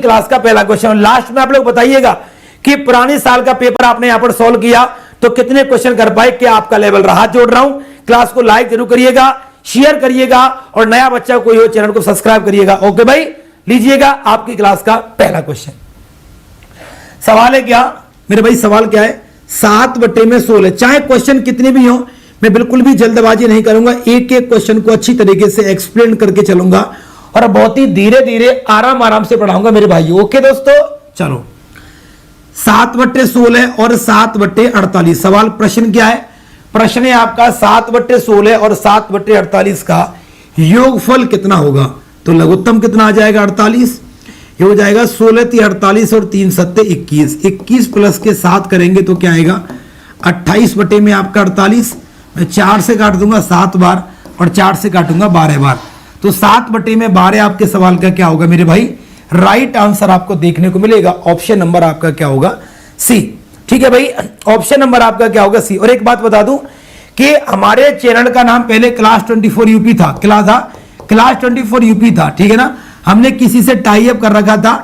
Class का पहला question. Last में आप लोग बताइएगा कि पुराने साल का पेपर आपने यहां पर सॉल्व किया तो कितने क्वेश्चन कर पाए, क्या आपका लेवल रहा। हाथ जोड़ रहा हूं, क्लास को लाइक जरूर करिएगा, शेयर करिएगा और नया बच्चा कोई हो चैनल को सब्सक्राइब करिएगा। ओके भाई, लीजिएगा आपकी क्लास का पहला क्वेश्चन। सवाल है क्या मेरे भाई, सवाल क्या है, 7/16। चाहे क्वेश्चन कितने भी हो, मैं बिल्कुल भी जल्दबाजी नहीं करूंगा, एक एक क्वेश्चन को अच्छी तरीके से एक्सप्लेन करके चलूंगा और बहुत ही धीरे धीरे आराम आराम से पढ़ाऊंगा मेरे भाई। ओके दोस्तों, चलो 7/16 और 7/48। सवाल प्रश्न क्या है, प्रश्न है आपका 7/16 और 7/48 का योगफल कितना होगा। तो लघुत्तम कितना आ जाएगा 48, ये हो जाएगा 16 × 48 और 3 × 7 = 21। 21 प्लस के 7 करेंगे तो क्या आएगा 28 बटे में आपका 48। मैं 4 से काट दूंगा 7 बार और 4 से काटूंगा 12 बार, तो 7 बटे में 12 आपके सवाल का क्या होगा मेरे भाई, राइट आंसर आपको देखने को मिलेगा। ऑप्शन नंबर आपका क्या होगा, सी। ठीक है भाई, ऑप्शन नंबर आपका क्या होगा, सी। और एक बात बता दूं कि हमारे चैनल का नाम पहले क्लास 24 यूपी था। क्या था, क्लास 24 यूपी था, ठीक है ना। हमने किसी से टाई अप कर रखा था,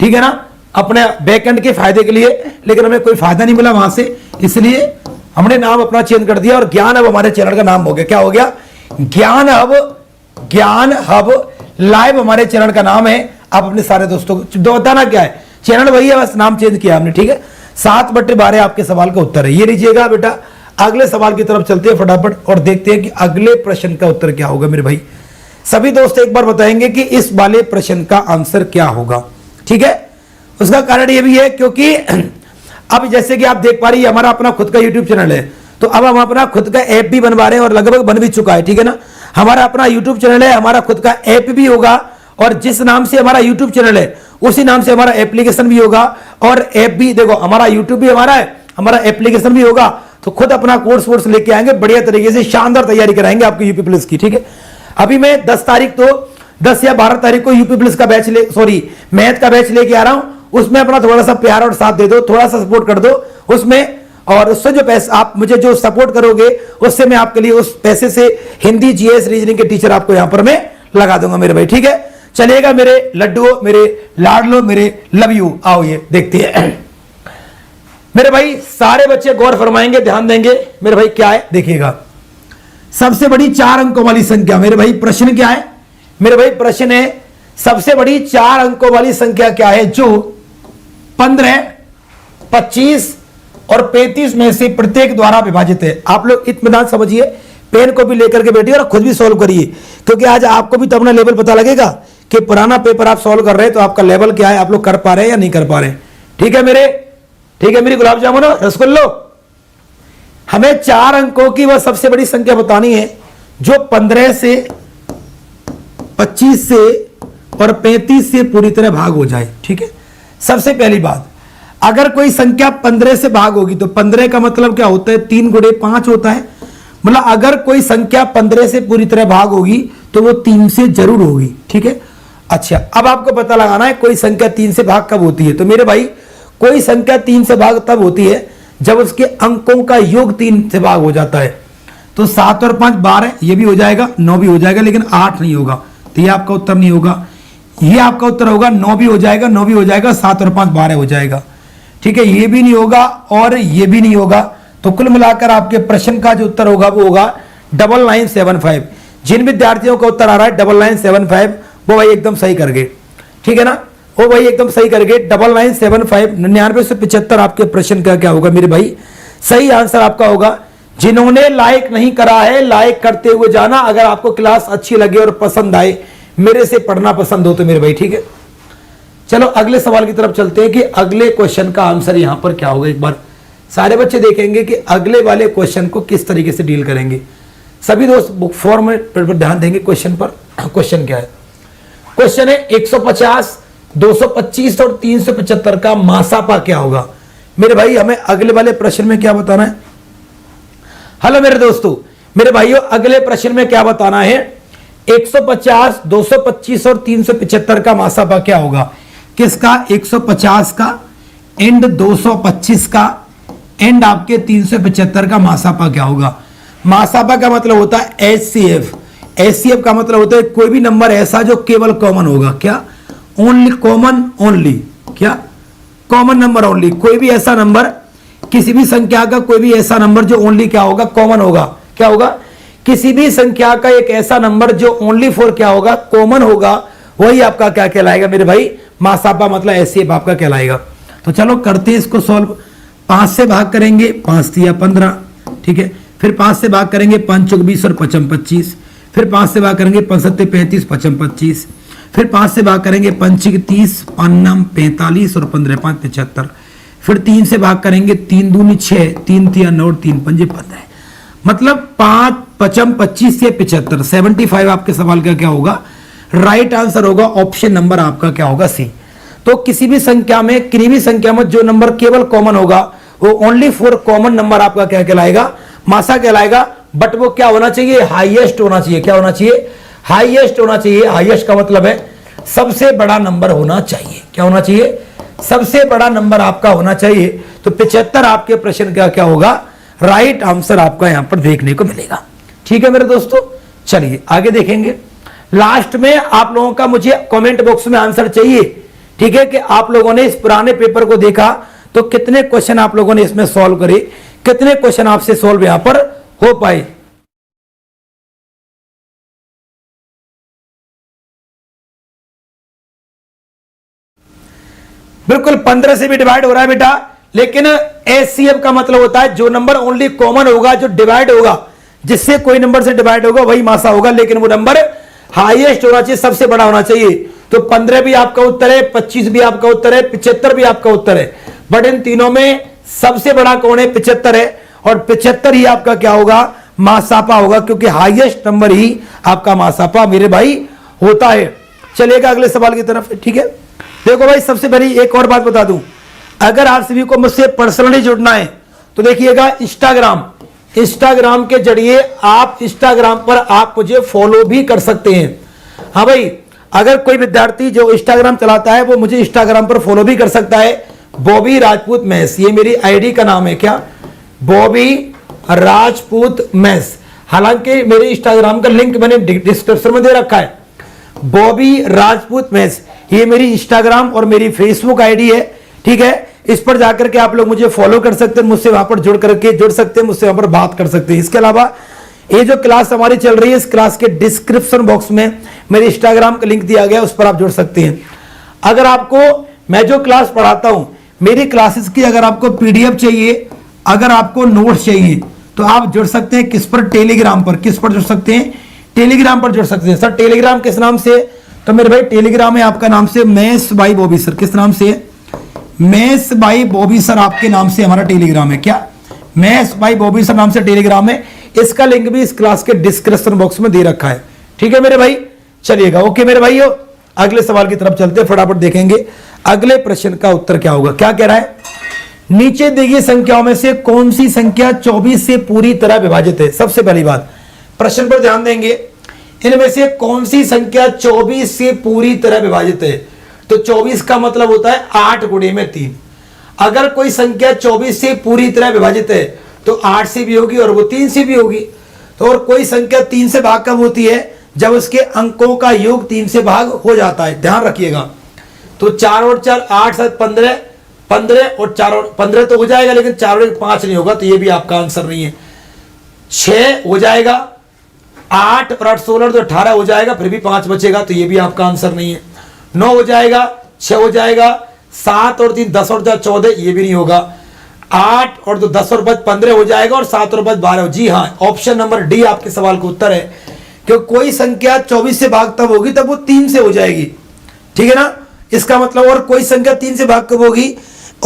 ठीक है ना, अपने बैकएंड के फायदे के लिए, लेकिन हमें कोई फायदा नहीं मिला वहां से, इसलिए हमने नाम अपना चेंज कर दिया और ज्ञान हब हमारे चैनल का नाम हो गया। क्या हो गया, ज्ञान हब। ज्ञान हब लाइव हमारे चैनल का नाम है। आप अपने सारे दोस्तों को बताना क्या है, चैनल वही है, बस नाम चेंज किया हमने। ठीक है, 7/12 आपके सवाल का उत्तर है। ये लीजिएगा बेटा, अगले सवाल की तरफ चलते हैं फटाफट और देखते हैं कि अगले प्रश्न का उत्तर क्या होगा मेरे भाई। सभी दोस्त एक बार बताएंगे कि इस वाले प्रश्न का आंसर क्या होगा। ठीक है, उसका कारण यह भी है क्योंकि अब जैसे कि आप देख पा रही है हमारा अपना खुद का यूट्यूब चैनल है, तो अब हम अपना खुद का ऐप भी बनवा रहे हैं और लगभग बन भी चुका है। ठीक है ना, हमारा अपना यूट्यूब चैनल है, हमारा खुद का ऐप भी होगा और जिस नाम से हमारा यूट्यूब चैनल है उसी नाम से हमारा एप्लीकेशन भी होगा और ऐप भी। देखो हमारा यूट्यूब भी हमारा है, हमारा एप्लीकेशन भी होगा, तो खुद अपना कोर्स वोर्स लेके आएंगे, बढ़िया तरीके से शानदार तैयारी कराएंगे आपको यूपी पुलिस की। ठीक है, अभी मैं 10 या 12 तारीख को यूपी पुलिस का बैच मैथ का बैच लेके आ रहा हूं, उसमें अपना थोड़ा सा प्यार और साथ दे दो, थोड़ा सा सपोर्ट कर दो उसमें, और उससे जो पैसे आप मुझे जो सपोर्ट करोगे उससे मैं आपके लिए उस पैसे से हिंदी, जीएस, रीजनिंग के टीचर आपको यहां पर मैं लगा दूंगा मेरे भाई। ठीक है, चलिएगा मेरे लड्डुओ, मेरे लाडलो, मेरे लव यू। आओ ये देखते हैं मेरे भाई, सारे बच्चे गौर फरमाएंगे, ध्यान देंगे मेरे भाई। क्या है देखिएगा, सबसे बड़ी 4 अंकों वाली संख्या मेरे भाई। प्रश्न क्या है मेरे भाई, प्रश्न है सबसे बड़ी 4 अंकों वाली संख्या क्या है जो 15, 25 और 35 में से प्रत्येक द्वारा विभाजित है। आप लोग इत्मीनान समझिए, पेन को भी लेकर के बैठिए और खुद भी सॉल्व करिए, क्योंकि आज आपको भी तो अपना लेवल पता लगेगा कि पुराना पेपर आप सॉल्व कर रहे हैं तो आपका लेवल क्या है, आप लोग कर पा रहे हैं या नहीं कर पा रहे हैं। ठीक है मेरे, ठीक है मेरी गुलाब जामुन रसगुल्लो। हमें 4 अंकों की वह सबसे बड़ी संख्या बतानी है जो 15 से, 25 से और 35 से पूरी तरह भाग हो जाए। ठीक है, सबसे पहली बात, अगर कोई संख्या 15 से भाग होगी तो 15 का मतलब क्या होता है, 3 × 5 होता है। मतलब अगर कोई संख्या 15 से पूरी तरह भाग होगी तो वो 3 से जरूर होगी। ठीक है, अच्छा अब आपको पता लगाना है कोई संख्या 3 से भाग कब होती है। तो मेरे भाई, कोई संख्या 3 से भाग तब होती है जब उसके अंकों का योग 3 से भाग हो जाता है। तो 7 और 5 12, ये भी हो जाएगा, 9 भी हो जाएगा, लेकिन 8 नहीं होगा, तो ये आपका उत्तर नहीं होगा। ये आपका उत्तर होगा, 9 भी हो जाएगा, 9 भी हो जाएगा, 7 और 5 12 हो जाएगा। ठीक है, ये भी नहीं होगा और ये भी नहीं होगा। तो कुल मिलाकर आपके प्रश्न का जो उत्तर होगा वो होगा 9975। जिन विद्यार्थियों का उत्तर आ रहा है 9975 वो भाई एकदम सही कर गए। ठीक है ना, वो भाई एकदम सही कर गए। 9975 99 से 75 आपके प्रश्न का क्या होगा मेरे भाई, सही आंसर आपका होगा। जिन्होंने लाइक नहीं करा है लाइक करते हुए जाना, अगर आपको क्लास अच्छी लगे और पसंद आए, मेरे से पढ़ना पसंद हो तो मेरे भाई। ठीक है, चलो अगले सवाल की तरफ चलते हैं कि अगले क्वेश्चन का आंसर यहां पर क्या होगा। एक बार सारे बच्चे देखेंगे कि अगले वाले क्वेश्चन को किस तरीके से डील करेंगे। सभी दोस्त बुक फॉर्मेट पर ध्यान देंगे क्वेश्चन पर। क्वेश्चन क्या है, क्वेश्चन है 150, 225 और 375 का मासापा क्या होगा मेरे भाई। हमें अगले वाले प्रश्न में क्या बताना है, हेलो मेरे दोस्तों, मेरे भाइयों अगले प्रश्न में क्या बताना है, 150, 225 और 375 का मासापा क्या होगा। किसका, 150 का एंड 225 का एंड आपके 375 का मासापा क्या होगा। मासापा का मतलब होता है HCF। HCF का मतलब होता है कोई भी नंबर ऐसा जो केवल कॉमन होगा। क्या, ओनली कॉमन ओनली, क्या कॉमन नंबर ओनली, कोई भी ऐसा नंबर, किसी भी संख्या का कोई भी ऐसा नंबर जो ओनली क्या होगा, कॉमन होगा, क्या होगा, किसी भी संख्या का एक ऐसा नंबर जो ओनली फॉर क्या होगा, कॉमन होगा, वही आपका क्या कहलाएगा मेरे भाई, मासापा मतलब एससीएफ आपका कहलाएगा। तो चलो करते हैं इसको सॉल्व। 5 से भाग करेंगे, 5 तिया 15, ठीक है। फिर 5 से भाग करेंगे, 5 चौक 20 और 55 25। फिर 5 से भाग करेंगे, 5 सत्ते 35 55 25। फिर 5 से भाग करेंगे, 5 छिक 30 5 नाम 45 और 15 5 75। फिर 3 से भाग करेंगे, 3 दूनी 6 3 तिया 9 3 पंजे 15। मतलब 5 55 25 से 75 75 आपके सवाल का क्या होगा, राइट आंसर होगा ऑप्शन नंबर आपका क्या होगा, सी। तो किसी भी संख्या में, किसी भी संख्या में जो नंबर केवल कॉमन होगा वो ओनली फॉर कॉमन नंबर आपका क्या कहलाएगा, मासा कहलाएगा। बट वो क्या होना चाहिए, हाईएस्ट होना चाहिए, क्या होना चाहिए, हाईएस्ट होना चाहिए। हाईएस्ट का मतलब है सबसे बड़ा नंबर होना चाहिए, क्या होना चाहिए, सबसे बड़ा नंबर आपका होना चाहिए। तो 75 आपके प्रश्न का क्या होगा, राइट आंसर आपका यहां पर देखने को मिलेगा। ठीक है मेरे दोस्तों, चलिए आगे देखेंगे। लास्ट में आप लोगों का मुझे कमेंट बॉक्स में आंसर चाहिए, ठीक है, कि आप लोगों ने इस पुराने पेपर को देखा तो कितने क्वेश्चन आप लोगों ने इसमें सॉल्व करे, कितने क्वेश्चन आपसे सॉल्व यहां पर हो पाए। बिल्कुल 15 से भी डिवाइड हो रहा है बेटा, लेकिन एचसीएफ का मतलब होता है जो नंबर ओनली कॉमन होगा, जो डिवाइड होगा, जिससे कोई नंबर से डिवाइड होगा वही मासा होगा, लेकिन वो नंबर हाईएस्ट होना चाहिए, सबसे बड़ा होना चाहिए। तो 15 भी आपका उत्तर है, 25 भी आपका उत्तर है, 75 भी आपका उत्तर है। बट इन तीनों में सबसे बड़ा कौन है, 75 है, और 75 ही आपका क्या होगा, मासापा होगा, क्योंकि हाईएस्ट नंबर ही आपका मासापा मेरे भाई होता है। चलिएगा अगले सवाल की तरफ, ठीक है। देखो भाई, सबसे पहले एक और बात बता दूं, अगर आप सभी को मुझसे पर्सनली जुड़ना है तो देखिएगा इंस्टाग्राम के जरिए आप इंस्टाग्राम पर आप मुझे फॉलो भी कर सकते हैं। हाँ भाई, अगर कोई विद्यार्थी जो इंस्टाग्राम चलाता है वो मुझे इंस्टाग्राम पर फॉलो भी कर सकता है, बॉबी राजपूत मैस, ये मेरी आईडी का नाम है, क्या, बॉबी राजपूत मैस। हालांकि मेरे इंस्टाग्राम का लिंक मैंने डिस्क्रिप्शन में दे रखा है, बॉबी राजपूत मैस, ये मेरी इंस्टाग्राम और मेरी फेसबुक आईडी है, ठीक है। इस पर जाकर के आप लोग मुझे फॉलो कर सकते हैं, मुझसे वहां पर जुड़ सकते हैं, मुझसे वहां पर बात कर सकते हैं। इसके अलावा ये जो क्लास हमारी चल रही है, इस क्लास के डिस्क्रिप्शन बॉक्स में मेरे इंस्टाग्राम का लिंक दिया गया है, उस पर आप जुड़ सकते हैं। अगर आपको मैं जो क्लास पढ़ाता हूं, मेरी क्लासेस की अगर आपको पीडीएफ चाहिए, अगर आपको नोट्स चाहिए, तो आप जुड़ सकते हैं किस पर, टेलीग्राम पर। किस पर जुड़ सकते हैं, टेलीग्राम पर जुड़ सकते हैं। सर टेलीग्राम किस नाम से, तो मेरे भाई टेलीग्राम है आपका नाम से मेस बाई बॉबी सर। किस नाम से, मेस बाई बॉबी सर आपके नाम से हमारा टेलीग्राम है, क्या, मेस बाई बॉबी सर नाम से टेलीग्राम है। इसका लिंक भी इस क्लास के डिस्क्रिप्शन बॉक्स में दे रखा है, ठीक है मेरे भाई। चलिएगा, ओके मेरे भाइयों, अगले सवाल की तरफ चलते हैं, फटाफट देखेंगे अगले प्रश्न का उत्तर क्या होगा। क्या कह रहा है, नीचे दी गई संख्याओं में से कौन सी संख्या 24 से पूरी तरह विभाजित है। सबसे पहली बात, प्रश्न पर ध्यान देंगे, इनमें से कौन सी संख्या 24 से पूरी तरह विभाजित है। तो 24 का मतलब होता है 8 गुणे में 3। अगर कोई संख्या 24 से पूरी तरह विभाजित है तो 8 से भी होगी और वो 3 से भी होगी। तो और कोई संख्या 3 से भाग कब होती है, जब उसके अंकों का योग 3 से भाग हो जाता है, ध्यान रखिएगा। तो 4 और 4 8 7 15, 15 और 4 और 15 तो हो जाएगा, लेकिन 4 और 5 नहीं होगा, तो ये भी आपका आंसर नहीं है। 6 हो जाएगा, 8 और 8 16 तो 18 हो जाएगा, फिर भी 5 बचेगा, तो ये भी आपका आंसर नहीं है। 9 हो जाएगा, 6 हो जाएगा, 7 और 3 10 और 4 14, ये भी नहीं होगा। 8 और 2 10 और 5 15 हो जाएगा, और 7 और 5 12। जी हाँ, ऑप्शन नंबर डी आपके सवाल का उत्तर है, क्योंकि कोई संख्या 24 से भाग तब होगी तब वो 3 से हो जाएगी, ठीक है ना। इसका मतलब, और कोई संख्या 3 से भाग कब होगी,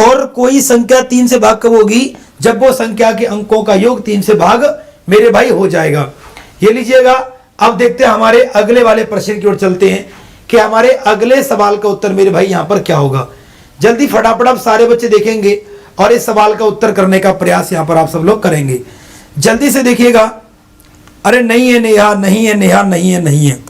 और कोई संख्या 3 से भाग कब होगी, जब वो संख्या के अंकों का योग 3 से भाग मेरे भाई हो जाएगा। ये लीजिएगा। अब देखते हैं हमारे अगले वाले प्रश्न की ओर चलते हैं कि हमारे अगले सवाल का उत्तर मेरे भाई यहां पर क्या होगा। जल्दी फटाफट आप सारे बच्चे देखेंगे और इस सवाल का उत्तर करने का प्रयास यहां पर आप सब लोग करेंगे। जल्दी से देखिएगा। अरे नहीं है नेहा, नहीं है नेहा, नहीं है, नहीं है।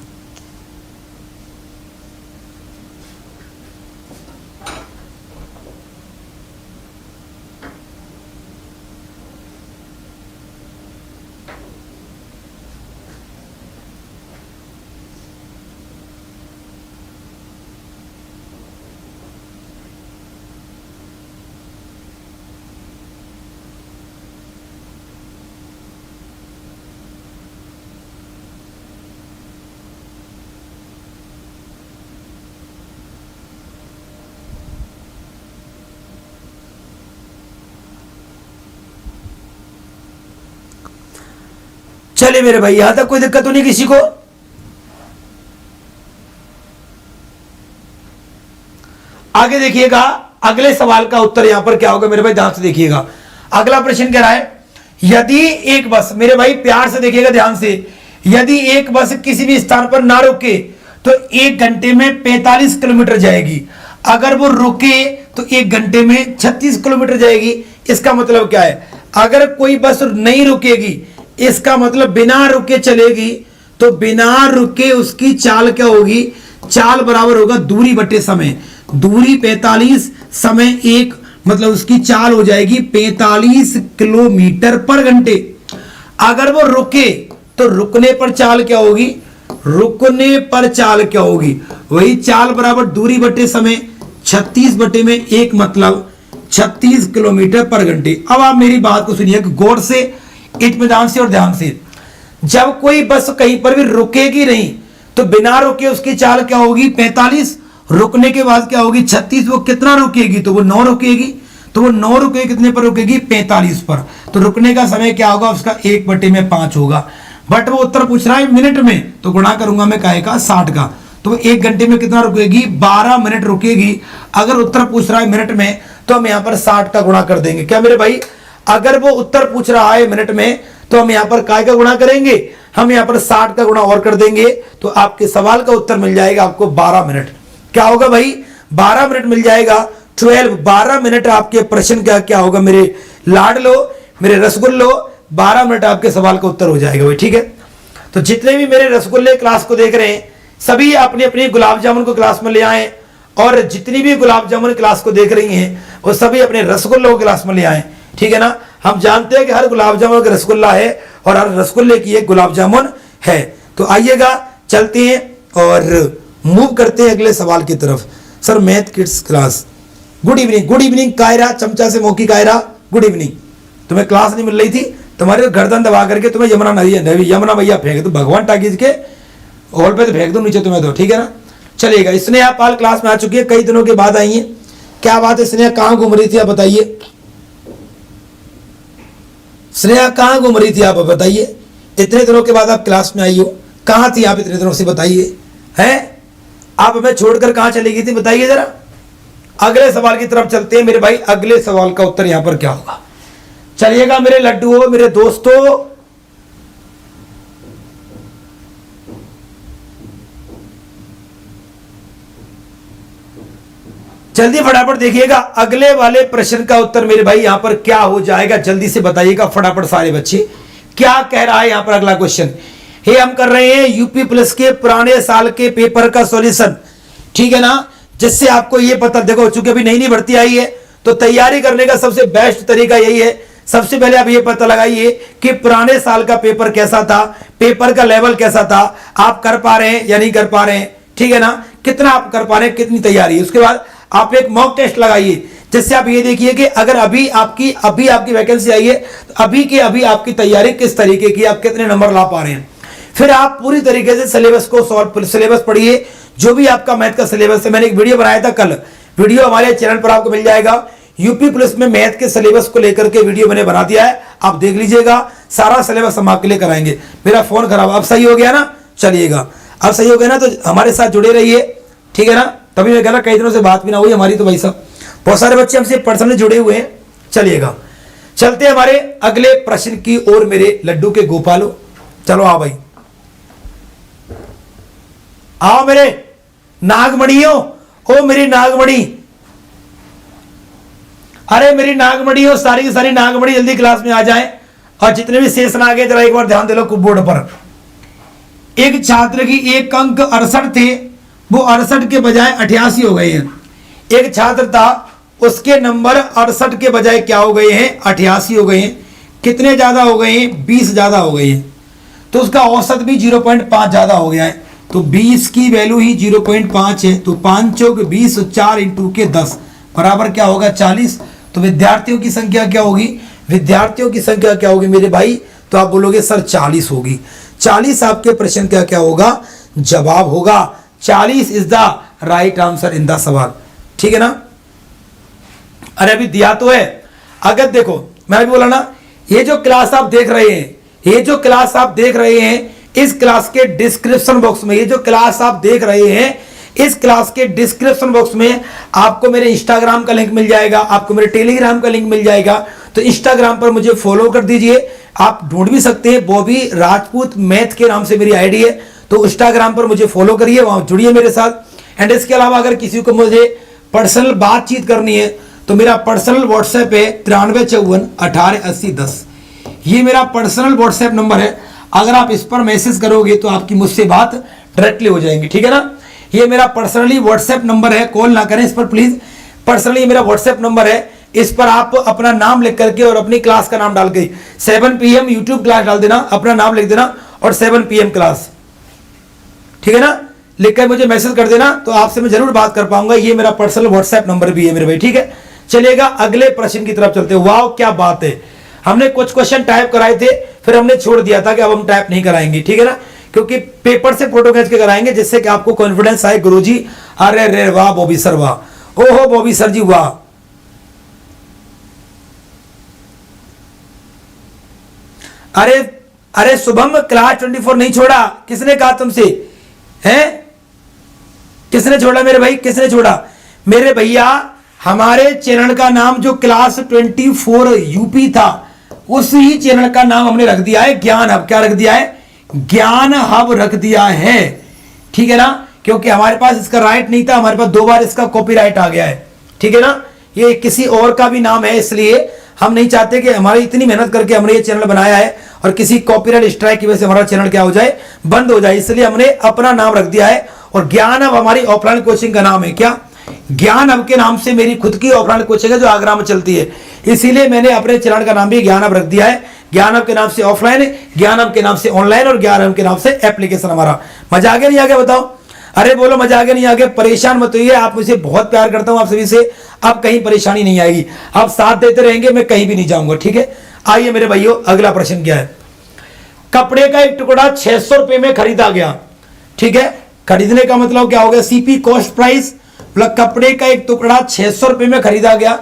चलिए मेरे भाई, यहां तक कोई दिक्कत तो नहीं किसी को? आगे देखिएगा, अगले सवाल का उत्तर यहां पर क्या होगा मेरे भाई, ध्यान से देखिएगा। अगला प्रश्न कह रहा है, यदि एक बस, मेरे भाई प्यार से देखिएगा ध्यान से, यदि एक बस किसी भी स्थान पर ना रुके तो 1 घंटे में 45 किलोमीटर जाएगी, अगर वो रुके तो 1 घंटे में 36 किलोमीटर जाएगी। इसका मतलब क्या है? अगर कोई बस नहीं रुकेगी, इसका मतलब बिना रुके चलेगी, तो बिना रुके उसकी चाल क्या होगी? चाल बराबर होगा दूरी बटे समय। दूरी 45, समय 1, मतलब उसकी चाल हो जाएगी 45 किलोमीटर पर घंटे। अगर वो रुके तो रुकने पर चाल क्या होगी? रुकने पर चाल क्या होगी? वही चाल बराबर दूरी बटे समय, 36 बटे में 1, मतलब 36 किलोमीटर पर घंटे। अब आप मेरी बात को सुनिए गौर से, इत्मीनान से और ध्यान से। जब कोई बस कहीं पर भी रुकेगी नहीं तो बिना रुके उसकी चाल क्या होगी? 45। रुकने के बाद क्या होगी? 36। वो कितना रुकेगी? तो वो 9 रुकेगी। तो वो 9 रुके कितने पर रुकेगी? 45 पर। तो रुकने का समय क्या होगा उसका? 1 बटे में 5 होगा। बट वो उत्तर पूछ रहा है मिनट में, तो गुणा करूंगा मैं काहे का? 60 का। तो वो 1 घंटे में कितना रुकेगी? 12 मिनट रुकेगी। अगर उत्तर पूछ रहा है मिनट में तो हम यहां पर 60 का गुणा कर देंगे। क्या मेरे भाई? अगर वो उत्तर पूछ रहा है मिनट में तो हम यहां पर काय का गुणा करेंगे? हम यहां पर 60 का गुणा और कर देंगे, तो आपके सवाल का उत्तर मिल जाएगा आपको 12 मिनट। क्या होगा भाई? 12 मिनट मिल जाएगा। 12 मिनट आपके प्रश्न का क्या होगा मेरे लाडलो, मेरे रसगुल्लो? 12 मिनट आपके सवाल का उत्तर हो जाएगा भाई। ठीक है, तो जितने भी मेरे रसगुल्ले क्लास को देख रहे हैं सभी अपनी अपनी गुलाब जामुन को क्लास में ले आए, और जितनी भी गुलाब जामुन क्लास को देख रही हैं वो सभी अपने रसगुल्लों को क्लास में ले आए। ठीक है ना? हम जानते हैं कि हर गुलाब जामुन का रसगुल्ला है और हर रसगुल्ले की एक गुलाब जामुन है। तो आइएगा, चलते हैं और मूव करते हैं अगले सवाल की तरफ। Sir math kids class, good evening. Good evening Kaira, चमचा से मोकी कायरा, गुड इवनिंग। तुम्हें क्लास नहीं मिल रही थी, तुम्हारे गर्दन दबा करके तुम्हें यमुना नदी, यमुना मैया फेंक दो, भगवान टाकीज के हॉल पे तो फेंक दो नीचे तुम्हें तो। ठीक है ना? चलिएगा। स्नेहा पाल क्लास में आ चुकी है, कई दिनों के बाद आई है। क्या बात है स्नेहा, कहां घूम रही थी आप बताइए? स्नेहा कहां घूम रही थी आप बताइए? इतने दिनों के बाद आप क्लास में आई हो, कहां थी आप इतने दिनों से बताइए? हैं आप हमें छोड़कर कहां चली गई थी बताइए जरा। अगले सवाल की तरफ चलते हैं मेरे भाई। अगले सवाल का उत्तर यहां पर क्या होगा? चलिएगा मेरे लड्डुओं, मेरे दोस्तों, जल्दी फटाफट देखिएगा। अगले वाले प्रश्न का उत्तर मेरे भाई यहां पर क्या हो जाएगा? जल्दी से बताइएगा फटाफट सारे बच्चे। क्या कह रहा है यहां पर अगला क्वेश्चन? हे हम कर रहे हैं यूपी प्लस के पुराने साल के पेपर का सॉल्यूशन। ठीक है ना? जिससे आपको ये पता, देखो चूंकि अभी नई भर्ती आई है तो तैयारी करने का सबसे बेस्ट तरीका यही है। सबसे पहले आप ये पता लगाइए कि पुराने साल का पेपर कैसा था, पेपर का लेवल कैसा था, आप कर पा रहे हैं या नहीं कर पा रहे हैं। ठीक है ना? कितना आप कर पा रहे हैं, कितनी तैयारी है। उसके बाद आप एक मॉक टेस्ट लगाइए, जिससे आप ये देखिए कि अगर अभी आपकी वैकेंसी आई है तो अभी के अभी आपकी तैयारी किस तरीके की, आप कितने नंबर ला पा रहे हैं। फिर आप पूरी तरीके से सिलेबस को सिलेबस पढ़िए, जो भी आपका मैथ का सिलेबस है। मैंने एक वीडियो बनाया था कल, वीडियो हमारे चैनल पर आपको मिल जाएगा। यूपी प्लस में मैथ के सिलेबस को लेकर के वीडियो मैंने बना दिया है, आप देख लीजिएगा। सारा सिलेबस हम आपके लिए कराएंगे। मेरा फोन खराब, अब सही हो गया ना? चलिएगा, अब सही हो गया ना? तो हमारे साथ जुड़े रहिए। ठीक है ना? तभी मैं कह रहा कई दिनों से बात भी ना हुई हमारी, तो भाई साहब बहुत सारे बच्चे हमसे पर्सनली जुड़े हुए हैं। चलिएगा, चलते हैं हमारे अगले प्रश्न की ओर मेरे लड्डू के गोपालो। चलो आओ भाई, आओ मेरे नागमणियों। ओ मेरी नागमणि, अरे मेरी नागमणि हो, सारी की सारी नागमणि जल्दी क्लास में आ जाएं। और जितने भी शेष ना गए जरा एक बार ध्यान दे लो बोर्ड पर। एक छात्र की एक अंक 68 थे, वो 68 के बजाय 88 हो गए हैं। एक छात्र था, उसके नंबर 68 के बजाय क्या हो गए हैं? 88 हो गए हैं। कितने ज्यादा हो गए हैं? 20 ज्यादा हो गए हैं। तो उसका औसत भी 0.5 ज्यादा हो गया है। तो 20 की वैल्यू ही 0.5 है। तो 5 चौक 20, 4 इंटू के 10 बराबर क्या होगा? 40। तो विद्यार्थियों की संख्या क्या होगी? विद्यार्थियों की संख्या क्या होगी मेरे भाई? तो आप बोलोगे सर 40 होगी। 40 आपके प्रश्न का क्या होगा? जवाब होगा। 40 is the right answer in the सवाल। ठीक है ना? अरे अभी दिया तो है। अगर देखो मैं भी बोला ना, ये जो क्लास आप देख रहे हैं ये जो क्लास आप देख रहे हैं, इस क्लास के डिस्क्रिप्शन बॉक्स में, ये जो क्लास आप देख रहे हैं, इस क्लास के डिस्क्रिप्शन बॉक्स में आपको मेरे इंस्टाग्राम का लिंक मिल जाएगा, आपको मेरे टेलीग्राम का लिंक मिल जाएगा। तो इंस्टाग्राम पर मुझे फॉलो कर दीजिए, आप ढूंढ भी सकते हैं, बॉबी राजपूत मैथ के नाम से मेरी आईडी है। तो इंस्टाग्राम पर मुझे फॉलो करिए, वहां जुड़िए मेरे साथ। एंड इसके अलावा अगर किसी को मुझे पर्सनल बातचीत करनी है तो मेरा पर्सनल व्हाट्सएप है 9354188010। ये मेरा पर्सनल व्हाट्सएप नंबर है। अगर आप इस पर मैसेज करोगे तो आपकी मुझसे बात डायरेक्टली हो जाएंगी, ठीक है ना। ये मेरा पर्सनली व्हाट्सएप नंबर है, कॉल ना करें इस पर प्लीज। पर्सनली मेरा व्हाट्सएप नंबर है, इस पर आप अपना नाम लिख करके और अपनी क्लास का नाम डाल के 7 PM यूट्यूब क्लास डाल देना, अपना नाम लिख देना और 7 PM क्लास, ठीक है ना, लिखकर मुझे मैसेज कर देना, तो आपसे मैं जरूर बात कर पाऊंगा। ये मेरा पर्सनल व्हाट्सएप नंबर भी है मेरे भाई, ठीक है। चलिएगा अगले प्रश्न की तरफ चलते हैं। वाह क्या बात है, हमने कुछ क्वेश्चन टाइप कराए थे, फिर हमने छोड़ दिया था कि अब हम टाइप नहीं कराएंगे, ठीक है ना, क्योंकि पेपर से फोटो खींच के कराएंगे जिससे कि आपको कॉन्फिडेंस आए। गुरुजी अरे रे वाह बॉबी सर वाह, ओहो बॉबी सर जी वाह। अरे अरे शुभम क्लास 24 नहीं छोड़ा, किसने कहा तुमसे, हैं किसने छोड़ा मेरे भाई, किसने छोड़ा मेरे भैया। हमारे चैनल का नाम जो क्लास 24 यूपी था, उसी चैनल का नाम हमने रख दिया है ज्ञान हब। क्या रख दिया है, ज्ञान हब रख दिया है, ठीक है ना, क्योंकि हमारे पास इसका राइट नहीं था, हमारे पास 2 बार इसका कॉपीराइट आ गया है, ठीक है ना। ये किसी और का भी नाम है, इसलिए हम नहीं चाहते कि हमारी इतनी मेहनत करके हमने ये चैनल बनाया है और किसी कॉपीराइट स्ट्राइक की वजह से हमारा चैनल क्या हो जाए, बंद हो जाए, इसलिए हमने अपना नाम रख दिया है। और ज्ञान हब हमारी ऑफलाइन कोचिंग का नाम है। क्या ज्ञान हब के नाम से मेरी खुद की ऑफलाइन कोचिंग है जो आगरा में चलती है, इसीलिए मैंने अपने चैनल का नाम भी ज्ञान हब रख दिया है। ज्ञान हब के नाम से ऑफलाइन, ज्ञान हब के नाम से ऑनलाइन और ज्ञान हब के नाम से एप्लीकेशन हमारा। मजा आ गया नहीं आ गया बताओ, अरे बोलो मजा आ गया नहीं आ गया। परेशान मत होइए, आप मुझे बहुत प्यार करता हूं आप सभी से, अब कहीं परेशानी नहीं आएगी, आप साथ देते रहेंगे, मैं कहीं भी नहीं जाऊंगा, ठीक है। आइए मेरे भाइयों अगला प्रश्न क्या है। कपड़े का एक टुकड़ा 600 रुपए में खरीदा गया, ठीक है, खरीदने का मतलब क्या हो गया, सीपी कॉस्ट प्राइस मतलब कपड़े का एक टुकड़ा 600 रुपए में खरीदा गया,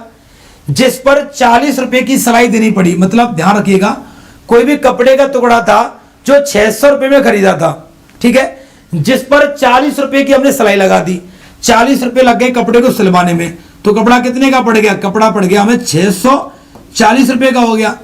जिस पर 40 रुपए की सिलाई देनी पड़ी। मतलब ध्यान रखिएगा, कोई भी कपड़े का टुकड़ा था जो 600 रुपए में खरीदा था, ठीक है, जिस पर 40 रुपए की हमने सिलाई लगा दी। 40 रुपए लग गए कपड़े को सिलवाने में, तो कपड़ा कितने का पड़ गया, कपड़ा पड़ गया हमें 640 रुपए का हो गया।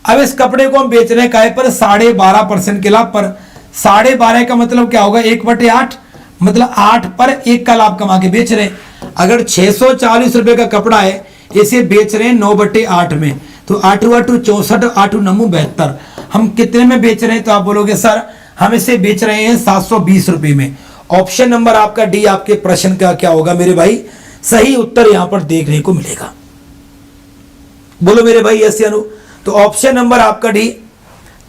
अब इस कपड़े को हम बेच रहे हैं काय पर, 12.5% के लाभ पर। 12.5 का मतलब क्या होगा, 1/8, मतलब 8 पर 1 का लाभ कमा के बेच रहे हैं। अगर 640 रुपए का कपड़ा है, इसे बेच रहे हैं 9/8 में, तो 8 8 64, 8 9 72, हम कितने में बेच रहे हैं, तो आप बोलोगे सर हम इसे बेच रहे हैं 720 रुपए में। ऑप्शन नंबर आपका डी आपके प्रश्न का क्या होगा मेरे भाई, सही उत्तर यहां पर देखने को मिलेगा। बोलो मेरे भाई यस या नो। तो ऑप्शन नंबर आपका डी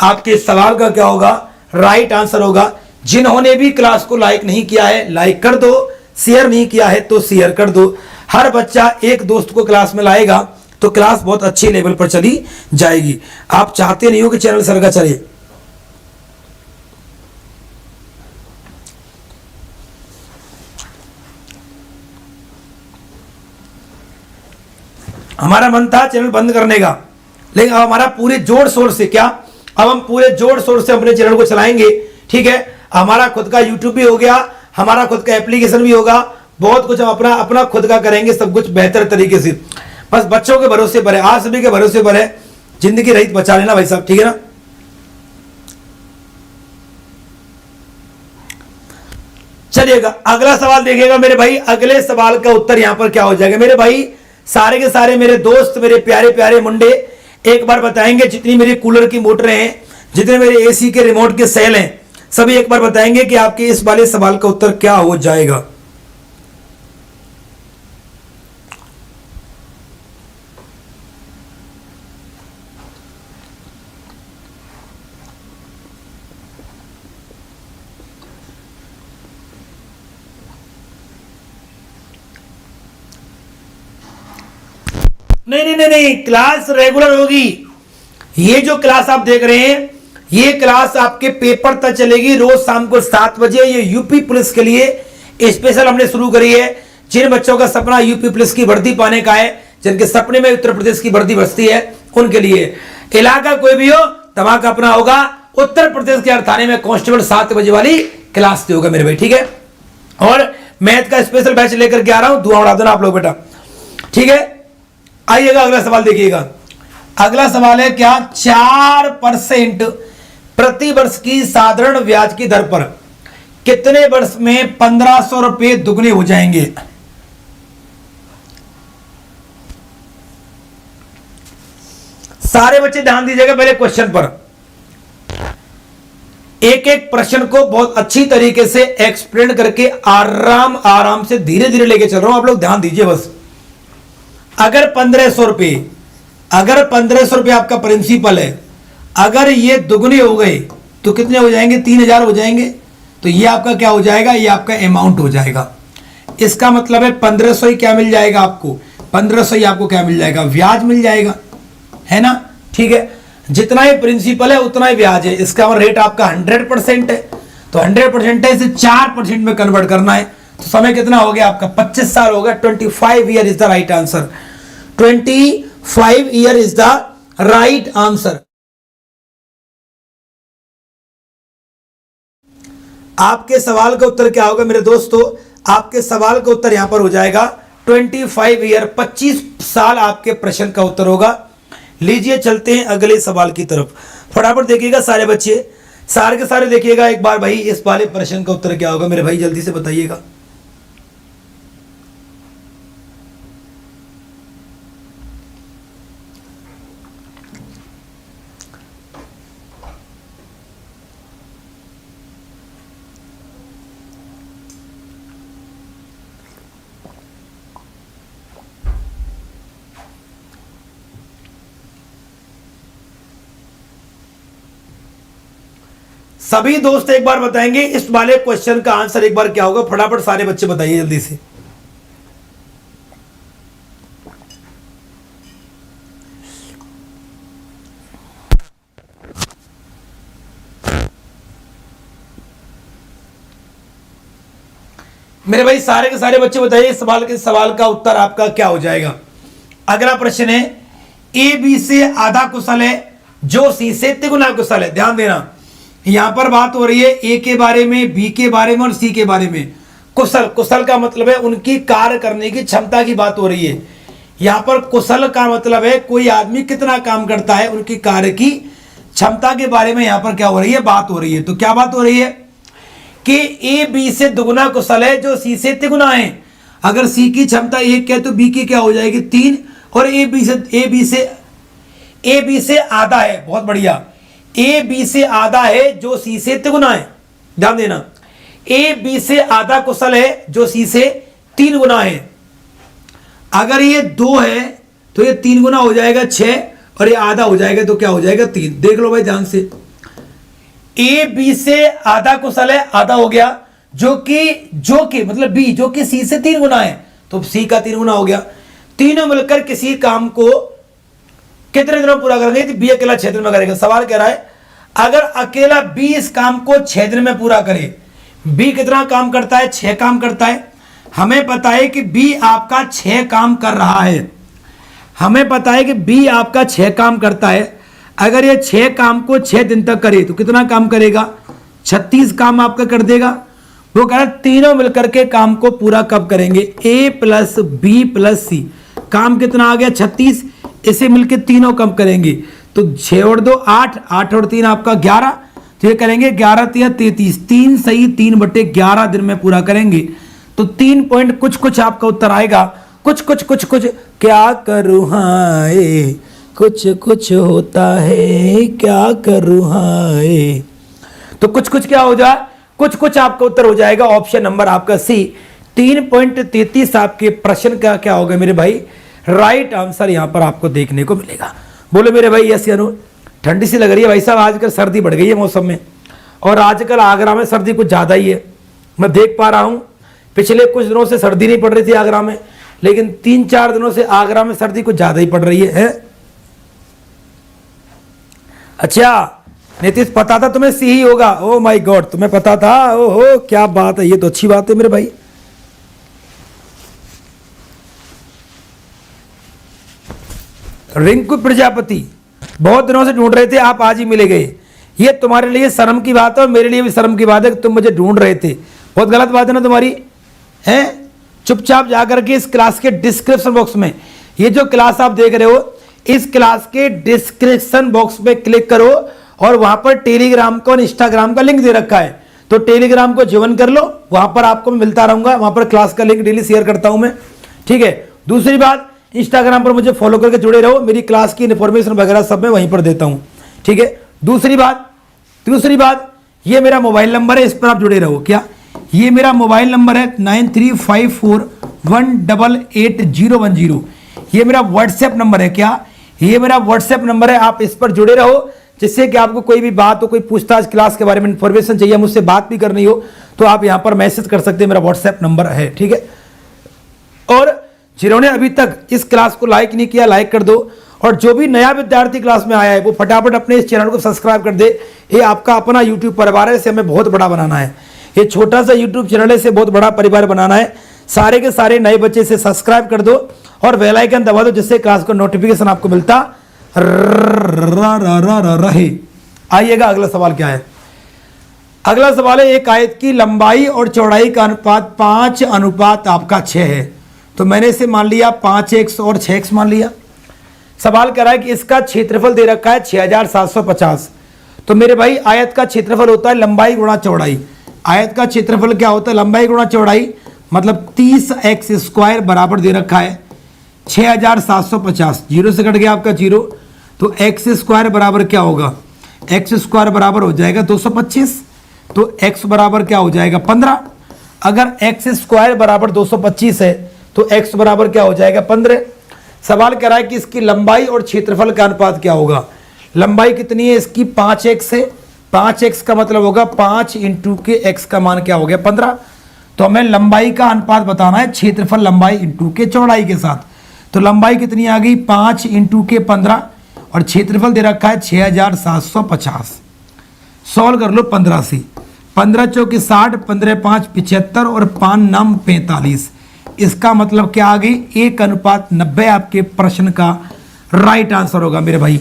आपके सवाल का क्या होगा, राइट आंसर होगा। जिन्होंने भी क्लास को लाइक नहीं किया है लाइक कर दो, शेयर नहीं किया है तो शेयर कर दो। हर बच्चा एक दोस्त को क्लास में लाएगा तो क्लास बहुत अच्छे लेवल पर चली जाएगी। आप चाहते नहीं हो कि चैनल सर का चले। हमारा मन था चैनल बंद करने का, लेकिन अब हमारा पूरे जोर शोर से क्या, अब हम पूरे जोर शोर से अपने चैनल को चलाएंगे, ठीक है। हमारा खुद का यूट्यूब भी हो गया, हमारा खुद का एप्लीकेशन भी होगा, बहुत कुछ हम अपना अपना खुद का करेंगे, सब कुछ बेहतर तरीके से। बस बच्चों के भरोसे पर है, आप सभी के भरोसे पर है, जिंदगी रहित बचा लेना भाई साहब, ठीक है ना। चलिएगा अगला सवाल देखिएगा मेरे भाई। अगले सवाल का उत्तर यहां पर क्या हो जाएगा मेरे भाई, सारे के सारे मेरे दोस्त, मेरे प्यारे प्यारे मुंडे एक बार बताएंगे, जितनी मेरी कूलर की मोटरें हैं, जितने मेरे एसी के रिमोट के सेल हैं, सभी एक बार बताएंगे कि आपके इस वाले सवाल का उत्तर क्या हो जाएगा। नहीं नहीं नहीं नहीं, क्लास रेगुलर होगी। ये जो क्लास आप देख रहे हैं, ये क्लास आपके पेपर तक चलेगी, रोज शाम को 7 बजे। ये यूपी पुलिस के लिए स्पेशल हमने शुरू करी है। जिन बच्चों का सपना यूपी पुलिस की वर्दी पाने का है, जिनके सपने में उत्तर प्रदेश की वर्दी बसती है, उनके लिए। इलाका कोई भी हो, धमाका अपना होगा उत्तर प्रदेश के अर्थानी में कांस्टेबल 7 बजे वाली क्लास से होगा मेरे भाई, ठीक है। और मैथ का स्पेशल बैच लेकर के आ रहा हूं, दुआ उड़ा देना आप लोग बेटा, ठीक है। आइएगा अगला सवाल देखिएगा। अगला सवाल है क्या, 4% प्रति वर्ष की साधारण ब्याज की दर पर कितने वर्ष में 1500 रुपए दुगने हो जाएंगे? सारे बच्चे ध्यान दीजिएगा पहले क्वेश्चन पर, एक एक प्रश्न को बहुत अच्छी तरीके से एक्सप्लेन करके आराम आराम से धीरे धीरे लेके चल रहा हूं, आप लोग ध्यान दीजिए बस। अगर 1500 रुपए आपका प्रिंसिपल है, अगर ये दुगने हो गए तो कितने हो जाएंगे? 3000 हो जाएंगे। तो ये आपका क्या हो जाएगा? ये आपका अमाउंट हो जाएगा। इसका मतलब है 1500 ही क्या मिल जाएगा आपको? 1500 ही आपको क्या मिल जाएगा? ब्याज मिल जाएगा, है ना, ठीक है। जितना ही प्रिंसिपल है उतना ही ब्याज है। इसका रेट आपका 100% है, तो 100% है, इसे 4% में कन्वर्ट करना है। तो समय कितना हो गया आपका? 25 साल हो गया। 25 year is the right answer. 25 year is the right answer. आपके सवाल का उत्तर क्या होगा मेरे दोस्तों? आपके सवाल का उत्तर यहां पर हो जाएगा 25 ईयर, 25 साल आपके प्रश्न का उत्तर होगा। लीजिए चलते हैं अगले सवाल की तरफ। फटाफट देखिएगा सारे बच्चे, सारे के सारे देखिएगा एक बार भाई, इस वाले प्रश्न का उत्तर क्या होगा मेरे भाई, जल्दी से बताइएगा। सभी दोस्त एक बार बताएंगे इस वाले क्वेश्चन का आंसर एक बार क्या होगा? फटाफट सारे बच्चे बताइए जल्दी से। मेरे भाई सारे के सारे बच्चे बताइए इस सवाल का उत्तर आपका क्या हो जाएगा। अगला प्रश्न है, ए बी से आधा कुशल है जो सी से तिगुना कुशल है। ध्यान देना, यहां पर बात हो रही है ए के बारे में, बी के बारे में और सी के बारे में। कुशल, कुशल का मतलब है उनकी कार्य करने की क्षमता की बात हो रही है। यहां पर कुशल का मतलब है कोई आदमी कितना काम करता है, उनकी कार्य की क्षमता के बारे में यहां पर क्या हो रही है? बात हो रही है। तो क्या बात हो रही है कि ए बी से दुगुना कुशल है जो सी से तिगुना है। अगर सी की क्षमता 1 है तो बी की क्या हो जाएगी? 3। और ए बी से आधा है। बहुत बढ़िया, ए बी से आधा है जो सी से तिगुना है। ध्यान देना, ए बी से आधा कुशल है जो सी से 3 गुना है। अगर ये 2 है तो ये 3 गुना हो जाएगा 6, और ये आधा हो जाएगा तो क्या हो जाएगा? 3। देख लो भाई ध्यान से, ए बी से आधा कुशल है, आधा हो गया, जो कि मतलब बी जो कि सी से 3 गुना है, तो सी का 3 गुना हो गया। तीनों मिलकर किसी काम को कितने दिनों में पूरा करेंगे? बी अकेला 6 दिन में करेगा। सवाल कह रहा है अगर अकेला बी इस काम को 6 दिन में पूरा करे, बी कितना काम करता है? 6 काम करता है। हमें पता है कि बी आपका 6 काम कर रहा है। हमें पता है कि बी आपका 6 काम करता है। अगर ये 6 काम को 6 दिन तक करे तो कितना काम करेगा? 36 काम आपका कर देगा। वो कह रहा है तीनों मिलकर के काम को पूरा कब करेंगे? ए प्लस बी प्लस सी। काम कितना आ गया? 36। इसे मिलकर तीनों कम करेंगे तो 6 और 2 8, 8 और 3 आपका 11। तो ये करेंगे 11 3 33, 3 सही 3/11 दिन में पूरा करेंगे। तो 3 पॉइंट कुछ आपका उत्तर आएगा। कुछ क्या करूँ हाय, कुछ होता है क्या करूँ हाय। तो कुछ क्या हो जाए? कुछ आपका उत्तर हो जाएगा ऑप्शन नंबर आपका सी। 3.33 आपके प्रश्न का क्या होगा मेरे भाई? राइट आंसर यहां पर आपको देखने को मिलेगा। बोलो मेरे भाई यस या नो। ठंडी सी लग रही है भाई साहब, आजकल सर्दी बढ़ गई है मौसम में, और आजकल आगरा में सर्दी कुछ ज़्यादा ही है। मैं देख पा रहा हूं पिछले कुछ दिनों से सर्दी नहीं पड़ रही थी आगरा में, लेकिन 3-4 दिनों से आगरा में सर्दी कुछ ज़्यादा ही पड़ रही है? अच्छा नीतीश, पता था तुम्हें सी ही होगा? ओ माय गॉड, तुम्हें पता था? ओहो क्या बात है, ये तो अच्छी बात है मेरे भाई। रिंकू प्रजापति, बहुत दिनों से ढूंढ रहे थे, आप आज ही मिले गए। ये तुम्हारे लिए शर्म की बात है और मेरे लिए भी शर्म की बात है कि तुम मुझे ढूंढ रहे थे। बहुत गलत बात है ना तुम्हारी, है। चुपचाप जाकर के इस क्लास के डिस्क्रिप्शन बॉक्स में, ये जो क्लास आप देख रहे हो, इस क्लास के डिस्क्रिप्शन बॉक्स में क्लिक करो और वहां पर टेलीग्राम का और इंस्टाग्राम का लिंक दे रखा है, तो टेलीग्राम को ज्वाइन कर लो, वहां पर आपको मैं मिलता रहूंगा, वहां पर क्लास का लिंक डेली शेयर करता हूं मैं, ठीक है। दूसरी बात, इंस्टाग्राम पर मुझे फॉलो करके जुड़े रहो, मेरी क्लास की इन्फॉर्मेशन वगैरह सब मैं वहीं पर देता हूं, ठीक है। दूसरी बात, ये मेरा मोबाइल नंबर है, इस पर आप जुड़े रहो। क्या? ये मेरा मोबाइल नंबर है 9354188010। ये मेरा व्हाट्सएप नंबर है। क्या? ये मेरा व्हाट्सएप नंबर है, आप इस पर जुड़े रहो, जिससे कि आपको कोई भी बात हो, कोई पूछताछ क्लास के बारे में इंफॉर्मेशन चाहिए, मुझसे बात भी करनी हो, तो आप यहां पर मैसेज कर सकते हैं, मेरा व्हाट्सएप नंबर है, ठीक है। और जिन्होंने अभी तक इस क्लास को लाइक नहीं किया, लाइक कर दो, और जो भी नया विद्यार्थी क्लास में आया है वो फटाफट अपने इस चैनल को सब्सक्राइब कर दे। ये आपका अपना यूट्यूब परिवार है, इसे हमें बहुत बड़ा बनाना है। ये छोटा सा यूट्यूब चैनल है, इसे बहुत बड़ा परिवार बनाना है। सारे के सारे नए बच्चे से सब्सक्राइब कर दो और बेल आइकन दबा दो, जिससे क्लास का नोटिफिकेशन आपको मिलता रहे। आइएगा, अगला सवाल क्या है। अगला सवाल है, एक आयत की लंबाई और चौड़ाई का अनुपात 5 आपका 6 है। तो मैंने इसे मान लिया 5x और 6x मान लिया। सवाल कर रहा है कि इसका क्षेत्रफल दे रखा है 6750। तो मेरे भाई, आयत का क्षेत्रफल होता है लंबाई गुणा चौड़ाई। आयत का क्षेत्रफल क्या होता है? लंबाई गुणा चौड़ाई, मतलब 30x² बराबर दे रखा है 6750। जीरो से कट गया आपका जीरो, तो x² बराबर क्या होगा? x² बराबर हो जाएगा 225, तो x बराबर क्या हो जाएगा? 15। अगर x² बराबर 225 है तो x बराबर क्या हो जाएगा? 15। सवाल कह रहा है कि इसकी लंबाई और क्षेत्रफल का अनुपात क्या होगा। लंबाई कितनी है इसकी? 5x है। 5x का मतलब होगा 5 इंटू के x का मान क्या हो गया? 15। तो हमें लंबाई का अनुपात बताना है क्षेत्रफल लंबाई इंटू के चौड़ाई के साथ। तो लंबाई कितनी आ गई? 5 इंटू के 15, और क्षेत्रफल दे रखा है 6750। सॉल्व कर लो 15 से। 15 चौके 60, 15 5 75 और 5 9 45। इसका मतलब क्या आ गई? 1:90 आपके प्रश्न का राइट आंसर होगा मेरे भाई।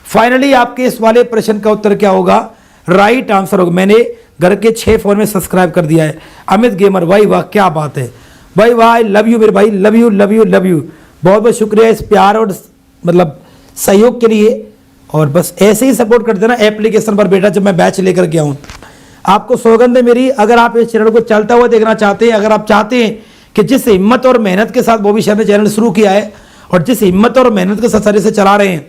फाइनली आपके इस वाले प्रश्न का उत्तर क्या होगा? राइट आंसर होगा। मैंने घर के 6 फोन में सब्सक्राइब कर दिया है। अमित गेमर, भाई वाह, क्या बात है भाई, वाह, आई लव यू मेरे भाई, love you love you love you. बहुत बहुत शुक्रिया इस प्यार और मतलब सहयोग के लिए, और बस ऐसे ही सपोर्ट कर देना एप्लीकेशन पर बेटा, जब मैं बैच लेकर के आऊँ। आपको सौगंध है मेरी, अगर आप इस चैनल को चलता हुआ देखना चाहते हैं, अगर आप चाहते हैं कि जिस हिम्मत और मेहनत के साथ बॉबी शर्मा ने चैनल शुरू किया है और जिस हिम्मत और मेहनत के साथ सर इसे चला रहे हैं,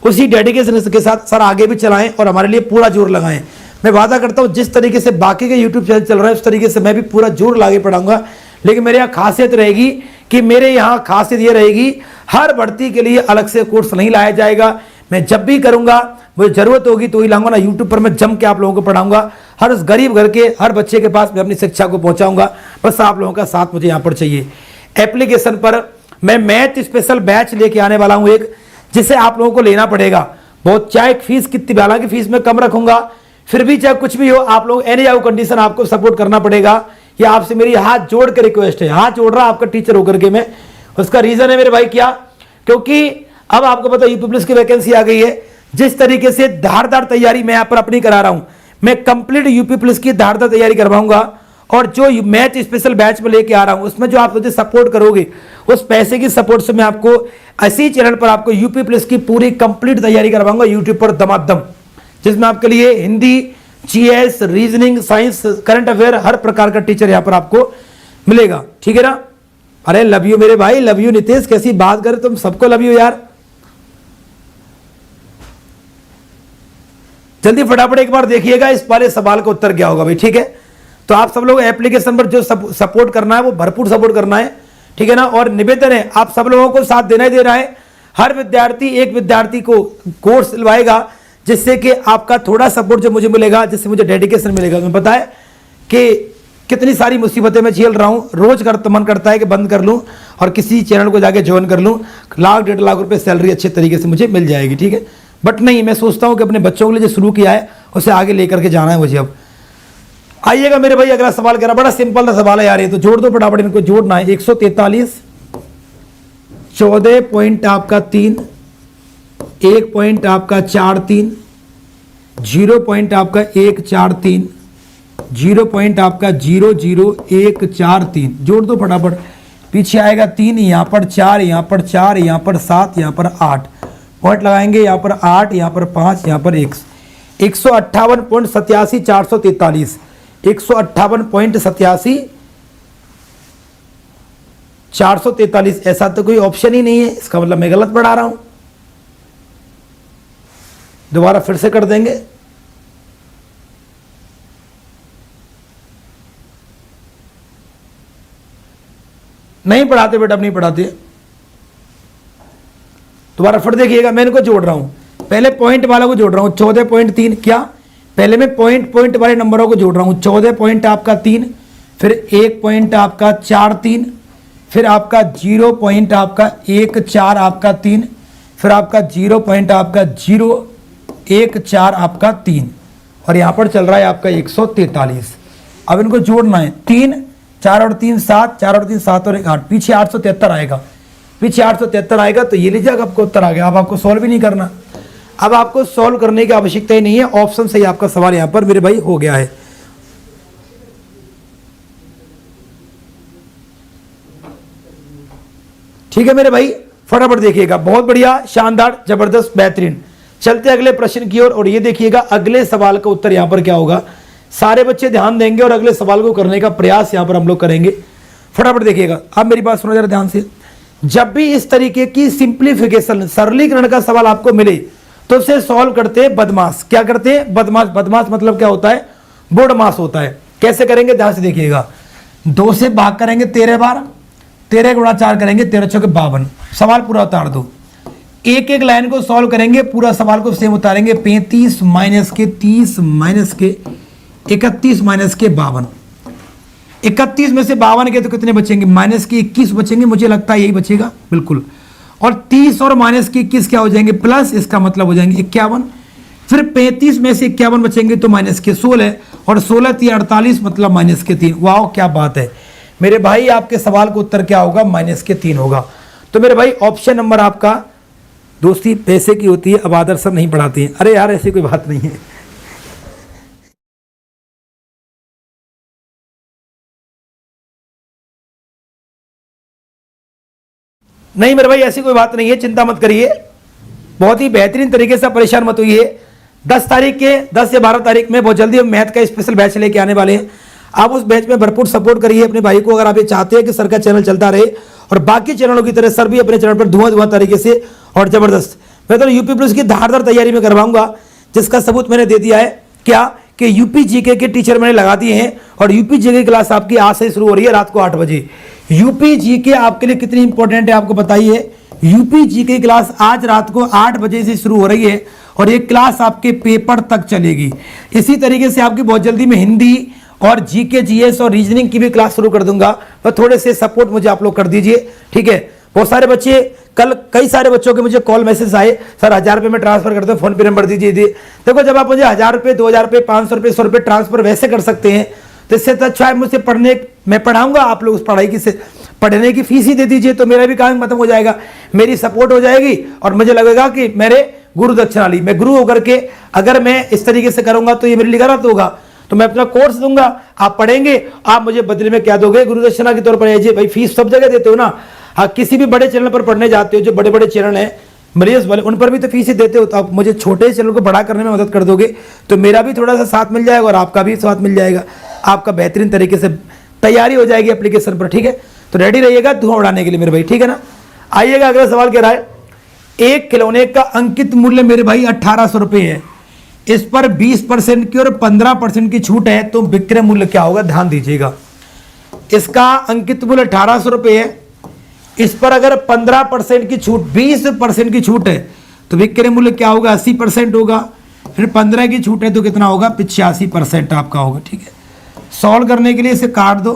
उसी डेडिकेशन के साथ सर आगे भी चलाएं और हमारे लिए पूरा जोर लगाएं। मैं वादा करता हूं जिस तरीके से बाकी के यूट्यूब चैनल चल रहा है उस तरीके से मैं भी पूरा जोर लागे पढ़ाऊंगा। लेकिन मेरे यहाँ खासियत रहेगी कि मेरे यहाँ खासियत ये रहेगी, हर भर्ती के लिए अलग से कोर्स नहीं लाया जाएगा। मैं जब भी करूंगा, मुझे जरूरत होगी तो ही लाऊंगा ना, यूट्यूब पर मैं जम के आप लोगों को पढ़ाऊंगा। हर उस गरीब घर के हर बच्चे के पास मैं अपनी शिक्षा को पहुंचाऊंगा। बस आप लोगों का साथ मुझे यहाँ पर चाहिए। एप्लीकेशन पर मैं मैथ स्पेशल बैच लेके आने वाला हूँ एक, जिसे आप लोगों को लेना पड़ेगा। बहुत, चाहे फीस कितनी, हालांकि फीस मैं कम रखूंगा, फिर भी चाहे कुछ भी हो, आप लोग एनी हाउ कंडीशन आपको सपोर्ट करना पड़ेगा। ये आपसे मेरी हाथ जोड़ के रिक्वेस्ट है, हाथ जोड़ रहा आपका टीचर होकर के मैं। उसका रीजन है मेरे भाई क्या? क्योंकि अब आपको पता यूपी पुलिस की वैकेंसी आ गई है। जिस तरीके से धारदार तैयारी मैं यहाँ पर अपनी करा रहा हूं, मैं कंप्लीट यूपी पुलिस की धारदार तैयारी करवाऊंगा। और जो मैथ स्पेशल बैच में लेके आ रहा हूं, उसमें जो आप मुझे सपोर्ट करोगे, उस पैसे की सपोर्ट से मैं आपको इसी चैनल पर आपको यूपी पुलिस की पूरी कंप्लीट तैयारी करवाऊंगा यूट्यूब पर दमादम, जिसमें आपके लिए Hindi, GS, reasoning, science, current affair, हर प्रकार का टीचर यहाँ पर आपको मिलेगा। ठीक है ना? अरे लव यू मेरे भाई, लव यू नितेश, कैसी बात करे, तुम सबको लव यू यार। जल्दी फटाफट एक बार देखिएगा इस वाले सवाल का उत्तर क्या होगा भाई। ठीक है, तो आप सब लोग एप्लीकेशन पर जो सपोर्ट करना है वो भरपूर सपोर्ट करना है। ठीक है ना? और निवेदन है, आप सब लोगों को साथ देना ही देना है। हर विद्यार्थी एक विद्यार्थी को कोर्स दिलवाएगा, जिससे कि आपका थोड़ा सपोर्ट जो मुझे मिलेगा, जिससे मुझे डेडिकेशन मिलेगा। तुम्हें पता है कि कितनी सारी मुसीबतें मैं झेल रहा हूं, रोज मन करता है कि बंद कर लूं और किसी चैनल को जाके ज्वाइन कर लूं, 1 1.5 लाख रुपए सैलरी अच्छे तरीके से मुझे मिल जाएगी। ठीक है, बट नहीं, मैं सोचता हूं कि अपने बच्चों के लिए जो शुरू किया है उसे आगे लेकर के जाना है मुझे। अब आइएगा मेरे भाई, अगला सवाल करा, बड़ा सिंपल सा सवाल है यार, ये तो जोड़ दो फटाफट, इनको जोड़ना है। 143 14 पॉइंट आपका 3 1 पॉइंट आपका 4-3, 0 पॉइंट आपका 1-4-3, 0 पॉइंट आपका 0-0-1-4-3, जोड़ दो फटाफट। पीछे आएगा 3, यहाँ पर 4, यहाँ पर 4, यहाँ पर 7, यहाँ पर 8 पॉइंट लगाएंगे, यहाँ पर 8, यहाँ पर 5, यहाँ पर 158.87 443, 158.87 443। ऐसा तो कोई ऑप्शन ही नहीं है, इसका मतलब मैं गलत पढ़ा रहा हूं। दोबारा फिर से कर देंगे। नहीं पढ़ाते बेटा, अब नहीं पढ़ाते। दोबारा फिर देखिएगा, मैं इनको जोड़ रहा हूं। पहले पॉइंट वाला को जोड़ रहा हूं 14.3। क्या? पहले मैं पॉइंट वाले नंबरों को जोड़ रहा हूं। 14 पॉइंट आपका 3, फिर 1 पॉइंट आपका 4-3, फिर आपका 0 पॉइंट आपका 1-4 आपका 3, फिर आपका 0 पॉइंट आपका 0-1-4 आपका 3, और यहां पर चल रहा है आपका 143। अब इनको जोड़ना है। 3, 4 और 3 7, 4 और 3 7 और 1 8, पीछे 873 आएगा। पीछे 873 आएगा तो ये लीजिए आपको उत्तर आ गया। अब आपको सॉल्व भी नहीं करना, अब आपको सॉल्व करने की आवश्यकता ही नहीं है। ऑप्शन से ही आपका सवाल यहां पर मेरे भाई हो गया है। ठीक है मेरे भाई, फटाफट देखिएगा। बहुत बढ़िया, शानदार, जबरदस्त, बेहतरीन। चलते अगले प्रश्न की ओर, और ये देखिएगा अगले सवाल का उत्तर यहां पर क्या होगा। सारे बच्चे ध्यान देंगे और अगले सवाल को करने का प्रयास यहां पर हम लोग करेंगे। फटाफट देखिएगा। अब मेरी बात सुनो जरा ध्यान से। जब भी इस तरीके की सिंप्लीफिकेशन, सरलीकरण का सवाल आपको मिले तो उसे सॉल्व करते हैं बदमाश। क्या करते हैं? बदमाश। बदमाश मतलब क्या होता है? बोडमास होता है। कैसे करेंगे? ध्यान से देखिएगा। 2 से भाग करेंगे 13 बार, 13 गुणा 4 करेंगे 13 चौके 52। सवाल पूरा उतार दो। एक एक लाइन को सॉल्व करेंगे, पूरा सवाल को सेम उतारेंगे। 35 माइनस के 30 माइनस के 31 माइनस के 52। 31 में से 52 के तो कितने बचेंगे? माइनस के 21 बचेंगे, मुझे लगता है यही बचेगा बिल्कुल। और 30 और माइनस के 21 क्या हो जाएंगे? प्लस, इसका मतलब हो जाएंगे 51। फिर 35 में से 51 बचेंगे तो माइनस के 16, और 16 3 48 मतलब माइनस के 3। वाह क्या बात है मेरे भाई, आपके सवाल का उत्तर क्या होगा? माइनस के 3 होगा। तो मेरे भाई ऑप्शन नंबर आपका, दोस्ती पैसे की होती है, अब आदर सर नहीं पढ़ाते हैं। अरे यार ऐसी कोई बात नहीं है। नहीं मेरे भाई ऐसी कोई बात नहीं है, चिंता मत करिए। बहुत ही बेहतरीन तरीके से परेशान मत होइए। 10 तारीख के 10 या 12 तारीख में बहुत जल्दी हम मैथ का स्पेशल बैच लेके आने वाले हैं। आप उस बैच में भरपूर सपोर्ट करिए अपने भाई को। अगर आप ये चाहते हैं कि सर का चैनल चलता रहे और बाकी चैनलों की तरह सर भी अपने चैनल पर धुआं तरीके से और जबरदस्त, मैं तो यूपी पुलिस की धारदार तैयारी में करवाऊंगा, जिसका सबूत मैंने दे दिया है। क्या कि यूपी जीके के टीचर मैंने लगा दिए हैं, और यूपी जीके क्लास आपकी आज से शुरू हो रही है रात को 8 बजे। यूपी जीके आपके लिए कितनी इंपॉर्टेंट है आपको बताइए। यूपी जीके क्लास आज रात को 8 बजे से शुरू हो रही है, और ये क्लास आपके पेपर तक चलेगी। इसी तरीके से आपकी बहुत जल्दी में हिंदी और जीके जीएस और रीजनिंग की भी क्लास शुरू कर दूंगा। तो थोड़े से सपोर्ट मुझे आप लोग कर दीजिए, ठीक है। बहुत सारे बच्चे, कल कई सारे बच्चों के मुझे कॉल मैसेज आए, सर 1000 रुपये में ट्रांसफर करते हैं, फोन पे नंबर दीजिए। देखो जब आप मुझे 1000 रुपये 2000 रुपये 500 रुपये 100 रुपये ट्रांसफर वैसे कर सकते हैं, तो इससे तो अच्छा है मुझसे पढ़ने, मैं पढ़ाऊंगा, आप लोग उस पढ़ाई की से पढ़ने की फीस ही दे दीजिए, तो मेरा भी काम खत्म हो जाएगा, मेरी सपोर्ट हो जाएगी, और मुझे लगेगा कि मेरे गुरु दक्षिणा ली, मैं गुरु होकर के अगर मैं इस तरीके से करूंगा तो ये मेरे लिए गलत होगा। तो मैं अपना कोर्स दूंगा, आप पढ़ेंगे, आप मुझे बदले में क्या दोगे? गुरु दक्षिणा के तौर पर। भाई फीस सब जगह देते हो ना। हाँ, किसी भी बड़े चैनल पर पढ़ने जाते हो, जो बड़े बड़े चैनल हैं मरीज वाले, उन पर भी तो फीस ही देते हो। तो आप मुझे छोटे चैनल को बड़ा करने में मदद कर दोगे तो मेरा भी थोड़ा सा साथ मिल जाएगा और आपका भी साथ मिल जाएगा। आपका बेहतरीन तरीके से तैयारी हो जाएगी एप्लीकेशन पर, ठीक है। तो रेडी रहिएगा धुआं उड़ाने के लिए मेरे भाई, ठीक है ना। आइएगा अगला सवाल कह रहा है, एक खिलौने का अंकित मूल्य मेरे भाई 1800 रुपये है, इस पर 20% की और 15% की छूट है, तो विक्रय मूल्य क्या होगा? ध्यान दीजिएगा। इसका अंकित मूल्य 1800 रुपये है, इस पर अगर 15% की छूट, 20% की छूट है, तो विक्रय मूल्य क्या होगा? 80% होगा। फिर 15 की छूट है तो कितना होगा? 85% आपका होगा, ठीक है। सॉल्व करने के लिए इसे काट दो,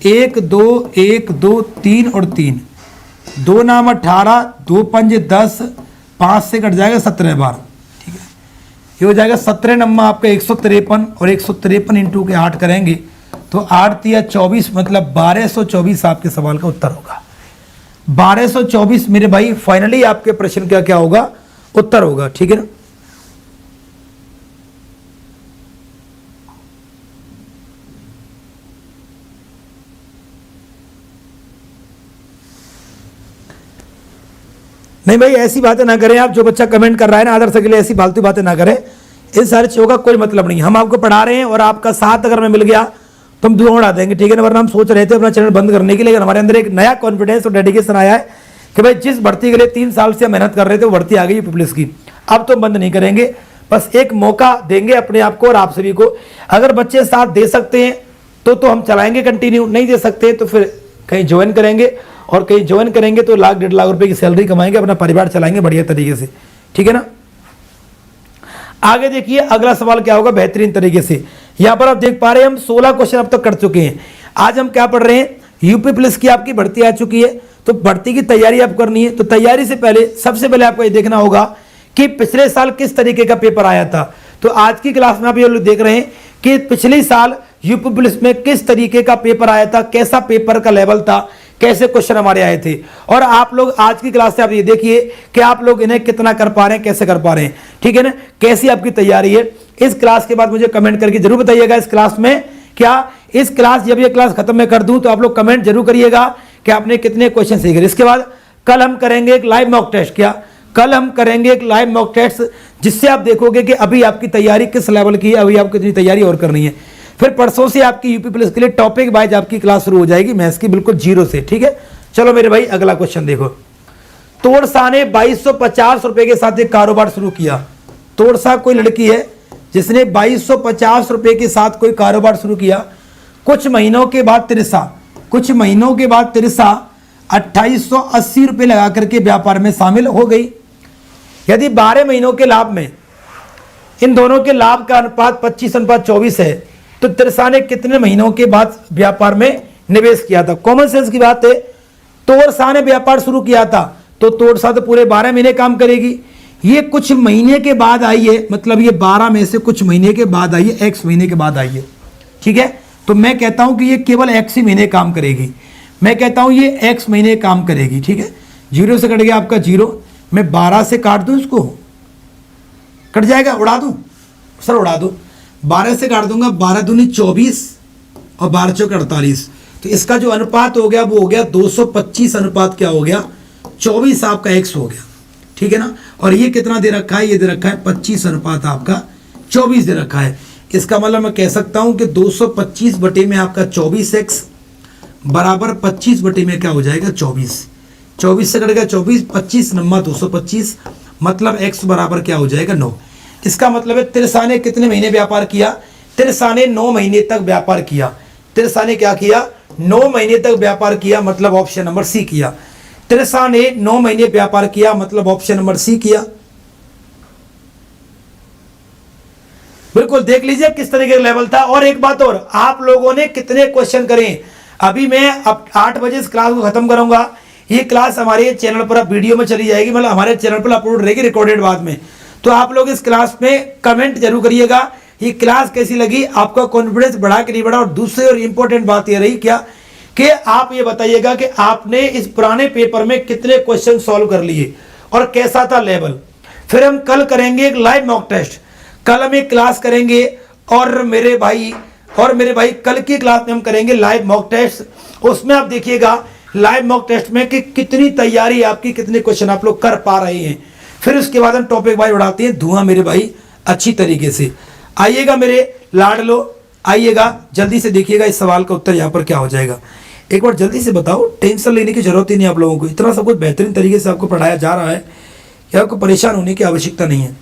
1 2 1 2 3 और 3, 2 नाम 18, 2 पंजे 10, 5 से कट जाएगा 17 बार, ठीक है। ये हो जाएगा 17 नंबर आपका 153, और 153 इंटू के 8 करेंगे तो 8 तिया 24, मतलब 1224 आपके सवाल का उत्तर होगा। 1224 मेरे भाई फाइनली आपके प्रश्न का क्या होगा? उत्तर होगा, ठीक है ना। नहीं भाई, ऐसी बातें ना करें आप। जो बच्चा कमेंट कर रहा है ना आदर्श के लिए, ऐसी फालतू बातें ना करें। इन सारी चीज़ों का कोई मतलब नहीं। हम आपको पढ़ा रहे हैं और आपका साथ अगर हमें मिल गया तो हम धुआं उड़ा देंगे, ठीक है ना। वरना हम सोच रहे थे अपना चैनल बंद करने के लिए, लेकिन हमारे अंदर एक नया कॉन्फिडेंस और डेडिकेशन आया है कि भाई जिस भर्ती के लिए 3 साल से मेहनत कर रहे थे वो भर्ती आ गई पुलिस की। अब तो बंद नहीं करेंगे, बस एक मौका देंगे अपने आप को और आप सभी को। अगर बच्चे साथ दे सकते हैं तो हम चलाएंगे कंटिन्यू, नहीं दे सकते तो फिर कहीं ज्वाइन करेंगे, और कहीं ज्वाइन करेंगे तो 1,00,000 1,50,000 रुपए की सैलरी कमाएंगे, अपना परिवार चलाएंगे बढ़िया तरीके से, ठीक है ना। आगे देखिए अगला सवाल क्या होगा बेहतरीन तरीके से। यहां पर आप देख पा रहे हैं हम 16 क्वेश्चन अब तक कर चुके हैं। आज हम क्या पढ़ रहे हैं, यूपी पुलिस की आपकी भर्ती आ चुकी है, तो भर्ती की तैयारी आप करनी है। तो तैयारी से पहले सबसे पहले आपको ये देखना होगा कि पिछले साल किस तरीके का पेपर आया था। तो आज की क्लास में आप ये लोग देख रहे हैं कि पिछले साल यूपी पुलिस में किस तरीके का पेपर आया था, कैसा पेपर का लेवल था, कैसे क्वेश्चन हमारे आए थे। और आप लोग आज की क्लास से आप ये देखिए कि आप लोग इन्हें कितना कर पा रहे हैं, कैसे कर पा रहे हैं, ठीक है ना। कैसी आपकी तैयारी है, इस क्लास के बाद मुझे कमेंट करके जरूर बताइएगा। इस क्लास में क्या, इस क्लास जब ये क्लास खत्म मैं कर दूं तो आप लोग कमेंट जरूर करिएगा कि आपने कितने क्वेश्चन सीखे। इसके बाद कल हम करेंगे एक लाइव मॉक टेस्ट। क्या, कल हम करेंगे एक लाइव मॉक टेस्ट, जिससे आप देखोगे कि अभी आपकी तैयारी किस लेवल की है, अभी आपको कितनी तैयारी और करनी है। फिर परसों से आपकी यूपी पुलिस के लिए टॉपिक वाइज आपकी क्लास शुरू हो जाएगी मैथ्स की, बिल्कुल जीरो से, ठीक है। चलो मेरे भाई अगला क्वेश्चन देखो। तोड़सा ने 2250 रुपए के साथ एक कारोबार शुरू किया। तोड़सा कोई लड़की है जिसने 2250 रुपए के साथ कोई कारोबार शुरू किया। कुछ महीनों के बाद तिरसा 2880 रुपए लगा करके व्यापार में शामिल हो गई। यदि 12 महीनों के लाभ में इन दोनों के लाभ का अनुपात 25:24 है, तो तिरसा ने कितने महीनों के बाद व्यापार में निवेश किया था। कॉमन सेंस की बात है, तोड़सा ने व्यापार शुरू किया था तो तोड़सा तो पूरे 12 महीने काम करेगी। ये कुछ महीने के बाद आई है, मतलब ये 12 में से कुछ महीने के बाद आई है, एक्स महीने के बाद आई है, ठीक है। तो मैं कहता हूं कि ये केवल एक्स ही महीने काम करेगी। मैं कहता हूं ये एक्स महीने काम करेगी, ठीक है। जीरो से कट गया आपका जीरो, मैं 12 से काट दूं, इसको कट जाएगा, उड़ा दूं सर, उड़ा दूं। 12 से काट दूंगा, 12 दूनी 24 और 12 चौक 48। तो इसका जो अनुपात हो गया वो हो गया 225 अनुपात क्या हो गया 24 आपका एक्स हो गया, ठीक है ना। और ये कितना दे रखा है, ये दे रखा है 25 अनुपात आपका 24 दे रखा है। इसका मतलब मैं कह सकता हूं कि 225 बटे में आपका 24x बराबर 25 बटे में क्या हो जाएगा 24। 24 से कट गया 24, 25 नम्मा 225, मतलब x बराबर क्या हो जाएगा 9। इसका मतलब है तिरसा ने कितने महीने व्यापार किया, तिरसा ने 9 महीने तक व्यापार किया। तिरसा ने क्या किया, 9 महीने तक व्यापार किया, मतलब ऑप्शन नंबर सी किया। तिरसा ने 9 महीने व्यापार किया, मतलब ऑप्शन नंबर सी किया। बिल्कुल देख लीजिए किस तरीके का लेवल था। और एक बात और, आप लोगों ने कितने क्वेश्चन करें। अभी मैं अब 8 बजे इस क्लास को खत्म करूंगा। ये क्लास हमारे चैनल पर अब वीडियो में चली जाएगी, मतलब हमारे चैनल पर अपलोड रहेगी रिकॉर्डेड बाद में। तो आप लोग इस क्लास में कमेंट जरूर करिएगा ये क्लास कैसी लगी, आपका कॉन्फिडेंस बढ़ा कि नहीं बढ़ा। और दूसरी और इंपॉर्टेंट बात ये रही क्या कि आप ये बताइएगा कि आपने इस पुराने पेपर में कितने क्वेश्चन सॉल्व कर लिए और कैसा था लेवल। फिर हम कल करेंगे एक लाइव मॉक टेस्ट। कल हम एक क्लास करेंगे और मेरे भाई कल की क्लास में हम करेंगे लाइव मॉक टेस्ट। उसमें आप देखिएगा लाइव मॉक टेस्ट में कि कितनी तैयारी आपकी, कितने क्वेश्चन आप लोग कर पा रहे हैं। फिर उसके बाद हम टॉपिक वाइज उड़ाते हैं धुआं मेरे भाई अच्छी तरीके से। आइएगा मेरे लाडलो, आइएगा जल्दी से देखिएगा इस सवाल का उत्तर यहाँ पर क्या हो जाएगा। एक बार जल्दी से बताओ, टेंशन लेने की जरूरत ही नहीं आप लोगों को। इतना सब कुछ बेहतरीन तरीके से आपको पढ़ाया जा रहा है कि आपको परेशान होने की आवश्यकता नहीं है।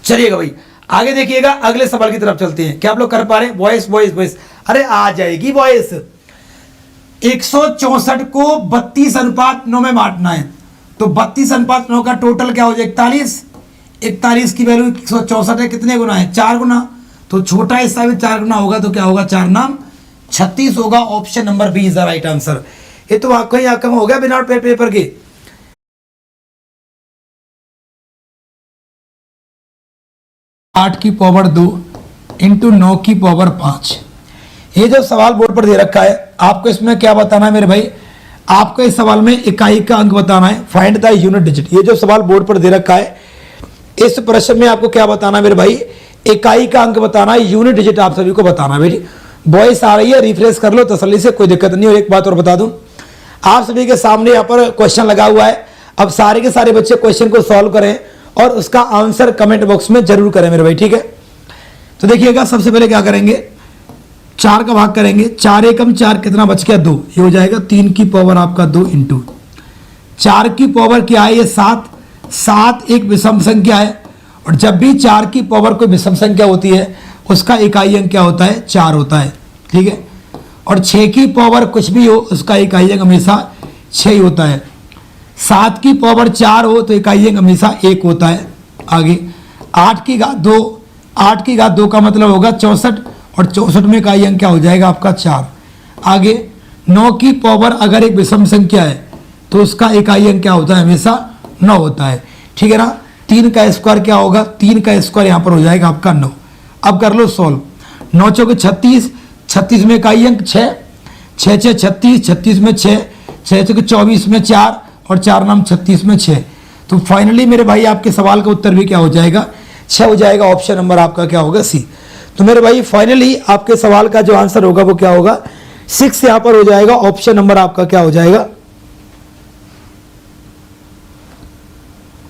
चलिएगा भाई आगे देखिएगा, अगले सवाल की तरफ चलते हैं। क्या आप लोग कर पा रहे हैं? वॉइस वॉइस वॉइस, अरे आ जाएगी वॉइस। 164 को 32:9 में बांटना है, तो 32:9 का टोटल क्या हो जाए? 41। 41 की वैल्यू 164 है, कितने गुना है? 4 गुना। तो छोटा हिस्सा भी 4 गुना होगा, तो क्या होगा? 4 नाम 36 होगा। Option number B is the right answer. ये तो वाकई यहाँ कम हो गया बिना पेपर के। 8 की पावर 2 इंटू 9 की पावर 5। ये जो सवाल बोर्ड पर दे रखा है, आपको इसमें क्या बताना है मेरे भाई? आपको इस सवाल में इकाई का अंक बताना है, फाइंड द यूनिट डिजिट। ये जो सवाल बोर्ड पर दे रखा है, इस प्रश्न में आपको क्या बताना है मेरे भाई? इकाई का अंक बताना है, यूनिट डिजिट आप सभी को बताना है। बेटी वॉइस आ रही है, रिफ्रेश कर लो तसल्ली से, कोई दिक्कत नहीं। और एक बात और बता दूं, आप सभी के सामने यहाँ पर क्वेश्चन लगा हुआ है। अब सारे के सारे बच्चे क्वेश्चन को सॉल्व करें और उसका आंसर कमेंट बॉक्स में जरूर करें मेरे भाई, ठीक है? तो देखिएगा, सबसे पहले क्या करेंगे? 4 का भाग करेंगे। 4 एकम 4, कितना बच गया? 2। ये हो जाएगा 3 की पावर आपका 2 इंटू 4 की पावर क्या है? ये 7। 7 एक विषम संख्या है, और जब भी 4 की पावर कोई विषम संख्या होती है उसका इकाई अंक क्या होता है? 4 होता है, ठीक है? और 6 की पावर कुछ भी हो उसका इकाई अंक हमेशा 6 ही होता है। 7 की पावर 4 हो तो इकाई अंक हमेशा 1 होता है। आगे 8 की घात 2, 8 की घात 2 का मतलब होगा 64, और 64 में इकाई अंक क्या हो जाएगा आपका? 4। आगे 9 की पावर अगर एक विषम संख्या है तो उसका इकाई अंक क्या होता है? हमेशा 9 होता है, ठीक है ना? 3 का स्क्वायर क्या होगा? 3 का स्क्वायर यहाँ पर हो जाएगा आपका 9। अब कर लो सॉल्व। 9 चौके 36, 36 में इकाई अंक 6, 6 6 36, 36 में 6, 6 चौके 24 में 4, और 4 नाम 36 में 6। तो फाइनली मेरे भाई आपके सवाल का उत्तर भी क्या हो जाएगा? 6 हो जाएगा। ऑप्शन नंबर आपका क्या होगा? सी। तो मेरे भाई फाइनली आपके सवाल का जो आंसर होगा वो क्या होगा? 6 यहाँ पर हो जाएगा। ऑप्शन नंबर आपका क्या हो जाएगा?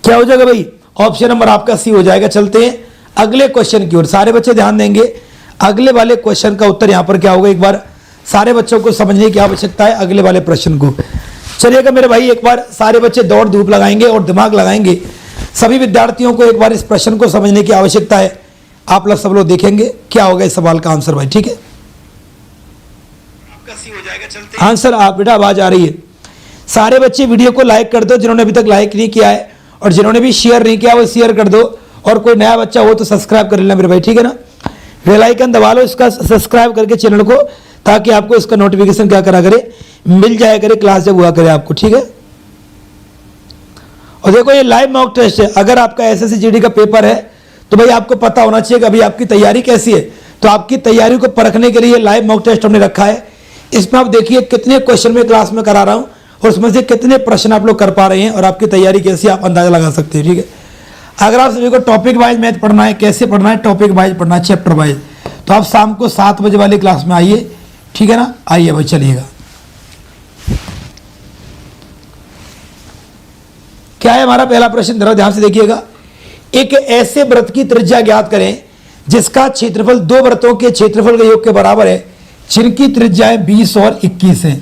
क्या हो जाएगा भाई? ऑप्शन नंबर आपका सी हो जाएगा। चलते हैं अगले क्वेश्चन की ओर, सारे बच्चे ध्यान देंगे। अगले वाले क्वेश्चन का उत्तर यहां पर क्या होगा? एक बार सारे बच्चों को समझने की आवश्यकता है अगले वाले प्रश्न को। चलिएगा मेरे भाई, एक बार सारे बच्चे दौड़ धूप लगाएंगे और दिमाग लगाएंगे। सभी विद्यार्थियों को एक बार इस प्रश्न को समझने की आवश्यकता है। आप लोग सब लोग देखेंगे क्या होगा इस सवाल का आंसर भाई, ठीक है? आपका सी हो जाएगा। चलते आंसर आप बेटा, आवाज आ रही है? सारे बच्चे वीडियो को लाइक कर दो जिन्होंने अभी तक लाइक नहीं किया है, और जिन्होंने भी शेयर नहीं किया वो शेयर कर दो, और कोई नया बच्चा हो तो सब्सक्राइब कर लेना मेरे भाई, ठीक है ना? बेल आइकन दबा लो इसका, सब्सक्राइब करके चैनल को, ताकि आपको इसका नोटिफिकेशन क्या करा करे? मिल जाया करे क्लास जब हुआ करे आपको, ठीक है? और देखो ये लाइव मॉक टेस्ट है। अगर आपका एसएससी जीडी का पेपर है तो भाई आपको पता होना चाहिए कि अभी आपकी तैयारी कैसी है। तो आपकी तैयारी को परखने के लिए लाइव मॉक टेस्ट हमने रखा है। इसमें आप देखिए कितने क्वेश्चन में क्लास में करा रहा हूं, और उसमें से कितने प्रश्न आप लोग कर पा रहे हैं, और आपकी तैयारी कैसी आप अंदाजा लगा सकते हैं, ठीक है? अगर आप सभी को टॉपिक वाइज मैथ पढ़ना है, कैसे पढ़ना है? टॉपिक वाइज पढ़ना है, चैप्टर वाइज। तो आप शाम को 7 बजे वाली क्लास में आइए, ठीक है ना? आइए भाई, चलिएगा। क्या है हमारा पहला प्रश्न? जरा ध्यान से देखिएगा। एक ऐसे वृत्त की त्रिज्या ज्ञात करें जिसका क्षेत्रफल 2 वृत्तों के क्षेत्रफल के योग के बराबर है, जिनकी त्रिज्याएं 20 और 21 है।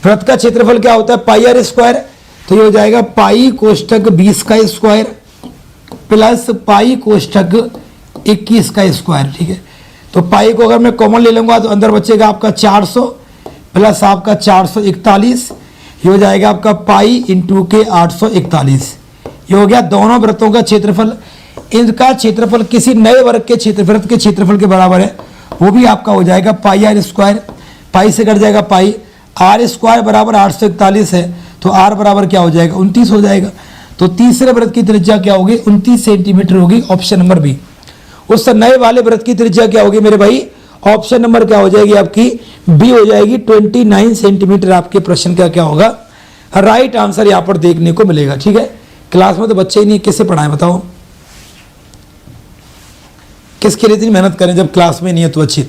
वृत्त का क्षेत्रफल क्या होता है? पाई आर स्क्वायर। तो ये हो जाएगा पाई कोष्ठक 20 का स्क्वायर प्लस पाई कोष्ठक 21 का स्क्वायर, ठीक है? तो पाई को अगर मैं कॉमन ले लूंगा तो अंदर बचेगा आपका 400 प्लस आपका 441। ये हो जाएगा आपका पाई इंटू के 841। ये हो गया दोनों वृत्तों का क्षेत्रफल। इनका क्षेत्रफल किसी नए वर्ग के वृत्त के क्षेत्रफल के बराबर है, वो भी आपका हो जाएगा पाई आर स्क्वायर। पाई से कट जाएगा पाई, आर स्क्वायर बराबर 841 है, तो आर बराबर क्या हो जाएगा? 29 हो जाएगा। तो तीसरे वृत्त की त्रिज्या क्या होगी? 29 सेंटीमीटर होगी। Option number B. उस नए वाले वृत्त की त्रिज्या क्या होगी मेरे भाई? ऑप्शन नंबर क्या हो जाएगी आपकी? बी हो जाएगी। 29 सेंटीमीटर आपके प्रश्न का क्या होगा? राइट आंसर यहां पर देखने को मिलेगा, ठीक है? क्लास में तो बच्चे ही नहीं, किससे पढ़ाएं बताओ? किसके लिए इतनी मेहनत करें जब क्लास में नहीं है तो अच्छी।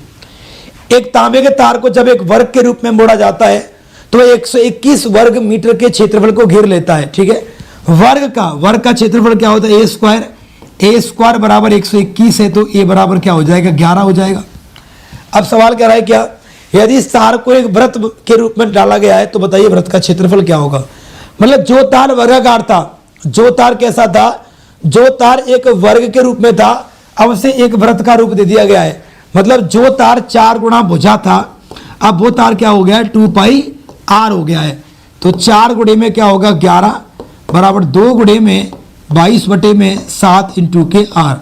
एक तांबे के तार को जब एक वर्ग के रूप में मोड़ा जाता है तो 121 वर्ग मीटर के क्षेत्रफल को घेर लेता है, ठीक है? वर्ग का क्षेत्रफल क्या होता है? ए स्क्वायर बराबर 121 है, तो ए बराबर क्या हो जाएगा? 11 हो जाएगा। अब सवाल कह रहा है क्या? यदि इस तार को एक वृत्त के रूप में डाला गया है तो बताइए वृत्त का क्षेत्रफल क्या होगा? मतलब जो तार वर्गाकार था, जो तार कैसा था? जो तार एक वर्ग के रूप में था अब उसे एक वृत्त का रूप दे दिया गया है, मतलब जो तार 4 गुणा भुजा था, अब वो तार क्या हो गया है 2 पाई आर हो गया है। तो 4 गुणे में क्या होगा 11 बराबर 2 गुणे में 22 बटे में 7 इंटू के आर।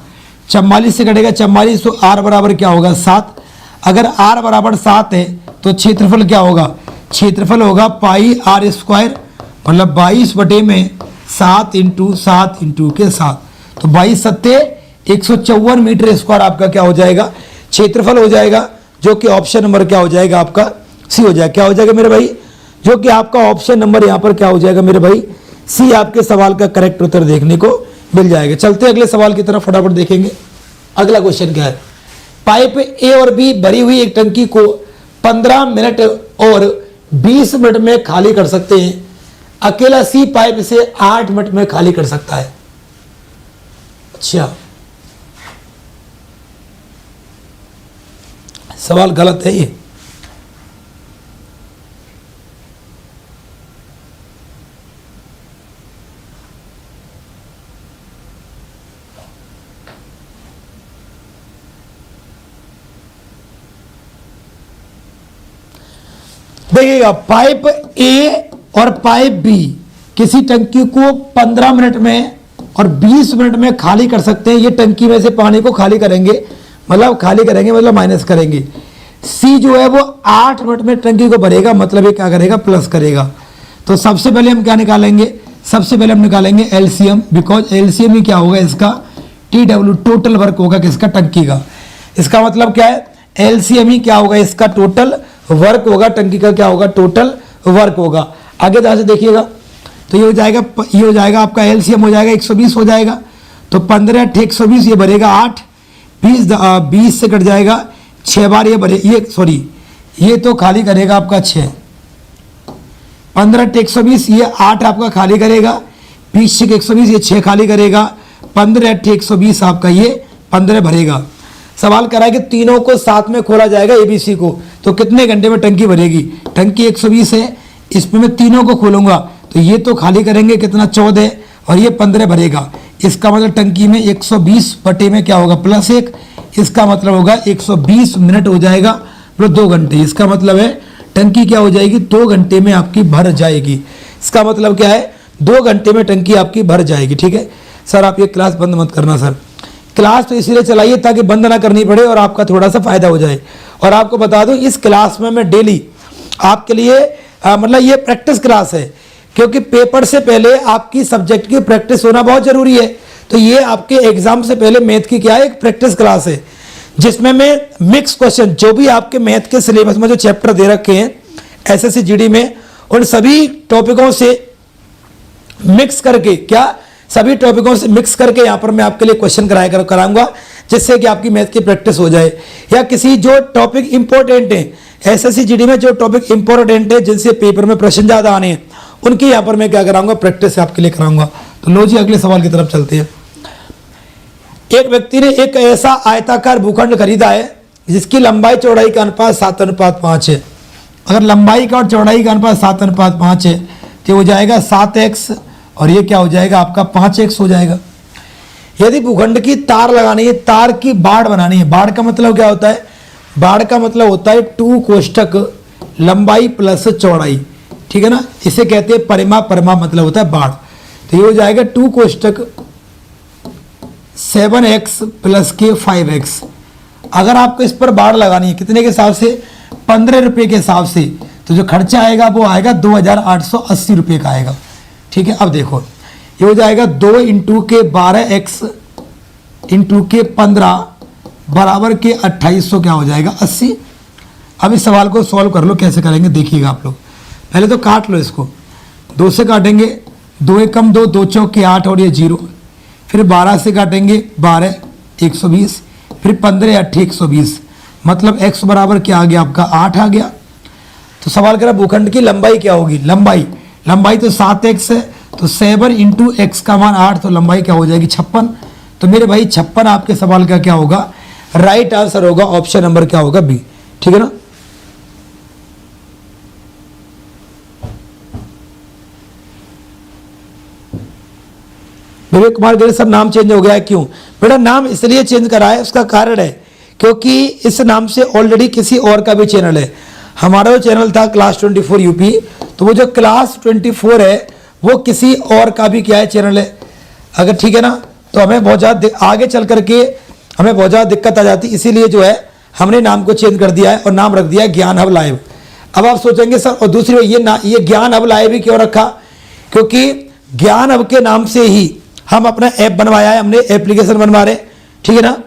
44 से कटेगा 44 तो आर बराबर क्या होगा 7। अगर आर बराबर 7 है तो क्षेत्रफल क्या होगा, क्षेत्रफल होगा पाई आर स्क्वायर, मतलब 22 बटे में 7 इंटू 7 इंटू के 7। तो 22 सत्ते 154 मीटर स्क्वायर आपका क्या हो जाएगा क्षेत्रफल हो जाएगा, जो कि ऑप्शन नंबर क्या हो जाएगा आपका सी हो जाएगा। क्या हो जाएगा मेरे भाई, जो कि आपका ऑप्शन नंबर यहाँ पर क्या हो जाएगा मेरे भाई सी, आपके सवाल का करेक्ट उत्तर देखने को मिल जाएगा। चलते अगले सवाल की तरफ फटाफट देखेंगे। अगला क्वेश्चन क्या है, पाइप ए और बी भरी हुई एक टंकी को 15 मिनट और 20 मिनट में खाली कर सकते हैं, अकेला सी पाइप से 8 मिनट में खाली कर सकता है। अच्छा, सवाल गलत है ये। देखिएगा, पाइप ए और पाइप बी किसी टंकी को 15 मिनट में और 20 मिनट में खाली कर सकते हैं। ये टंकी में से पानी को खाली करेंगे, मतलब माइनस करेंगे। सी जो है वो 8 मिनट में टंकी को भरेगा, मतलब ये क्या करेगा प्लस करेगा। तो सबसे पहले हम क्या निकालेंगे, सबसे पहले हम निकालेंगे एलसीएम, बिकॉज एलसीएम ही क्या होगा इसका TW टोटल वर्क होगा किसका टंकी का। इसका मतलब क्या है, एलसीएम ही क्या होगा इसका टोटल वर्क होगा, टंकी का क्या होगा टोटल वर्क होगा। आगे ध्यान से देखिएगा, तो ये हो जाएगा आपका एलसीएम हो जाएगा 120 हो जाएगा। तो 15 8 120 ये भरेगा 8, 20 से कट जाएगा 6 बार ये भरे, ये तो खाली करेगा आपका 6, 15 8 120 ये 8 आपका खाली करेगा, 20 से 120 ये 6 खाली करेगा, 15 8 120 आपका ये 15 भरेगा। सवाल करा है कि तीनों को साथ में खोला जाएगा एबीसी को, तो कितने घंटे में टंकी भरेगी। टंकी 120 है, इसमें मैं तीनों को खोलूंगा तो ये तो खाली करेंगे कितना 14 और ये 15 भरेगा। इसका मतलब टंकी में 120 बटे में क्या होगा +1, इसका मतलब होगा 120 मिनट हो जाएगा प्लस 2 घंटे। इसका मतलब है टंकी क्या हो जाएगी 2 घंटे में आपकी भर जाएगी। इसका मतलब क्या है 2 घंटे में टंकी आपकी भर जाएगी। ठीक है सर, आप ये क्लास बंद मत करना सर, क्लास तो इसीलिए चलाइए ताकि बंद ना करनी पड़े और आपका थोड़ा सा फायदा हो जाए। और आपको बता दूं इस क्लास में मैं डेली आपके लिए मतलब ये प्रैक्टिस क्लास है, क्योंकि पेपर से पहले आपकी सब्जेक्ट की प्रैक्टिस होना बहुत जरूरी है। तो ये आपके एग्जाम से पहले मैथ की क्या है एक प्रैक्टिस क्लास है, जिसमें मैं मिक्स क्वेश्चन जो भी आपके मैथ के सिलेबस में जो चैप्टर दे रखे हैं एसएससी जीडी में, उन सभी टॉपिकों से मिक्स करके सभी टॉपिकों से मिक्स करके यहाँ पर मैं आपके लिए क्वेश्चन कराऊंगा, जिससे कि आपकी मैथ की प्रैक्टिस हो जाए। या किसी जो टॉपिक इंपॉर्टेंट है एसएससी जीडी में, जो टॉपिक इंपॉर्टेंट है जिनसे पेपर में प्रश्न ज्यादा आने हैं, उनकी यहाँ पर मैं क्या कराऊंगा प्रैक्टिस आपके लिए कराऊंगा। तो लो जी अगले सवाल की तरफ चलते हैं। एक व्यक्ति ने एक ऐसा आयताकार भूखंड खरीदा है जिसकी लंबाई चौड़ाई का अनुपात 7:5 है। अगर लंबाई का और चौड़ाई का अनुपात 7:5 है तो हो जाएगा 7x और ये क्या हो जाएगा आपका 5x हो जाएगा। यदि भूखंड की तार लगानी है, तार की बाड़ बनानी है, बाड़ का मतलब क्या होता है, बाड़ का मतलब होता है 2 कोष्ठक लंबाई प्लस चौड़ाई, ठीक है ना, इसे कहते हैं परिमा, परिमा मतलब होता है बाड़। तो ये हो जाएगा 2 कोष्ठक 7x प्लस के 5x। अगर आपको इस पर बाड़ लगानी है कितने के हिसाब से 15 रुपये के हिसाब से, तो जो खर्चा आएगा वो आएगा 2880 रुपये का आएगा। ठीक है, अब देखो ये हो जाएगा 2 इंटू के 12x इंटू के 15 बराबर के 2800 क्या हो जाएगा 80। अब इस सवाल को सॉल्व कर लो, कैसे करेंगे देखिएगा आप लोग। पहले तो काट लो इसको, 2 से काटेंगे 2 एकम 2, 2 चौक के 8 और ये 0, फिर 12 से काटेंगे 12 120, फिर 15 8 120, मतलब x बराबर क्या आ गया आपका 8 आ गया। तो सवाल करा भूखंड की लंबाई क्या होगी, लंबाई तो 7x है, तो 7 इंटू एक्स का मान 8, तो लंबाई क्या हो जाएगी 56। तो मेरे भाई 56 आपके सवाल का क्या होगा राइट आंसर होगा, ऑप्शन नंबर क्या होगा बी। ठीक है ना, विवेक कुमार गिरी सर नाम चेंज हो गया है, क्यों बेटा? नाम इसलिए चेंज करा है, उसका कारण है क्योंकि इस नाम से ऑलरेडी किसी और का भी चैनल है। हमारा जो चैनल था क्लास 24 यूपी, तो वो जो क्लास 24 है वो किसी और का भी क्या है, चैनल है। अगर ठीक है ना, तो हमें बहुत ज़्यादा आगे चल करके हमें बहुत ज़्यादा दिक्कत आ जाती, इसीलिए जो है हमने नाम को चेंज कर दिया है और नाम रख दिया है ज्ञान हब लाइव। अब आप सोचेंगे सर, और दूसरी ये ज्ञान हब लाइव भी क्यों रखा? क्योंकि ज्ञान हब के नाम से ही हम अपना ऐप बनवाया है, हमने एप्लीकेशन बनवा रहे, ठीक है ना।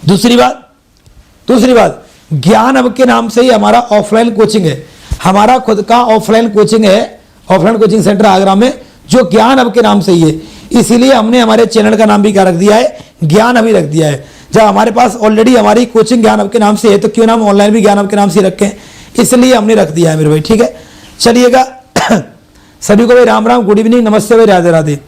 दूसरी बात ज्ञान हब के नाम से ही हमारा ऑफलाइन कोचिंग है, हमारा खुद का ऑफलाइन कोचिंग है, ऑफलाइन कोचिंग सेंटर आगरा में, जो ज्ञान हब के नाम से ही है। इसीलिए हमने हमारे चैनल का नाम भी क्या रख दिया है, ज्ञान हब ही रख दिया है। जब हमारे पास ऑलरेडी हमारी कोचिंग ज्ञान हब के नाम से है, तो क्यों ना हम ऑनलाइन भी ज्ञान हब के नाम से रखें, इसलिए हमने रख दिया है मेरे भाई, ठीक है। चलिएगा सभी को भाई राम राम, गुड इवनिंग, नमस्ते भाई, राधे राधे।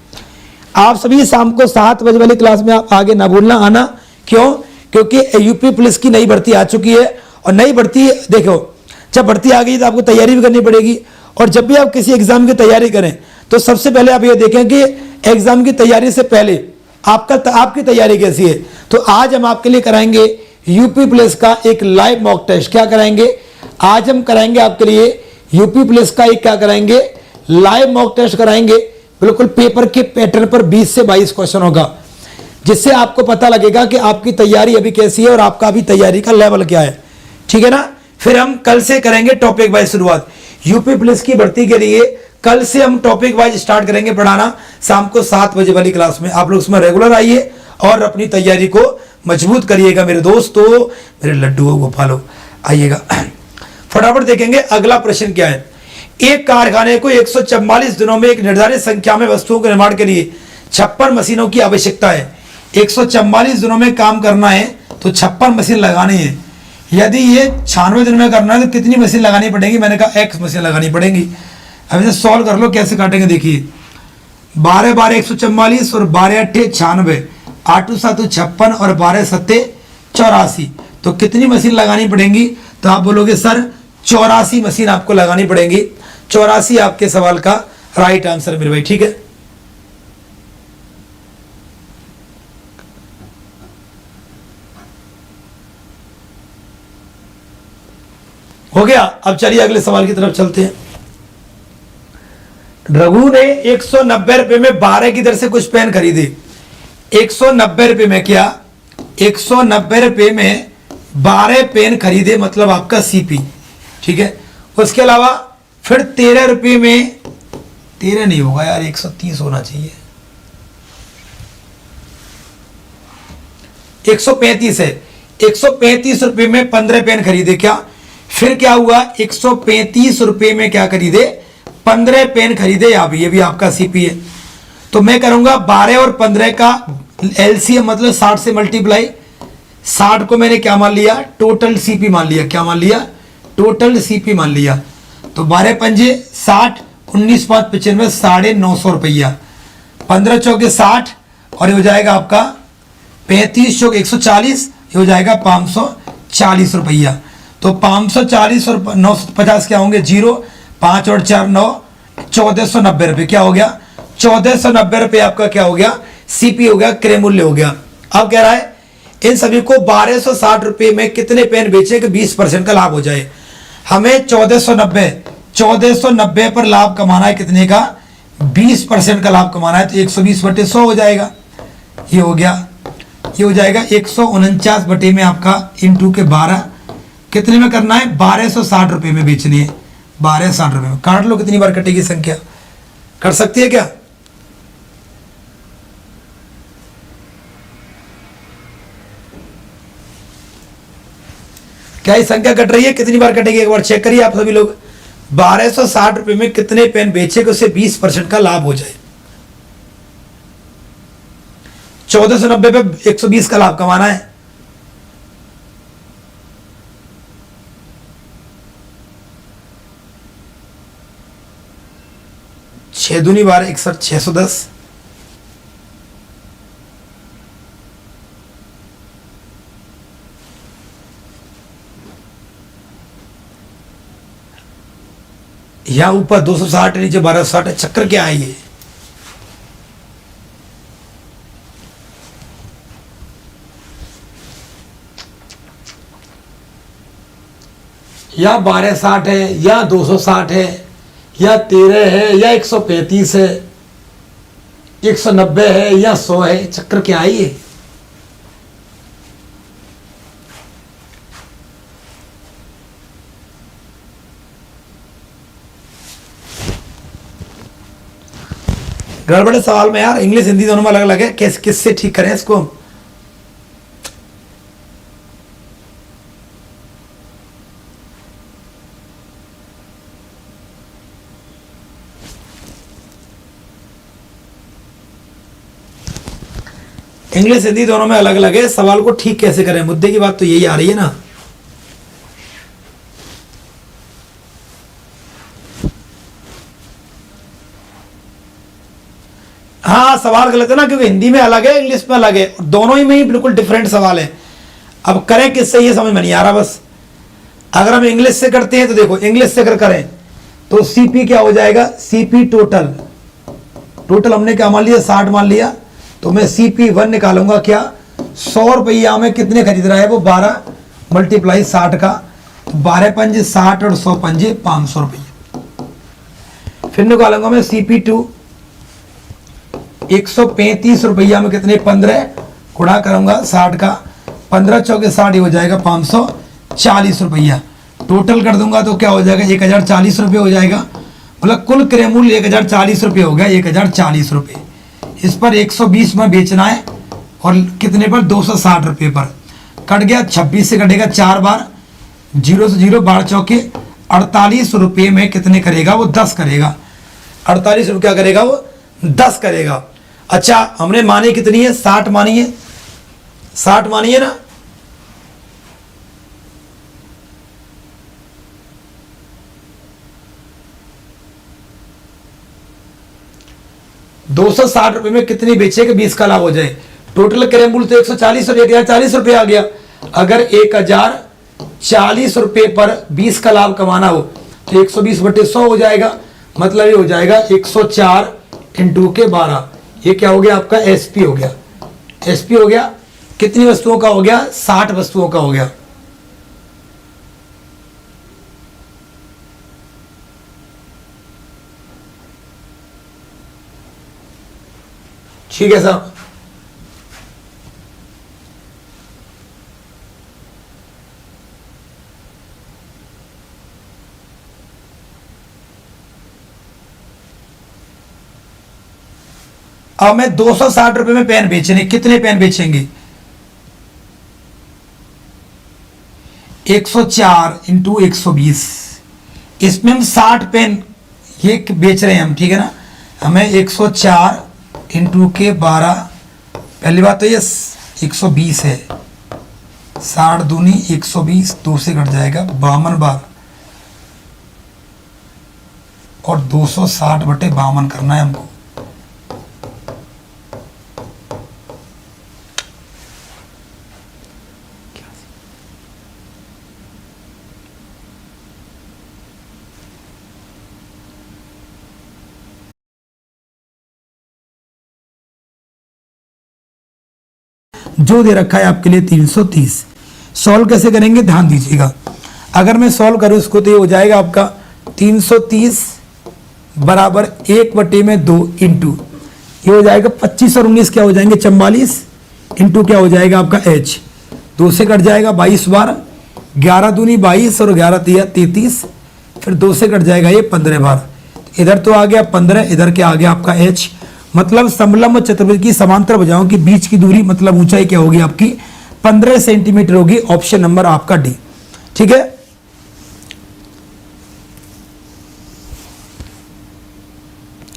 आप सभी शाम को 7 बजे वाली क्लास में आप आगे ना भूलना आना। क्यों? क्योंकि यूपी पुलिस की नई भर्ती आ चुकी है, और नई भर्ती देखो, जब भर्ती आ गई तो आपको तैयारी भी करनी पड़ेगी। और जब भी आप किसी एग्जाम की तैयारी करें तो सबसे पहले आप ये देखें कि एग्जाम की तैयारी से पहले आपकी तैयारी कैसी है। तो आज हम आपके लिए कराएंगे यूपी पुलिस का एक लाइव मॉक टेस्ट। क्या कराएंगे? आज हम कराएंगे आपके लिए यूपी पुलिस का एक क्या कराएंगे, लाइव मॉक टेस्ट कराएंगे। बिल्कुल पेपर के पैटर्न पर 20 से 22 क्वेश्चन होगा, जिससे आपको पता लगेगा कि आपकी तैयारी अभी कैसी है और आपका अभी तैयारी का लेवल क्या है, ठीक है ना। फिर हम कल से करेंगे टॉपिक वाइज शुरुआत। यूपी पुलिस की भर्ती के लिए कल से हम टॉपिक वाइज स्टार्ट करेंगे पढ़ाना, शाम को 7 बजे वाली क्लास में। आप लोग उसमें रेगुलर आइए और अपनी तैयारी को मजबूत करिएगा मेरे दोस्तों, मेरे लड्डू गोपालो, आइएगा। फटाफट देखेंगे अगला प्रश्न क्या है। एक कारखाने को 144 दिनों में एक निर्धारित संख्या में वस्तुओं के निर्माण के लिए 56 मशीनों की आवश्यकता है। 144 दिनों में काम करना है तो 56 मशीन लगानी है। यदि ये 96 दिन में करना है तो कितनी मशीन लगानी पड़ेगी? मैंने कहा X मशीन लगानी पड़ेगी। अब इसे सॉल्व कर लो, कैसे काटेंगे देखिए। 12 12 144 और 12 8 96, 8 7 56 और 12 7 84। तो कितनी मशीन लगानी पड़ेंगी? तो आप बोलोगे सर 84 मशीन आपको लगानी पड़ेंगी। 84 आपके सवाल का राइट आंसर मेरे भाई, ठीक है। हो गया। अब चलिए अगले सवाल की तरफ चलते हैं। रघु ने 190 रुपए में 12 की दर से कुछ पेन खरीदे। 190 रुपए में क्या? 190 रुपए में 12 पेन खरीदे, मतलब आपका सीपी, ठीक है। उसके अलावा फिर 13 रुपए में, 13 नहीं होगा यार, 130 होना चाहिए, 135 है। 135 रुपए में 15 पेन खरीदे। क्या? फिर क्या हुआ? 135 रुपए में क्या खरीदे? 15 पेन खरीदे। ये भी आपका सीपी है। तो मैं करूंगा 12 और 15 का एलसीएम, मतलब 60 से मल्टीप्लाई। 60 को मैंने क्या मान लिया? टोटल सीपी मान लिया। क्या मान लिया? टोटल सीपी मान लिया। तो 12 पंजे 60, 19 5 95, 950 रुपया। 15 चौके 60 और ये हो जाएगा आपका 35 चौक 140, ये हो जाएगा 540 रुपया। तो 540 और 950 क्या होंगे? 0, 5 और 4 9, 1490 रुपये। क्या हो गया? 1490 रुपये आपका क्या हो गया? सीपी हो गया, क्रय मूल्य हो गया। अब कह रहा है इन सभी को 1260 रुपये में कितने पेन बेचे कि 20% का लाभ हो जाए। हमें 1490 पर लाभ कमाना है, कितने का? 20% का लाभ कमाना है। तो 120/100 हो जाएगा। ये हो गया, ये हो जाएगा 149 बटे में आपका इंटू के 12, कितने में करना है? 1260 रुपये में बेचनी है। 1260 रुपये में काट लो, कितनी बार कटेगी संख्या? कर सकती है क्या? क्या ये संख्या कट रही है? कितनी बार कटेगी एक बार चेक करिए आप सभी लोग। 1260 रुपये में कितने पेन बेचे कि उससे 20% का लाभ हो जाए। 1490 पे 120 का लाभ कमाना है। छह दूनी 12 61, 610। यहाँ ऊपर 260 नीचे 1260 है। चक्कर क्या है ये? या 1260 है या 260 है या 13 है या 135 है, 190 है या 100 है, चक्कर क्या है ये? गड़बड़े सवाल में यार, इंग्लिश हिंदी दोनों में अलग अलग है, किससे ठीक करें इसको? इंग्लिश हिंदी दोनों में अलग अलग है, सवाल को ठीक कैसे करें, मुद्दे की बात तो यही आ रही है ना। हाँ सवाल गलत है ना, क्योंकि हिंदी में अलग है इंग्लिश में अलग है, दोनों ही में ही बिल्कुल डिफरेंट सवाल है। अब करें किससे ये समझ में नहीं आ रहा। बस अगर हम इंग्लिश से करते हैं तो देखो, इंग्लिश से अगर करें तो सीपी क्या हो जाएगा, सीपी टोटल, टोटल हमने क्या मान लिया 60 मान लिया, तो मैं CP1 निकालूंगा क्या, 100 रुपया में कितने खरीद रहा है वो, 12 मल्टीप्लाई 60 का, 12 पंजे 60 और 100 पंजे 500 रुपये। फिर निकालूंगा मैं CP2, 135 रुपया में कितने, 15 गुणा करूंगा 60 का, 15 चौके 60 हो जाएगा 540 रुपया। टोटल कर दूंगा तो क्या हो जाएगा, 1040 रुपये हो जाएगा। मतलब कुल क्रय मूल्य 1040 रुपये हो गया, 1040 रुपये। इस पर 120 में बेचना है और कितने पर, 260 रुपये पर। कट गया, 26 से कटेगा 4 बार, 0 से 0, 12 चौके 48 रुपये में कितने करेगा वो, 10 करेगा। 48 रुपया करेगा वो, 10 करेगा। अच्छा हमने मानी कितनी है, 60 मानी है, 60 मानी है ना। ₹260 में कितनी बेचेगा, 20 का लाभ हो जाए। टोटल क्रय मूल्य तो 140 और 1040 रुपये आ गया। अगर 1040 रुपये पर 20 का लाभ कमाना हो तो 120/100 हो जाएगा। मतलब ये हो जाएगा 104 × के 12। ये क्या हो गया आपका, SP हो गया। SP हो गया, कितनी वस्तुओं का हो गया, 60 वस्तुओं का हो गया। ठीक है साहब। अब मैं 260 रुपए में पेन बेचने, कितने पेन बेचेंगे, 104 × 120। इसमें हम 60 पेन ये बेच रहे हैं हम, ठीक है ना। हमें 104 × के 12, पहली बात तो ये 120 है, 60 दूनी 120, 2 से कट जाएगा 52 बार, और 260/52 करना है हमको। जो दे रखा है आपके लिए 330। सॉल्व कैसे करेंगे ध्यान दीजिएगा। अगर मैं सॉल्व करूं इसको तो ये हो जाएगा आपका 330 बराबर 1/2 इंटू, ये हो जाएगा 25 और 19 क्या हो जाएंगे 44, इंटू क्या हो जाएगा आपका H, 2 से कट जाएगा 22 बार, 11 दूनी 22 और 11 तिया 33, फिर 2 से कट जाएगा ये 15 बार। इधर तो आ गया 15, इधर क्या आ गया आपका H। मतलब समलंब चतुर्भुज की समांतर भुजाओं के बीच की दूरी मतलब ऊंचाई क्या होगी आपकी 15 सेंटीमीटर होगी। ऑप्शन नंबर आपका डी। ठीक है,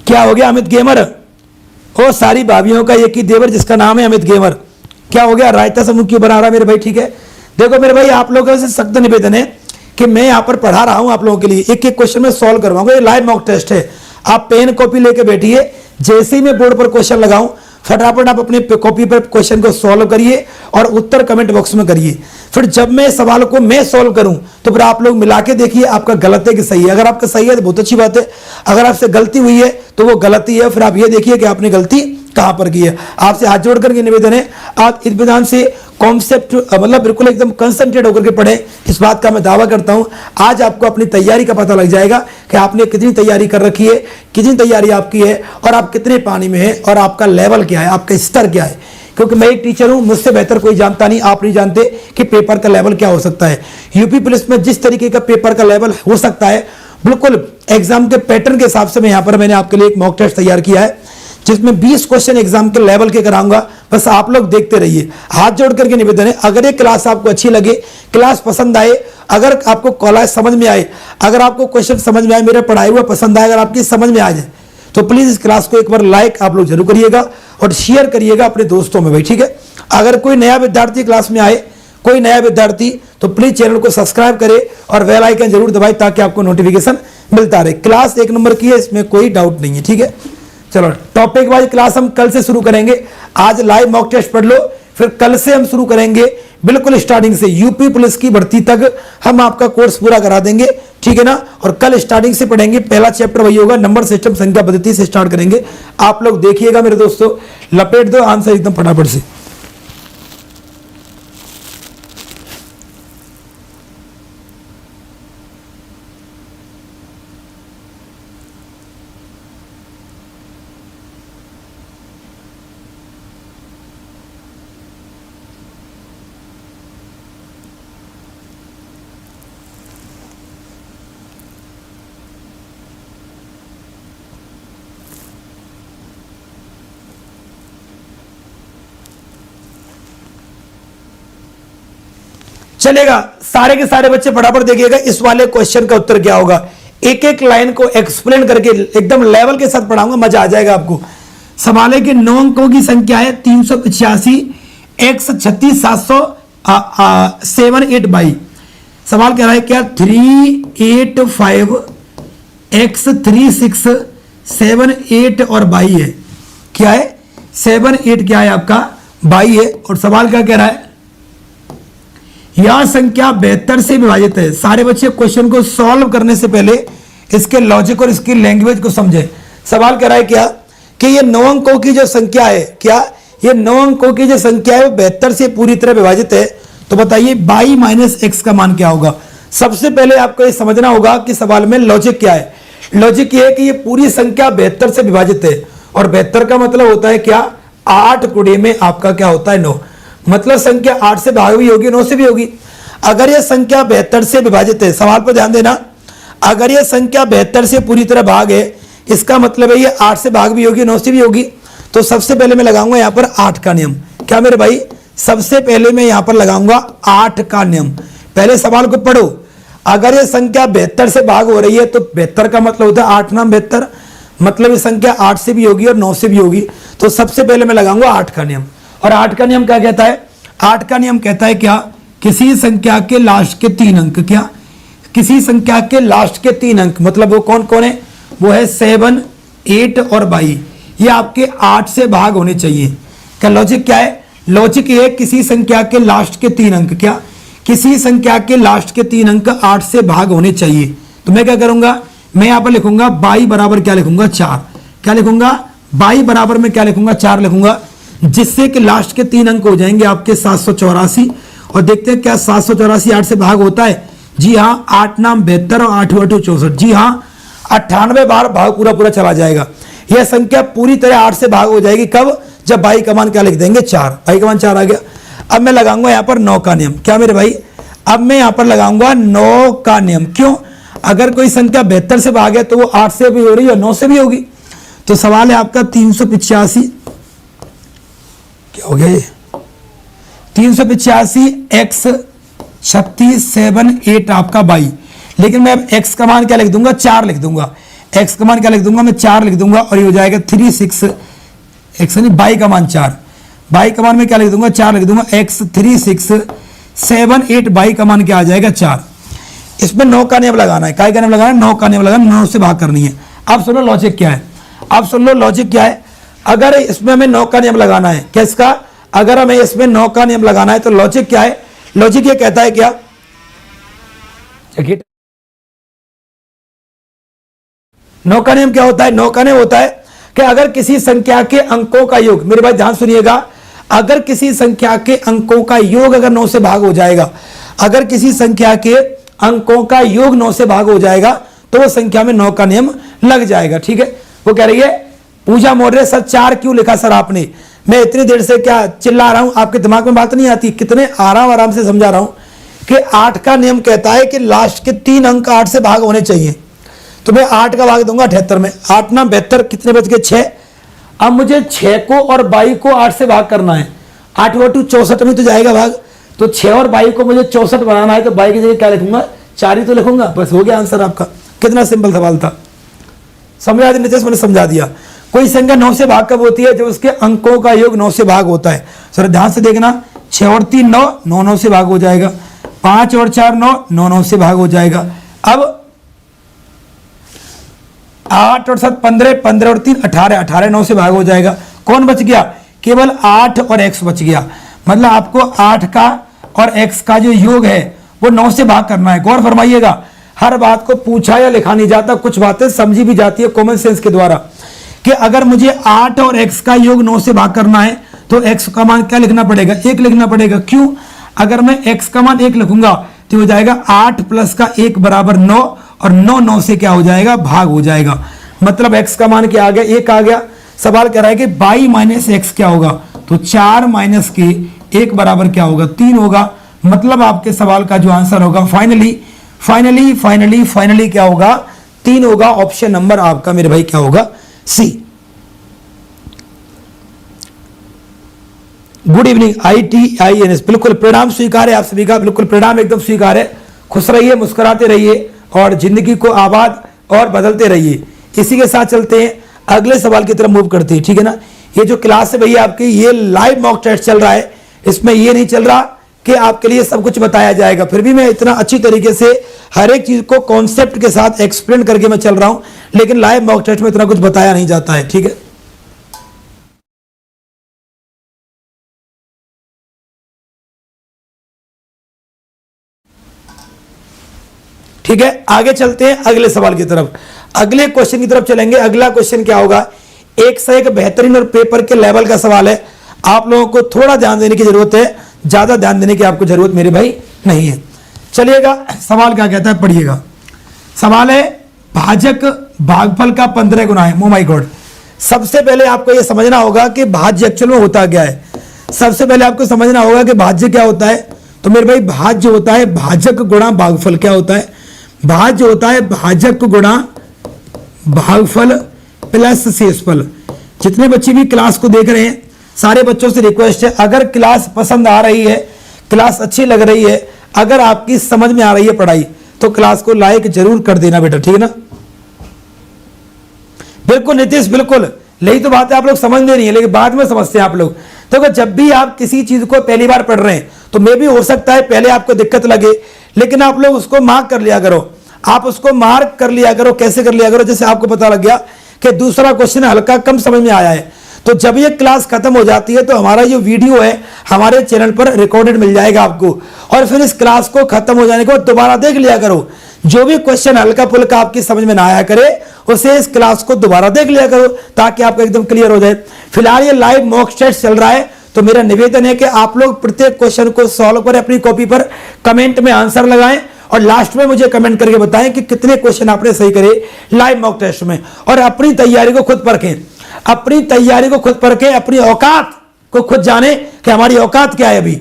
क्या हो गया अमित गेमर, ओ सारी भाभीियों का एक ही देवर जिसका नाम है अमित गेमर। क्या हो गया, रायता समूह क्यों बना रहा मेरे भाई। ठीक है, देखो मेरे भाई आप लोगों से सख्त निवेदन है कि मैं यहां पर पढ़ा रहा हूं आप लोगों के लिए, एक एक क्वेश्चन में सॉल्व करवाऊंगा। ये लाइव मॉक टेस्ट है, आप पेन कॉपी लेके बैठिए, जैसे ही मैं बोर्ड पर क्वेश्चन लगाऊं फटाफट आप अपने कॉपी पर क्वेश्चन को सॉल्व करिए और उत्तर कमेंट बॉक्स में करिए। फिर जब मैं सवाल को मैं सॉल्व करूं तो फिर आप लोग मिला के देखिए आपका गलत है कि सही है। अगर आपका सही है तो बहुत अच्छी बात है, अगर आपसे गलती हुई है तो वो गलती है, फिर आप ये देखिए कि आपने गलती कहां पर की है। आपसे हाथ जोड़ करके निवेदन है, आप इत्मीनान से कॉन्सेप्ट मतलब बिल्कुल एकदम कंसंट्रेट होकर के पढ़े, इस बात का मैं दावा करता हूं। आज आपको अपनी तैयारी का पता लग जाएगा कि आपने कितनी तैयारी कर रखी है, कितनी तैयारी आपकी है और आप कितने पानी में है और आपका लेवल क्या है, आपका स्तर क्या है। क्योंकि मैं एक टीचर हूं, मुझसे बेहतर कोई जानता नहीं, आप नहीं जानते कि पेपर का लेवल क्या हो सकता है। यूपी पुलिस में जिस तरीके का पेपर का लेवल हो सकता है, बिल्कुल एग्जाम के पैटर्न के हिसाब से मैं यहाँ पर मैंने आपके लिए एक मॉक टेस्ट तैयार किया है, जिसमें 20 क्वेश्चन एग्जाम के लेवल के कराऊंगा। बस आप लोग देखते रहिए। हाथ जोड़ करके निवेदन है, अगर ये क्लास आपको अच्छी लगे, क्लास पसंद आए, अगर आपको क्लास समझ में आए, अगर आपको क्वेश्चन समझ में आए, मेरा पढ़ाई हुआ पसंद आए, अगर आपकी समझ में आ जाए, तो प्लीज इस क्लास को एक बार लाइक आप लोग जरूर करिएगा और शेयर करिएगा अपने दोस्तों में भाई, ठीक है। अगर कोई नया विद्यार्थी क्लास में आए, कोई नया विद्यार्थी, तो प्लीज चैनल को सब्सक्राइब करे और बेल आइकन जरूर दबाए ताकि आपको नोटिफिकेशन मिलता रहे। क्लास 1 नंबर की है, इसमें कोई डाउट नहीं है, ठीक है। चलो टॉपिक वाइज क्लास हम कल से शुरू करेंगे। आज लाइव मॉक टेस्ट पढ़ लो, फिर कल से हम शुरू करेंगे बिल्कुल स्टार्टिंग से यूपी पुलिस की भर्ती तक हम आपका कोर्स पूरा करा देंगे, ठीक है ना। और कल स्टार्टिंग से पढ़ेंगे, पहला चैप्टर वही होगा, नंबर सिस्टम संख्या पद्धति से स्टार्ट करेंगे। आप लोग देखिएगा मेरे दोस्तों, लपेट दो आंसर एकदम फटाफट से। चलेगा, सारे के सारे बच्चे फटाफट देखिएगा इस वाले क्वेश्चन का उत्तर क्या होगा। एक एक लाइन को एक्सप्लेन करके एकदम लेवल के साथ पढ़ाऊंगा, मजा आ जाएगा आपको। सवाल है कि 9 अंकों की संख्या है 385 x 36 785। सवाल कह रहा है क्या 385 x 36 78 और 22 है। क्या है 78 क्या है आपका 22 है। और सवाल क्या कह रहा है, यह संख्या 72 से विभाजित है। सारे बच्चे क्वेश्चन को सॉल्व करने से पहले इसके लॉजिक और इसकी लैंग्वेज को समझे। सवाल कह रहा है क्या कि ये 9 अंकों की जो संख्या है, क्या ये 9 अंकों की जो संख्या है वो 72 से पूरी तरह विभाजित है। तो बताइए 22 माइनस एक्स का मान क्या होगा। सबसे पहले आपको ये समझना होगा कि सवाल में लॉजिक क्या है। लॉजिक ये है कि ये पूरी संख्या 72 से विभाजित है और 72 का मतलब होता है क्या 8 गुणे में आपका क्या होता है 9, मतलब संख्या 8 से भाग भी होगी 9 से भी होगी। अगर यह संख्या 72 से विभाजित है, सवाल पर ध्यान देना, अगर यह संख्या 72 से पूरी तरह भाग है, इसका मतलब है ये 8 से भाग भी होगी 9 से भी होगी। तो सबसे पहले मैं लगाऊंगा यहां पर 8 का नियम। क्या मेरे भाई, सबसे पहले मैं यहां पर लगाऊंगा 8 का नियम। पहले सवाल को पढ़ो, अगर यह संख्या 72 से भाग हो रही है तो 72 का मतलब होता है 8 नाम 72, मतलब ये संख्या 8 से भी होगी और 9 से भी होगी। तो सबसे पहले मैं लगाऊंगा 8 का नियम। और 8 का नियम क्या कहता है, 8 का नियम कहता है क्या, किसी संख्या के लास्ट के 3 अंक, क्या किसी संख्या के लास्ट के 3 अंक, मतलब वो कौन कौन है, वो है 7, 8 और 22, ये आपके 8 से भाग होने चाहिए। क्या लॉजिक क्या है, लॉजिक ये है किसी संख्या के लास्ट के 3 अंक, क्या किसी संख्या के लास्ट के 3 अंक 8 से भाग होने चाहिए। तो मैं क्या करूंगा, मैं यहां पर लिखूंगा 22 बराबर क्या लिखूंगा 4, क्या लिखूंगा 22 बराबर में क्या लिखूंगा 4 लिखूंगा, जिससे कि लास्ट के 3 अंक हो जाएंगे आपके 784। और देखते हैं क्या 784 8 से भाग होता है। जी हाँ, 8 नाम 72 और 8 8 64, जी हाँ 98 बार भाग पूरा पूरा चला जाएगा। यह संख्या पूरी तरह 8 से भाग हो जाएगी कब, जब 22 का मान क्या लिख देंगे 4, 22 का मान 4 आ गया। अब मैं लगाऊंगा यहाँ पर 9 का नियम। क्या मेरे भाई, अब मैं यहाँ पर लगाऊंगा 9 का नियम। क्यों, अगर कोई संख्या 72 से भाग है तो वो 8 से भी हो रही है और 9 से भी होगी। तो सवाल है आपका 385, क्या हो गया ये 385 x 36 7 8 आपका 22। लेकिन मैं अब x का मान क्या लिख दूंगा 4 लिख दूंगा, x का मान क्या लिख दूंगा मैं 4 लिख दूंगा और ये हो जाएगा 36 x नहीं 22 का मान 4, 22 का मान में क्या लिख दूंगा 4 लिख दूंगा, x 36 7 8 22 का मान क्या आ जाएगा 4। इसमें 9 का नियम लगाना है, काय का नियम लगाना है 9 का नियम लगाना, 9 से भाग करनी है। अब सुनो लॉजिक क्या है, अब सुन लो लॉजिक क्या है। अगर इसमें हमें 9 का नियम लगाना है, किसका, अगर हमें इसमें 9 का नियम लगाना है तो लॉजिक क्या है, लॉजिक ये कहता है क्या, 9 का नियम क्या होता है, 9 का नियम होता है कि अगर किसी संख्या के अंकों का योग, मेरे भाई ध्यान सुनिएगा, अगर किसी संख्या के अंकों का योग अगर 9 से भाग हो जाएगा, अगर किसी संख्या के अंकों का योग 9 से भाग हो जाएगा तो वो संख्या में 9 का नियम लग जाएगा। ठीक है, वो कह रही है पूजा मौर्य सर 4 क्यों लिखा सर आपने? मैं इतनी देर से क्या चिल्ला रहा हूं, आपके दिमाग में बात नहीं आती? कितने आराम से समझा रहा हूं कि 8 का नियम कहता है कि लास्ट के 3 अंक 8 से भाग होने चाहिए। तो मैं 8 का भाग दूंगा 78 में, 8 ना 72, कितने बच गए 6। अब मुझे 6 को और 22 को 8 से भाग करना है, 8 बटू 64 में तो जाएगा भाग। तो 6 और 22 को मुझे 64 बनाना है, तो 22 की जगह क्या लिखूंगा? 4 ही तो लिखूंगा, बस हो गया आंसर आपका। कितना सिंपल सवाल था, समझा दिया नीतीश? मैंने समझा दिया। कोई संख्या 9 से भाग कब होती है? जब उसके अंकों का योग 9 से भाग होता है। सर ध्यान से देखना, 6 और 3 9, 9 9 से भाग हो जाएगा। 5 और 4 9, 9 9 से भाग हो जाएगा। अब 8 और 7 15, 15 और 3 18, 18 9 से भाग हो जाएगा। कौन बच गया? केवल 8 और x बच गया। मतलब आपको 8 का और x का जो योग है वो 9 से भाग करना है। गौर फरमाइएगा, हर बात को पूछा या लिखा नहीं जाता, कुछ बातें समझी भी जाती है कॉमन सेंस के द्वारा। कि अगर मुझे 8 और x का योग 9 से भाग करना है तो x का मान क्या लिखना पड़ेगा? 1 लिखना पड़ेगा। क्यों? अगर मैं x का मान 1 लिखूंगा तो हो जाएगा 8 प्लस का 1 बराबर 9, और 9 9 से क्या हो जाएगा? भाग हो जाएगा। मतलब x का मान क्या आ गया? 1 आ गया। सवाल कह रहा है कि 22 माइनस x क्या होगा? तो 4 माइनस के 1 बराबर क्या होगा? 3 होगा। मतलब आपके सवाल का जो आंसर होगा फाइनली क्या होगा? 3 होगा। ऑप्शन नंबर आपका मेरे भाई क्या होगा? सी। गुड इवनिंग ITINS, बिल्कुल प्रणाम स्वीकार है आप सभी का, बिल्कुल प्रणाम एकदम स्वीकार है। खुश रहिए, मुस्कुराते रहिए और जिंदगी को आबाद और बदलते रहिए। इसी के साथ चलते हैं, अगले सवाल की तरफ मूव करते हैं। ठीक है ना? ये जो क्लास है भैया आपकी, ये लाइव मॉक टेस्ट चल रहा है। इसमें ये नहीं चल रहा कि आपके लिए सब कुछ बताया जाएगा, फिर भी मैं इतना अच्छी तरीके से हर एक चीज को कॉन्सेप्ट के साथ एक्सप्लेन करके मैं चल रहा हूं, लेकिन लाइव मॉक टेस्ट में इतना कुछ बताया नहीं जाता है। ठीक है, ठीक है, आगे चलते हैं अगले सवाल की तरफ, अगले क्वेश्चन की तरफ चलेंगे। अगला क्वेश्चन क्या होगा? एक से एक बेहतरीन और पेपर के लेवल का सवाल है। आप लोगों को थोड़ा ध्यान देने की जरूरत है, ज्यादा ध्यान देने की आपको जरूरत मेरे भाई नहीं है। चलिएगा, सवाल क्या कहता है पढ़िएगा। सवाल है भाजक भागफल का 15 गुना है। ओ माय गॉड, सबसे पहले आपको यह समझना होगा कि भाज्य एक्चुअल में होता क्या है। सबसे पहले आपको समझना होगा कि भाज्य क्या होता है। तो मेरे भाई भाज्य होता है भाजक गुणा भागफल। क्या होता है? भाज्य होता है भाजक गुणा भागफल प्लस शेषफल। जितने बच्चे भी क्लास को देख रहे हैं, सारे बच्चों से रिक्वेस्ट है, अगर क्लास पसंद आ रही है, क्लास अच्छी लग रही है, अगर आपकी समझ में आ रही है पढ़ाई, तो क्लास को लाइक जरूर कर देना बेटा। ठीक है ना? बिल्कुल नीतीश, बिल्कुल यही तो बात है। आप लोग समझते नहीं है, लेकिन बाद में समझते हैं आप लोग। तो जब भी आप किसी चीज को पहली बार पढ़ रहे हैं, तो मे भी हो सकता है पहले आपको दिक्कत लगे, लेकिन आप लोग उसको मार्क कर लिया करो। आप उसको मार्क कर लिया करो। कैसे कर लिया करो? जैसे आपको पता लग गया कि दूसरा क्वेश्चन हल्का कम समझ में आया है, तो जब ये क्लास खत्म हो जाती है तो हमारा जो वीडियो है हमारे चैनल पर रिकॉर्डेड मिल जाएगा आपको, और फिर इस क्लास को खत्म हो जाने के बाद दोबारा देख लिया करो। जो भी क्वेश्चन हल्का फुल्का आपकी समझ में ना आया करे, उसे इस क्लास को दोबारा देख लिया करो, ताकि आपको एकदम क्लियर हो जाए। फिलहाल ये लाइव मॉक टेस्ट चल रहा है, तो मेरा निवेदन है कि आप लोग प्रत्येक क्वेश्चन को सॉल्व करें, अपनी कॉपी पर कमेंट में आंसर लगाएं, और लास्ट में मुझे कमेंट करके बताएं कि कितने क्वेश्चन आपने सही करे लाइव मॉक टेस्ट में। और अपनी तैयारी को खुद परखें, अपनी तैयारी को खुद परखें, अपनी औकात को खुद जाने कि हमारी औकात क्या है। अभी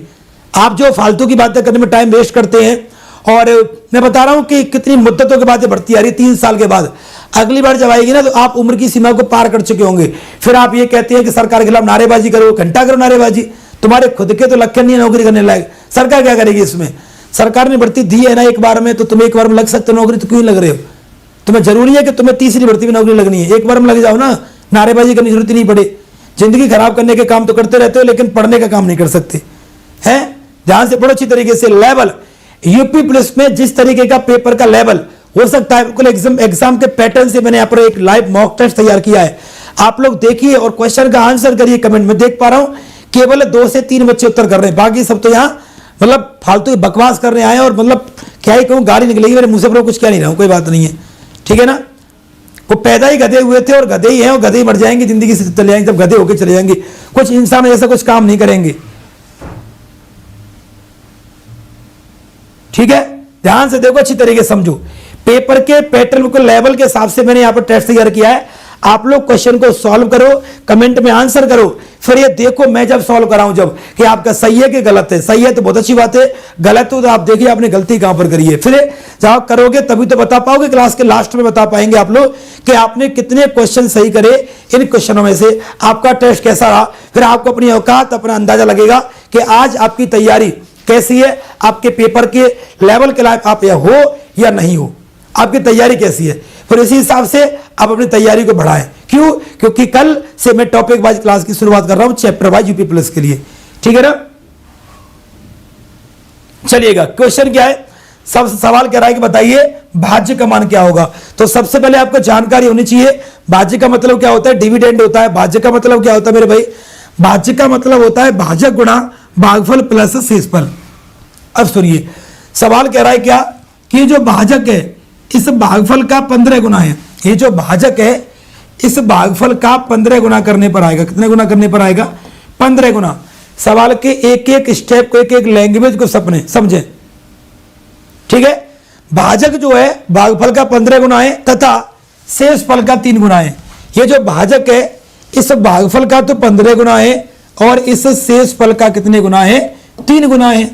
आप जो फालतू की बातें करने में टाइम वेस्ट करते हैं, और मैं बता रहा हूं कि कितनी मुद्दतों के बाद भर्ती आ रही है 3 साल के बाद। अगली बार जब आएगी ना, तो आप उम्र की सीमा को पार कर चुके होंगे। फिर आप ये कहते हैं कि सरकार के खिलाफ नारेबाजी करो, घंटा करो नारेबाजी। तुम्हारे खुद के तो लक्षण नहीं है नौकरी करने लायक, सरकार क्या करेगी इसमें? सरकार ने भर्ती दी है ना एक बार में, तो तुम्हें एक बार में लग सकते हो नौकरी, तो क्यों लग रहे हो? तुम्हें जरूरी है कि तुम्हें तीसरी भर्ती में नौकरी लगनी है? एक बार में लग जाओ ना, नारेबाजी करने की जरूरत ही नहीं पड़े। जिंदगी खराब करने के काम तो करते रहते हो, लेकिन पढ़ने का काम नहीं कर सकते हैं। ध्यान से पढ़ो अच्छी तरीके से। लेवल यूपी पुलिस में जिस तरीके का पेपर का लेवल हो सकता है, बिल्कुल एग्जाम के पैटर्न से मैंने यहाँ पर एक लाइव मॉक टेस्ट तैयार किया है। आप लोग देखिए और क्वेश्चन का आंसर करिए कमेंट में। देख पा रहा हूं केवल 2 से 3 बच्चे उत्तर कर रहे हैं, बाकी सब तो यहाँ मतलब फालतू बकवास करने आए, और मतलब क्या ही कहूँ, गाली निकलेगी मेरे मुंह से, पर कुछ कह नहीं रहा हूं, कोई बात नहीं है। ठीक है ना? वो पैदा ही गधे हुए थे और गधे ही हैं और गधे ही मर जाएंगे, जिंदगी से चले जाएंगे, जब गधे होके चले जाएंगे। कुछ इंसान ऐसा कुछ काम नहीं करेंगे। ठीक है, ध्यान से देखो, अच्छी तरीके से समझो। पेपर के पैटर्न को लेवल के हिसाब से मैंने यहां पर टेस्ट तैयार किया है। आप लोग क्वेश्चन को सॉल्व करो, कमेंट में आंसर करो, फिर ये देखो मैं जब सॉल्व कराऊं जब कि आपका सही है कि गलत है। सही है तो बहुत अच्छी बात है, गलत तो आप देखिए आपने गलती कहां पर करी है। फिर जब आप करोगे तभी तो बता पाओगे, क्लास के लास्ट में बता पाएंगे आप लोग कि आपने कितने क्वेश्चन सही करे इन क्वेश्चनों में से, आपका टेस्ट कैसा रहा। फिर आपको अपनी औकात, अपना अंदाजा लगेगा कि आज आपकी तैयारी कैसी है, आपके पेपर के लेवल के लायक आप हो या नहीं हो, आपकी तैयारी कैसी है। फिर इसी हिसाब से आप अपनी तैयारी को बढ़ाएं। क्यों? क्योंकि कल से मैं टॉपिक वाइज क्लास की शुरुआत कर रहा हूं, चैप्टर वाइज यूपी प्लस के लिए। ठीक है ना, चलिएगा क्वेश्चन क्या है। सब सवाल कह रहा है कि बताइए भाज्य का मान क्या होगा। तो सबसे पहले आपको जानकारी होनी चाहिए भाज्य का मतलब क्या होता है, डिविडेंड होता है। भाज्य का मतलब क्या होता है मेरे भाई, भाज्य का मतलब होता है भाजक गुणा भागफल प्लस शेषफल। अब सुनिए सवाल कह रहा है क्या कि जो भाजक है इस भागफल का 15 गुना है। ये जो भाजक है इस भागफल का 15 गुना करने पर आएगा। कितने गुना करने पर आएगा? 15 गुना। सवाल के एक एक स्टेप को, एक एक लैंग्वेज को सपने समझे। ठीक है, भाजक जो है भागफल का 15 गुना है तथा शेषफल का 3 गुना है। ये जो भाजक है इस भागफल का तो 15 गुना है और इस शेषफल का कितने गुना है? 3 गुना है।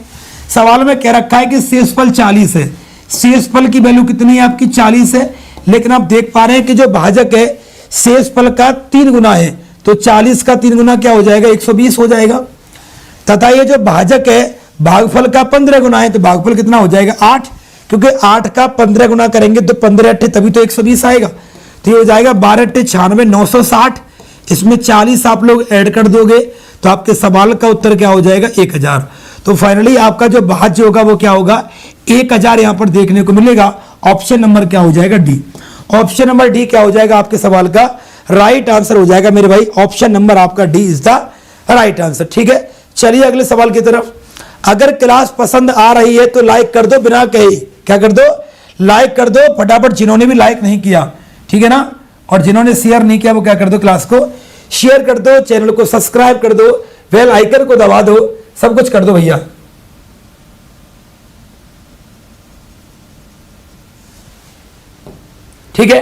सवाल में कह रखा है कि शेषफल 40 है, शेषफल की वैल्यू कितनी है आपकी? 40 है। लेकिन आप देख पा रहे हैं कि जो भाजक है शेषफल का 3 गुना है, तो 40 का 3 गुना क्या हो जाएगा? 120 हो जाएगा। तथा ये जो भाजक है भागफल का 15 गुना है, तो भागफल कितना हो जाएगा? 8, क्योंकि 8 का 15 गुना करेंगे तो 15 अट्ठे तभी तो 120 आएगा। तो ये हो जाएगा 12 अट्ठे 96, 960। इसमें 40 आप लोग ऐड कर दोगे तो आपके सवाल का उत्तर क्या हो जाएगा? 1000। तो फाइनली आपका जो भाज्य होगा वो क्या होगा? 1000 यहां पर देखने को मिलेगा। ऑप्शन नंबर क्या हो जाएगा? डी। ऑप्शन नंबर डी क्या हो जाएगा आपके सवाल का? राइट आंसर हो जाएगा मेरे भाई। ऑप्शन नंबर आपका D is the right answer. ठीक है, चलिए अगले सवाल की तरफ। अगर क्लास पसंद आ रही है तो लाइक कर दो बिना कहे। क्या कर दो? लाइक कर दो फटाफट। जिन्होंने भी लाइक नहीं किया, ठीक है ना, और जिन्होंने शेयर नहीं किया वो क्या कर दो? क्लास को शेयर कर दो, चैनल को सब्सक्राइब कर दो, बेल आइकन को दबा दो, सब कुछ कर दो भैया। ठीक है,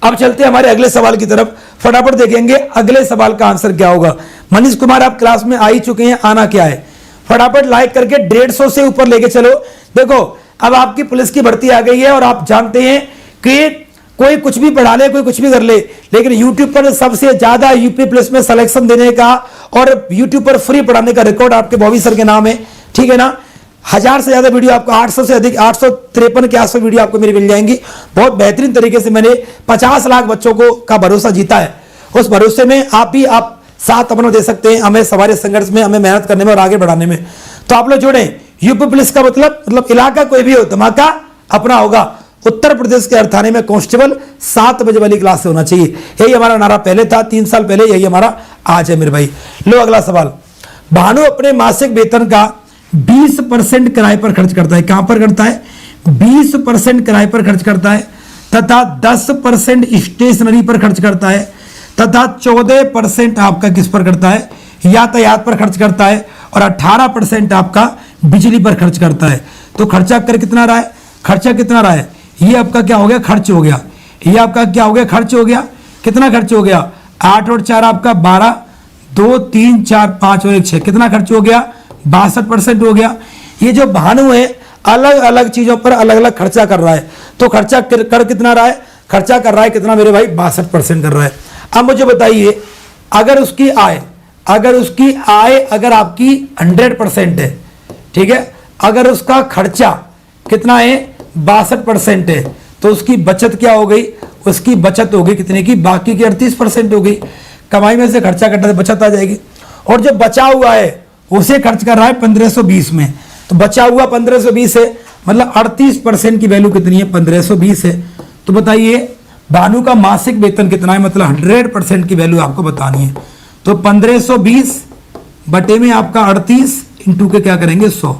अब चलते हैं हमारे अगले सवाल की तरफ। फटाफट देखेंगे अगले सवाल का आंसर क्या होगा। मनीष कुमार आप क्लास में आ ही चुके हैं, आना क्या है? फटाफट लाइक करके 150 से ऊपर लेके चलो। देखो अब आपकी पुलिस की भर्ती आ गई है और आप जानते हैं कि कोई कुछ भी पढ़ा ले, कोई कुछ भी कर ले, लेकिन यूट्यूब पर सबसे ज्यादा यूपी पुलिस में सिलेक्शन देने का और यूट्यूब पर फ्री पढ़ाने का रिकॉर्ड आपके बॉबी सर के नाम है। ठीक है ना, 1000 से ज्यादा वीडियो आपको, 800 से अधिक, 853 के आसपास वीडियो आपको मेरी मिल जाएंगी। बहुत बेहतरीन तरीके से मैंने 50 लाख बच्चों को का भरोसा जीता है। उस भरोसे में आप साथ अपना दे सकते हैं हमें हमारे संघर्ष में, हमें मेहनत करने में और आगे बढ़ाने में। तो आप लोग जुड़े। यूपी पुलिस का मतलब इलाका कोई भी हो, धमाका अपना होगा। उत्तर प्रदेश के अर्थाने में कांस्टेबल 7 बजे वाली क्लास से होना चाहिए। यही हमारा नारा पहले था, 3 साल पहले, यही हमारा आज है मेरे भाई। लो अगला सवाल। भानु अपने मासिक वेतन का 20% किराए पर खर्च करता है। कहां पर करता है? 20% किराए पर खर्च करता है तथा 10% स्टेशनरी पर खर्च करता है तथा 14% आपका किस पर करता है? यातायात पर खर्च करता है और 18% आपका बिजली पर खर्च करता है। तो खर्चा कर कितना रहा है? खर्चा कितना रहा है? ये आपका क्या हो गया? खर्च हो गया। ये आपका क्या हो गया? खर्च हो गया। कितना खर्च हो गया? 8 और 4 आपका 12, 2 3 4 5 और 1 6, कितना खर्च हो गया? 62% हो गया। ये जो भानु है अलग अलग चीजों पर अलग अलग खर्चा कर रहा है। तो खर्चा कर कितना रहा है? खर्चा कर रहा है कितना मेरे भाई? 62% कर रहा है। अब मुझे बताइए अगर उसकी आय अगर आपकी 100% है, ठीक है, अगर उसका खर्चा कितना है? 62% है, तो उसकी बचत क्या हो गई? उसकी बचत हो गई कितने की? बाकी की 38% हो गई। कमाई में से खर्चा करने से बचत आ जाएगी। और जो बचा हुआ है उसे खर्च कर रहा है 1520 में, तो बचा हुआ 1520 है, मतलब 38% की वैल्यू कितनी है? 1520 है। तो बताइए भानु का मासिक वेतन कितना है? मतलब 100% की वैल्यू आपको बतानी है। तो 1520 बटे में आपका 38 इंटू के क्या करेंगे? 100।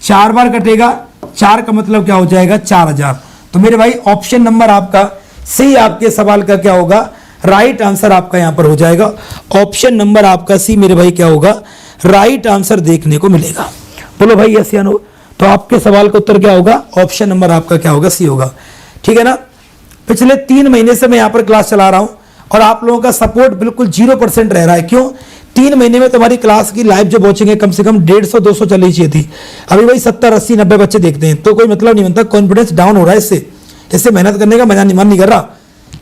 4 बार कटेगा, 4 का मतलब क्या हो जाएगा? 4000। तो मेरे भाई ऑप्शन नंबर आपका सी आपके सवाल का क्या होगा, राइट आंसर आपका यहां पर हो जाएगा। ऑप्शन नंबर आपका सी मेरे भाई क्या होगा, राइट आंसर देखने को मिलेगा। बोलो भाई यस या नो। तो आपके सवाल का उत्तर क्या होगा, ऑप्शन नंबर आपका क्या होगा, सी होगा। ठीक है ना। पिछले 3 महीने से मैं यहां पर क्लास चला रहा हूं और आप लोगों का सपोर्ट बिल्कुल 0% रह रहा है। क्यों? 3 महीने में तुम्हारी क्लास की लाइव जो वॉचिंग है कम से कम 150-200 चलनी चाहिए थी। अभी भाई 70, 80, 90 बच्चे देखते हैं, तो कोई मतलब नहीं बनता। कॉन्फिडेंस डाउन हो रहा है इससे मेहनत करने का मन नहीं कर रहा।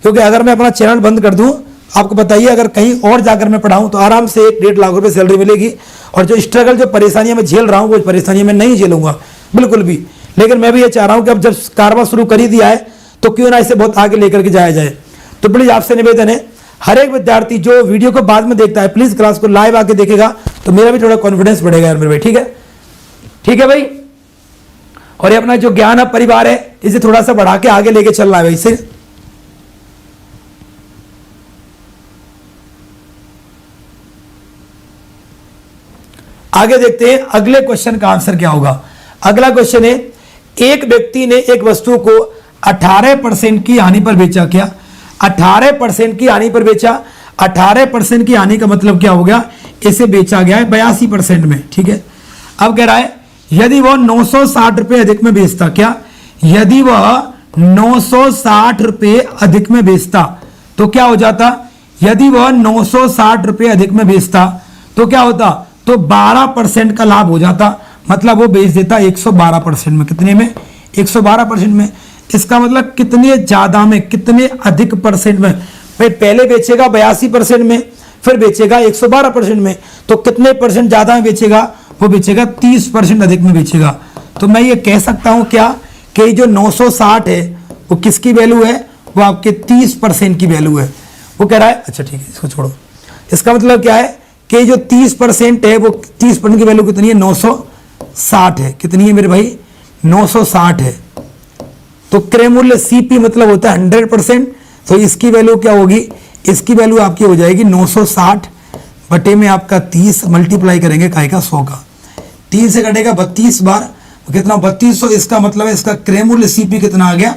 क्योंकि अगर मैं अपना चैनल बंद कर दूं, आपको बताइए, अगर कहीं और जाकर मैं पढ़ाऊं तो आराम से 1-1.5 लाख रुपए सैलरी मिलेगी। और जो स्ट्रगल, जो परेशानियां मैं झेल रहा हूं, वो परेशानियां मैं नहीं झेलूंगा बिल्कुल भी। लेकिन मैं भी ये चाह रहा हूं कि अब जब कारवा शुरू कर ही दिया है तो क्यों ना इसे बहुत आगे लेकर के जाया जाए। तो प्लीज आपसे निवेदन है, हर एक विद्यार्थी जो वीडियो को बाद में देखता है, प्लीज क्लास को लाइव आके देखेगा तो मेरा भी थोड़ा कॉन्फिडेंस बढ़ेगा यार मेरे भाई। ठीक है, ठीक है भाई। और ये अपना जो ज्ञान है परिवार है, इसे थोड़ा सा बढ़ा के आगे लेके चलना है भाई से। आगे देखते हैं अगले क्वेश्चन का आंसर क्या होगा। अगला क्वेश्चन है, एक व्यक्ति ने एक वस्तु को 18% की हानि पर बेचा। क्या? 18% की हानि पर बेचा। 18% की हानि का मतलब क्या हो गया, इसे बेचा गया है 82% में। ठीक है। अब कह रहा है यदि वह 960 रुपए अधिक में बेचता। क्या? यदि वह 960 रुपए अधिक में बेचता तो क्या हो जाता, यदि वह 960 रुपए अधिक में बेचता तो क्या होता, तो 12% का लाभ हो जाता। मतलब वो बेच देता 112% में। कितने में? 112% में। इसका मतलब कितने ज्यादा में, कितने अधिक परसेंट में। भाई पहले बेचेगा 82% में, फिर बेचेगा 112% में, तो कितने परसेंट ज्यादा में बेचेगा, वो बेचेगा 30% अधिक में बेचेगा। तो मैं ये कह सकता हूं क्या कि जो 960 है वो किसकी वैल्यू है, वो आपके 30% की वैल्यू है। वो कह रहा है, अच्छा ठीक है इसको छोड़ो। इसका मतलब क्या है कि जो 30% है, वो 30% की वैल्यू कितनी है, 960 है। कितनी है मेरे भाई, 960 है। तो क्रय मूल्य सीपी मतलब होता है 100%। तो इसकी वैल्यू क्या होगी, इसकी वैल्यू आपकी हो जाएगी 960 बटे में आपका 30 मल्टीप्लाई करेंगे काय का 100 का। 3 से कटेगा 32 बार, कितना 3200। इसका मतलब है इसका क्रय मूल्य सीपी कितना आ गया,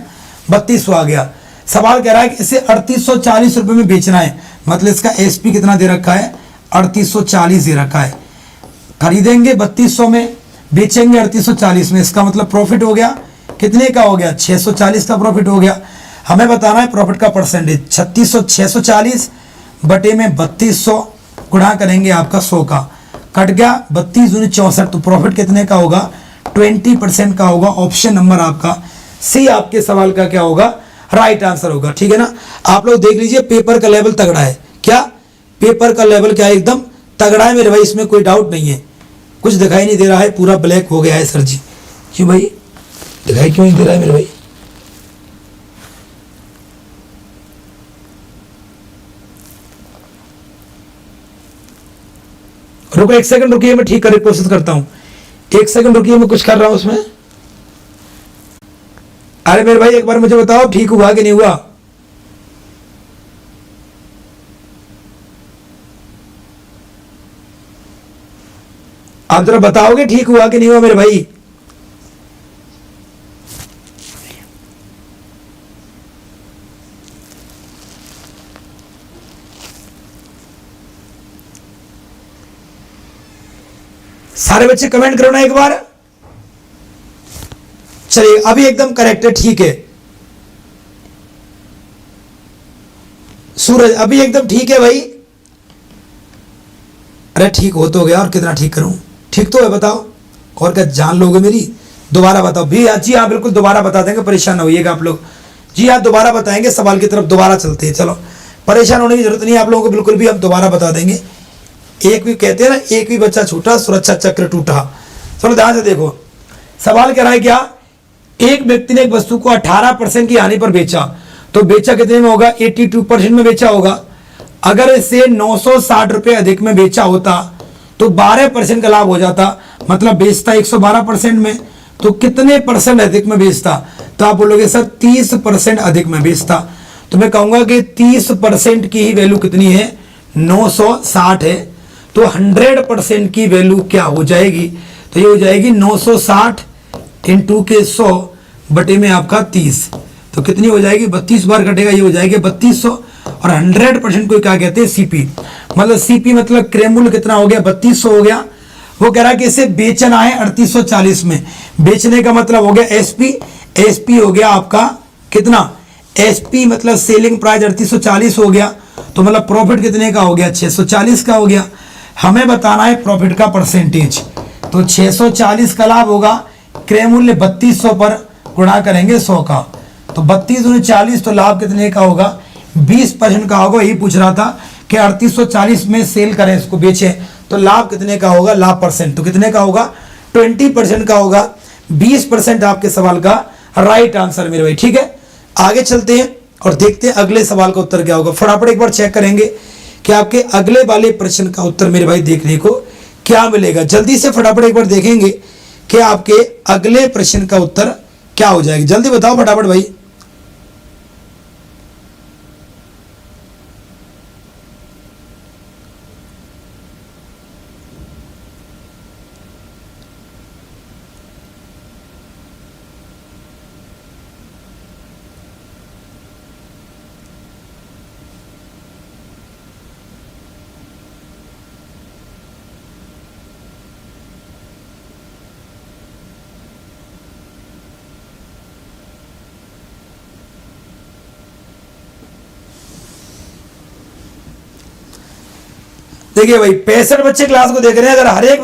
3200 आ गया। सवाल कह रहा है कि इसे 3840 रुपए में बेचना है। मतलब इसका एसपी कितना दे रखा है, 3840 दे रखा है। खरीदेंगे 3200 में, बेचेंगे 3840 में। इसका मतलब प्रॉफिट हो गया कितने का, हो गया 640 का प्रॉफिट हो गया। हमें बताना है प्रॉफिट का परसेंटेज। 640 बटे में 3200 गुणा करेंगे आपका 100 का, कट गया 32 दूनी 64। तो प्रॉफिट कितने का होगा, 20% का होगा। ऑप्शन नंबर आपका सी आपके सवाल का क्या होगा, राइट आंसर होगा। ठीक है ना। आप लोग देख लीजिए पेपर का लेवल तगड़ा है। क्या? पेपर का लेवल क्या है, एकदम तगड़ा है मेरे भाई, इसमें कोई डाउट नहीं है। कुछ दिखाई नहीं दे रहा है, पूरा ब्लैक हो गया है सर जी। क्यों भाई, दिखाई क्यों नहीं दे रहा है मेरे भाई? रुको 1 सेकंड रुकिए, मैं ठीक करने की कोशिश करता हूं। 1 सेकंड रुकिए, मैं कुछ कर रहा हूं उसमें। अरे मेरे भाई एक बार मुझे बताओ ठीक हुआ कि नहीं हुआ। आप जरा बताओगे ठीक हुआ कि नहीं हुआ मेरे भाई। सारे बच्चे कमेंट करो ना एक बार। चलिए अभी एकदम करेक्ट है, ठीक है। सूरज अभी एकदम ठीक है भाई। अरे ठीक हो तो गया, और कितना ठीक करूं, ठीक तो है बताओ। और क्या जान लोगे मेरी, दोबारा बताओ भी। जी हाँ बिल्कुल दोबारा बता देंगे, परेशान ना होइएगा आप लोग। जी हाँ दोबारा बताएंगे, सवाल की तरफ दोबारा चलते हैं। चलो परेशान होने की जरूरत नहीं है आप लोगों को, बिल्कुल भी हम दोबारा बता देंगे। एक भी कहते हैं ना, एक भी बच्चा छूटा सुरक्षा चक्र टूटा। चलो ध्यान से देखो, सवाल कह रहा है क्या, एक व्यक्ति ने एक वस्तु को 18% की हानि पर बेचा। तो बेचा कितने में होगा, 82% में बेचा होगा। अगर इसे 960 रुपए अधिक में बेचा होता तो 12% का लाभ हो जाता। मतलब बेचता 112% में, तो कितने परसेंट अधिक में बेचता। तो आप बोलोगे सर 30% अधिक में बेचता। तो मैं कहूंगा कि 30% की ही वैल्यू कितनी है, 960 है। तो 100% की वैल्यू क्या हो जाएगी, तो ये हो जाएगी 960 इंटू के 100 बटे में आपका 30। तो कितनी हो जाएगी, 32 बार कटेगा, ये हो जाएगी 3200। और 100% को क्या कहते हैं, सीपी। मतलब सीपी मतलब क्रय मूल्य कितना हो गया, 3200 हो गया। वो कह रहा है कि इसे बेचना है 3840 में। बेचने का मतलब हो गया एसपी। एसपी हो गया आपका कितना, एसपी मतलब सेलिंग प्राइस 3840 हो गया। तो मतलब प्रॉफिट कितने का हो गया, 640 का हो गया। हमें बताना है प्रॉफिट का परसेंटेज। तो 640 का लाभ होगा, क्रय मूल्य 3200 पर गुणा करेंगे 100 का, तो 32 दूनी 40, तो लाभ कितने का होगा, 20% का होगा। यही पूछ रहा था कि 3840 में सेल करें, इसको बेचें, तो लाभ कितने का होगा, लाभ परसेंट तो कितने का होगा, 20% का होगा। 20% आपके सवाल का राइट आंसर मेरे भाई। ठीक है, आगे चलते हैं और देखते हैं अगले सवाल का उत्तर क्या होगा। फटाफट एक बार चेक करेंगे कि आपके अगले वाले प्रश्न का उत्तर मेरे भाई देखने को क्या मिलेगा। जल्दी से फटाफट एक बार देखेंगे कि आपके अगले प्रश्न का उत्तर क्या हो जाएगा। जल्दी बताओ फटाफट भाई। देखिए भाई 65 बच्चे क्लास को देख रहे हैं। अगर हर एक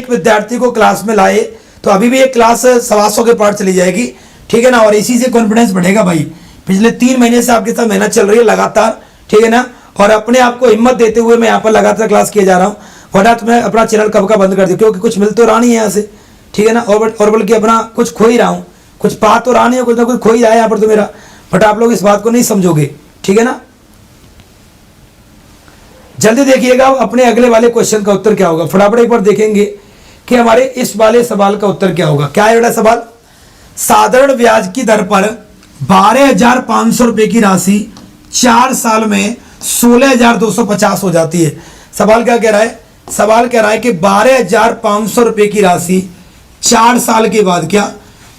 विद्यार्थी को क्लास में लाए तो अभी भी एक क्लास 125 के पार चली जाएगी। ठीक है ना, और इसी से कॉन्फिडेंस बढ़ेगा भाई। पिछले 3 महीने से आपके साथ मेहनत चल रही है लगातार, ठीक है ना, और अपने आप को हिम्मत देते हुए मैं यहाँ पर लगातार क्लास किए जा रहा हूँ। वरना तो मैं अपना चैनल कब का बंद कर दूँ, क्योंकि कुछ मिल तो रहा नहीं है यहाँ से, ठीक है ना, और बल्कि अपना कुछ खो ही रहा हूँ, कुछ पा तो रहा नहीं है, कुछ ना कुछ खो ही रहा है यहाँ पर तो मेरा। बट आप लोग इस बात को नहीं समझोगे, ठीक है ना। जल्दी देखिएगा अपने अगले वाले क्वेश्चन का उत्तर क्या होगा। फटाफट एक बार देखेंगे कि हमारे इस वाले सवाल का उत्तर क्या होगा। क्या है बेटा सवाल, साधारण ब्याज की दर पर 12,500 रुपए की राशि 4 साल में 16,250 हो जाती है। सवाल क्या कह रहा है, सवाल कह रहा है कि 12,500 रुपए की राशि 4 साल के बाद, क्या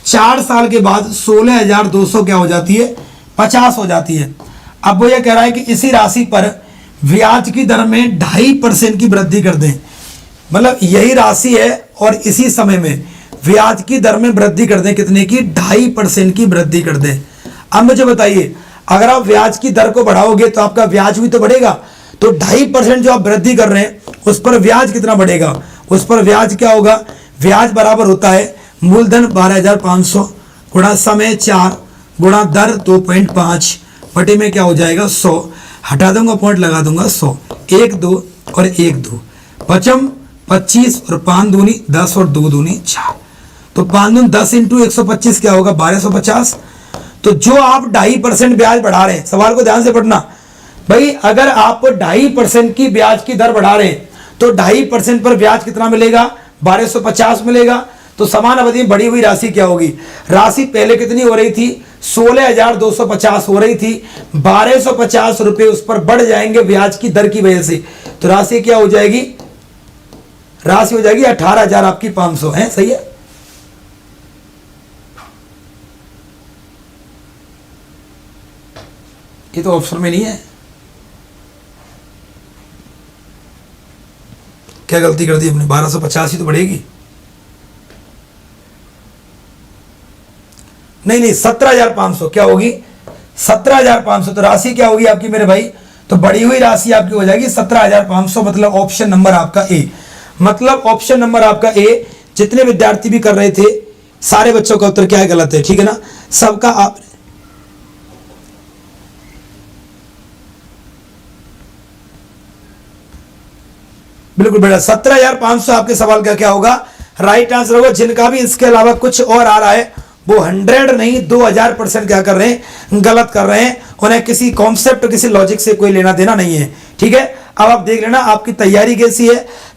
4 साल के बाद 16,200 क्या हो जाती है, 50 हो जाती है। अब वो ये कह रहा है कि इसी राशि पर ब्याज की दर में 2.5% की वृद्धि कर दें। मतलब यही राशि है और इसी समय में ब्याज की दर में वृद्धि कर दें, कितने की, 2.5% की वृद्धि कर दें। अब मुझे बताइए, अगर आप ब्याज की दर को बढ़ाओगे तो आपका ब्याज भी तो बढ़ेगा। तो 2.5% जो आप वृद्धि कर रहे हैं उस पर ब्याज कितना बढ़ेगा, उस पर ब्याज क्या होगा, ब्याज बराबर होता है मूलधन 12,500 गुणा समय 4 गुणा दर 2.5 बटे में क्या हो जाएगा 100, हटा दूंगा पॉइंट लगा दूंगा 100, 1 2 और 1 2 पचम 25 और 5 दूनी 10 और 2 दूनी 4, तो 5 दूनी 10 इंटू 125 क्या होगा 1250। तो जो आप 2.5% ब्याज बढ़ा रहे हैं, सवाल को ध्यान से पढ़ना भाई, अगर आप 2.5% की ब्याज की दर बढ़ा रहे हैं तो 2.5% पर ब्याज कितना मिलेगा, 1250 मिलेगा। तो समान अवधि में बढ़ी हुई राशि क्या होगी, राशि पहले कितनी हो रही थी 16,250 हो रही थी, 1250 रुपए उस पर बढ़ जाएंगे ब्याज की दर की वजह से, तो राशि क्या हो जाएगी, राशि हो जाएगी 18,000 आपकी 500 है, सही है। ये तो ऑप्शन में नहीं है, क्या गलती कर दी हमने, 1250 ही तो बढ़ेगी, नहीं 17,500 क्या होगी, 17,500। तो राशि क्या होगी आपकी मेरे भाई, तो बढ़ी हुई राशि आपकी हो जाएगी 17,500। मतलब ऑप्शन नंबर आपका ए, मतलब ऑप्शन नंबर आपका ए। जितने विद्यार्थी भी कर रहे थे सारे बच्चों का उत्तर क्या है, गलत है, ठीक है ना, सबका आप बिल्कुल बेटा 17,500 आपके सवाल का क्या होगा, राइट आंसर होगा। जिनका भी इसके अलावा कुछ और आ रहा है वो 100 नहीं 2000% क्या कर रहे हैं, गलत कर रहे हैं। उन्हें किसी कॉन्सेप्ट किसी लॉजिक से कोई लेना देना नहीं है, ठीक है। अब आप देख लेना आपकी तैयारी कैसी है,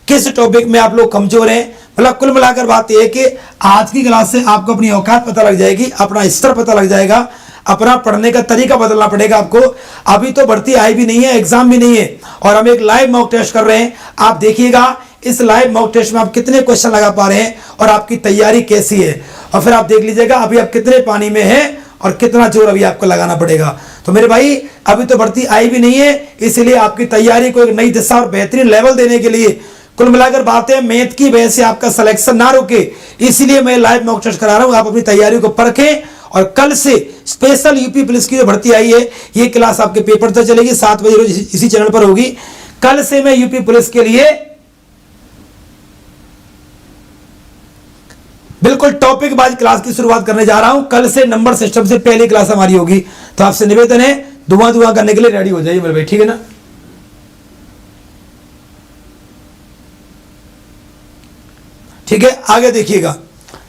किस टॉपिक में आप लोग कमजोर हैं। मतलब कुल मिलाकर बात यह है कि आज की क्लास से आपको अपनी औकात पता लग जाएगी, अपना स्तर पता लग जाएगा, अपना पढ़ने का तरीका बदलना पड़ेगा आपको। अभी तो भर्ती आई भी नहीं है, एग्जाम भी नहीं है, और हम एक लाइव मॉक टेस्ट कर रहे हैं। आप देखिएगा इस लाइव मॉक टेस्ट में आप कितने क्वेश्चन लगा पा रहे हैं और आपकी तैयारी कैसी है, और फिर आप देख लीजिएगा अभी आप कितने पानी में हैं और कितना जोर अभी आपको लगाना पड़ेगा। तो मेरे भाई अभी तो भर्ती आई भी नहीं है, इसलिए आपकी तैयारी को एक नई दिशा और बेहतरीन लेवल देने के लिए कुल मिलाकर बातें मैथ की वजह से आपका सिलेक्शन ना रुके, इसलिए मैं लाइव मॉक टेस्ट करा रहा हूं। आप अपनी तैयारी को परखें और कल से स्पेशल यूपी पुलिस की जो भर्ती आई है ये क्लास आपके पेपर तक चलेगी, 7 बजे रोज इसी चैनल पर होगी। कल से मैं यूपी पुलिस के लिए बिल्कुल टॉपिक वाइज क्लास की शुरुआत करने जा रहा हूं। कल से नंबर सिस्टम से पहली क्लास हमारी होगी, तो आपसे निवेदन है दुआ करने के लिए रेडी हो जाइए मेरे भाई, ठीक है ना। ठीक है, आगे देखिएगा।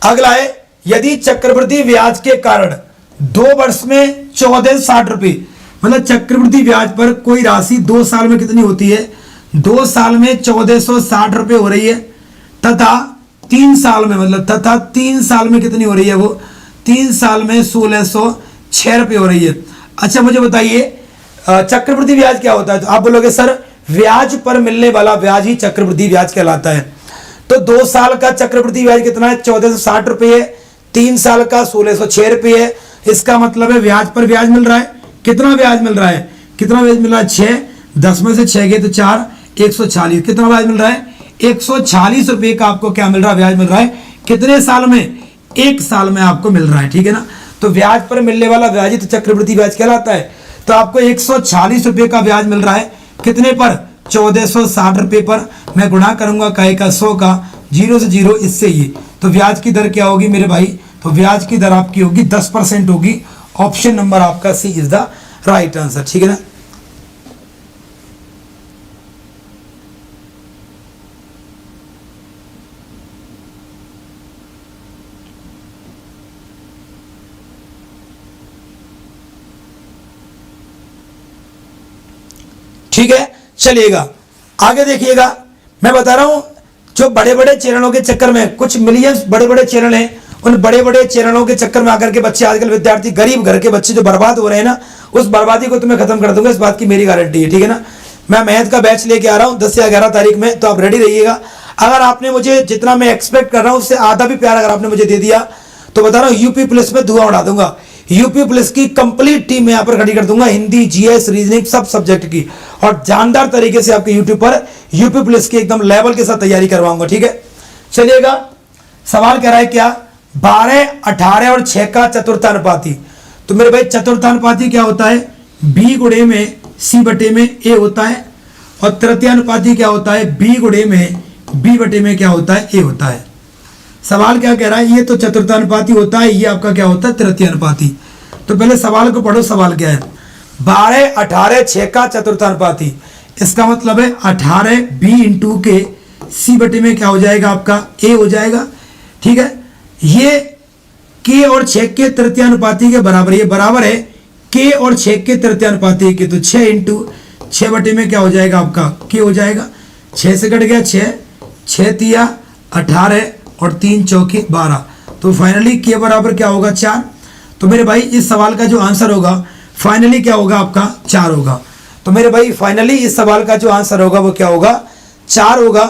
अगला है, यदि चक्रवृद्धि ब्याज के कारण 2 वर्ष में 1460 रुपए, मतलब चक्रवृद्धि ब्याज पर कोई राशि 2 साल में कितनी होती है, 2 साल में 1460 रुपए हो रही है, तथा 3 साल में तथा 3 साल में कितनी हो रही है, वो 3 साल में 1606 रुपए हो रही है। अच्छा मुझे बताइए चक्रवृद्धि ब्याज क्या होता है? तो आप बोलोगे सर ब्याज पर मिलने वाला ब्याज ही चक्रवृद्धि ब्याज कहलाता है। तो 2 साल का चक्रवृद्धि ब्याज कितना है, 1460 रुपए है, 3 साल का 1606 रुपए है। इसका मतलब है ब्याज पर ब्याज मिल रहा है। कितना ब्याज मिल रहा है, कितना ब्याज मिल रहा है, 6, 10 में से 6 गए तो 4, 140। कितना ब्याज मिल रहा है, 140 रुपए का आपको क्या मिल रहा है, ब्याज मिल रहा है। कितने साल में, 1 साल में आपको मिल रहा है, ठीक है ना। तो ब्याज पर मिलने वाला ब्याज ही तो चक्रवृद्धि ब्याज कहलाता है। तो आपको 140 रुपए का ब्याज मिल रहा है, कितने पर, 1460 रुपए पर। मैं गुणा करूंगा काय का 100 का, 0 से 0 इससे ये, तो ब्याज की दर क्या होगी मेरे भाई, तो ब्याज की दर आपकी होगी 10% होगी। ऑप्शन नंबर आपका सी इज द राइट आंसर, ठीक है ना। ठीक है, चलिएगा आगे देखिएगा। मैं बता रहा हूं जो बड़े बड़े चैनलों के चक्कर में, कुछ मिलियंस बड़े बड़े चैनल हैं, उन बड़े बड़े चैनलों के चक्कर में आकर के बच्चे, आजकल विद्यार्थी, गरीब घर के बच्चे जो बर्बाद हो रहे हैं ना, उस बर्बादी को तुम्हें खत्म कर दूंगा, इस बात की मेरी गारंटी है, ठीक है ना। मैं मैथ का बैच लेके आ रहा हूं 10 या 11 तारीख में, तो आप रेडी रहिएगा। अगर आपने मुझे जितना मैं एक्सपेक्ट कर रहा हूं उससे आधा भी प्यार अगर आपने मुझे दे दिया तो बता रहा हूं यूपी पुलिस में धुआं उड़ा दूंगा। यूपी पुलिस की कंप्लीट टीम यहां पर खड़ी कर दूंगा, हिंदी, जीएस, रीजनिंग, सब सब्जेक्ट की, और जानदार तरीके से आपके यूट्यूब पर यूपी पुलिस की एकदम लेवल के साथ तैयारी करवाऊंगा, ठीक है। चलिएगा, सवाल कह रहा है क्या, 12, 18 और 6 का चतुर्थानुपाती। तो मेरे भाई चतुर्थानुपाती क्या होता है, बी गुणे में सी बटे में ए होता है, और तृतीयानुपाती क्या होता है, बी गुणे में बी बटे में क्या होता है, ए होता है। सवाल क्या कह रहा है, ये तो चतुर्थानुपाती होता है, ये आपका क्या होता है, तृतीयानुपाती। तो पहले सवाल को पढ़ो, सवाल क्या है, 12, 18, 6 का चतुर्थानुपाती। इसका मतलब है 18 बी इंटू के सी बटे में क्या हो जाएगा, आपका ए हो जाएगा, ठीक है। ये के और 6 के तृतीयानुपाती के बराबर, ये बराबर है के और 6 के तृतीयानुपाती के, तो 6 इंटू 6 बटे में क्या हो जाएगा, आपका के हो जाएगा। 6 से कट गया 6, 6 तिया 18 और 3 चौके 12, तो फाइनली के बराबर क्या होगा, 4। तो मेरे भाई इस सवाल का जो आंसर होगा फाइनली क्या होगा, आपका 4 होगा। तो मेरे भाई फाइनली इस सवाल का जो आंसर होगा वो क्या होगा, 4 होगा।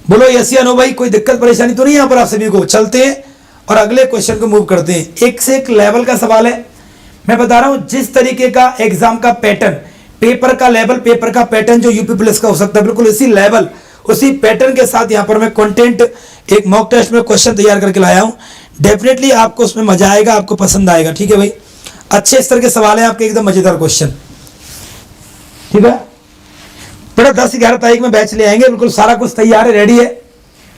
बोलो यस या नो भाई, कोई दिक्कत परेशानी तो नहीं यहां पर आप सभी को। चलते हैं और अगले क्वेश्चन को मूव करते हैं। एक से एक लेवल का सवाल है। मैं बता रहा हूं जिस तरीके का एग्जाम का पैटर्न, पेपर का लेवल, पेपर का पैटर्न जो यूपी पुलिस का हो सकता है, बिल्कुल इसी लेवल उसी पैटर्न के साथ यहां पर मैं कंटेंट एक मॉक टेस्ट में क्वेश्चन तैयार करके लाया हूं। डेफिनेटली आपको उसमें मजा आएगा, आपको पसंद आएगा, ठीक है भाई। अच्छे स्तर के सवाल है आपके, एकदम मजेदार क्वेश्चन, ठीक है। बड़ा 10-11 तारीख में बैच ले आएंगे, बिल्कुल सारा कुछ तैयार है, रेडी है,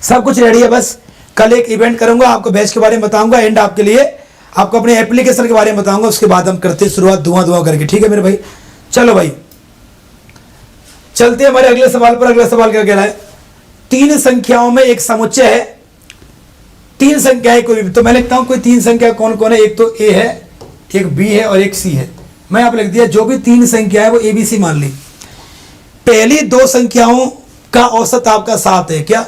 सब कुछ रेडी है। बस कल एक इवेंट करूंगा, आपको बैच के बारे में बताऊंगा, एंड आपके लिए आपको अपने एप्लीकेशन के बारे में बताऊंगा, उसके बाद हम करते हैं शुरुआत धुआं करके, ठीक है मेरे भाई। चलो भाई चलते हैं हमारे अगले सवाल पर। अगला सवाल क्या कह रहा है, 3 संख्याओं में एक समुच्चय है, 3 संख्याएं कोई भी, तो मैं लिखता हूं कोई 3 संख्या कौन कौन है, एक तो ए है, एक बी है और एक सी है। मैं आप लिख दिया जो भी 3 संख्या है वो एबीसी मान ली। पहली 2 संख्याओं का औसत आपका 7 है, क्या,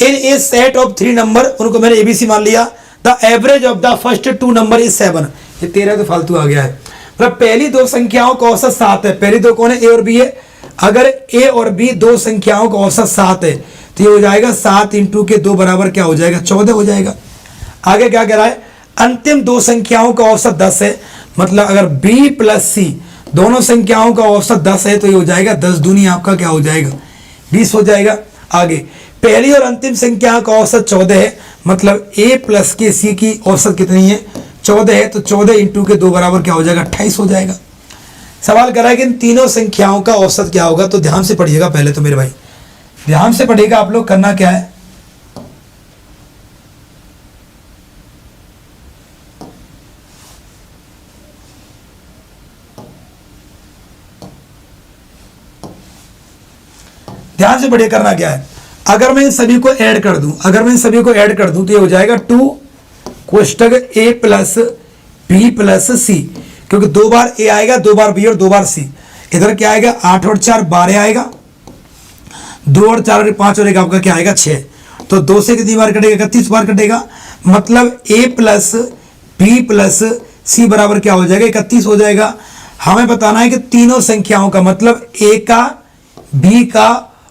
इन ए सेट ऑफ 3 नंबर, उनको मैंने एबीसी मान लिया। The average of the first 2 number is 7। ये 13 तो फालतू आ गया है, मतलब पहली 2 संख्याओं का औसत 7 है। पहली 2 कौन है, ए और बी है। अगर ए और बी दो संख्याओं का औसत 7 है तो ये हो जाएगा 7 इंटू के 2 बराबर क्या हो जाएगा 14 हो जाएगा। आगे क्या कह रहा है, अंतिम दो संख्याओं का औसत 10 है, मतलब अगर b प्लस c दोनों संख्याओं का औसत 10 है तो ये हो जाएगा 10 दूनी आपका क्या हो जाएगा 20 हो जाएगा। आगे पहली और अंतिम संख्या का औसत 14 है, मतलब a प्लस के c की औसत कितनी है 14 है, तो 14 इंटू के 2 बराबर क्या हो जाएगा 28 हो जाएगा। सवाल करा है कि इन तीनों संख्याओं का औसत क्या होगा, तो ध्यान से पढ़िएगा पहले तो मेरे भाई, ध्यान से पढ़िएगा आप लोग। करना क्या है, ध्यान से पढ़िए। करना क्या है, अगर मैं इन सभी को ऐड कर दूं, अगर मैं इन सभी को ऐड कर दूं तो ये हो जाएगा 2 कोष्टक a प्लस बी प्लस सी, क्योंकि 2 बार a आएगा, 2 बार b और 2 बार c। इधर क्या आएगा 8 और 4 12 आएगा, 2 और 4 और 5 और 1 आपका क्या आएगा 6, तो 2 से कितनी बार कटेगा 31 बार कटेगा, मतलब a प्लस बी प्लस सी बराबर क्या हो जाएगा 31 हो जाएगा। हमें बताना है कि तीनों संख्याओं का मतलब a का b का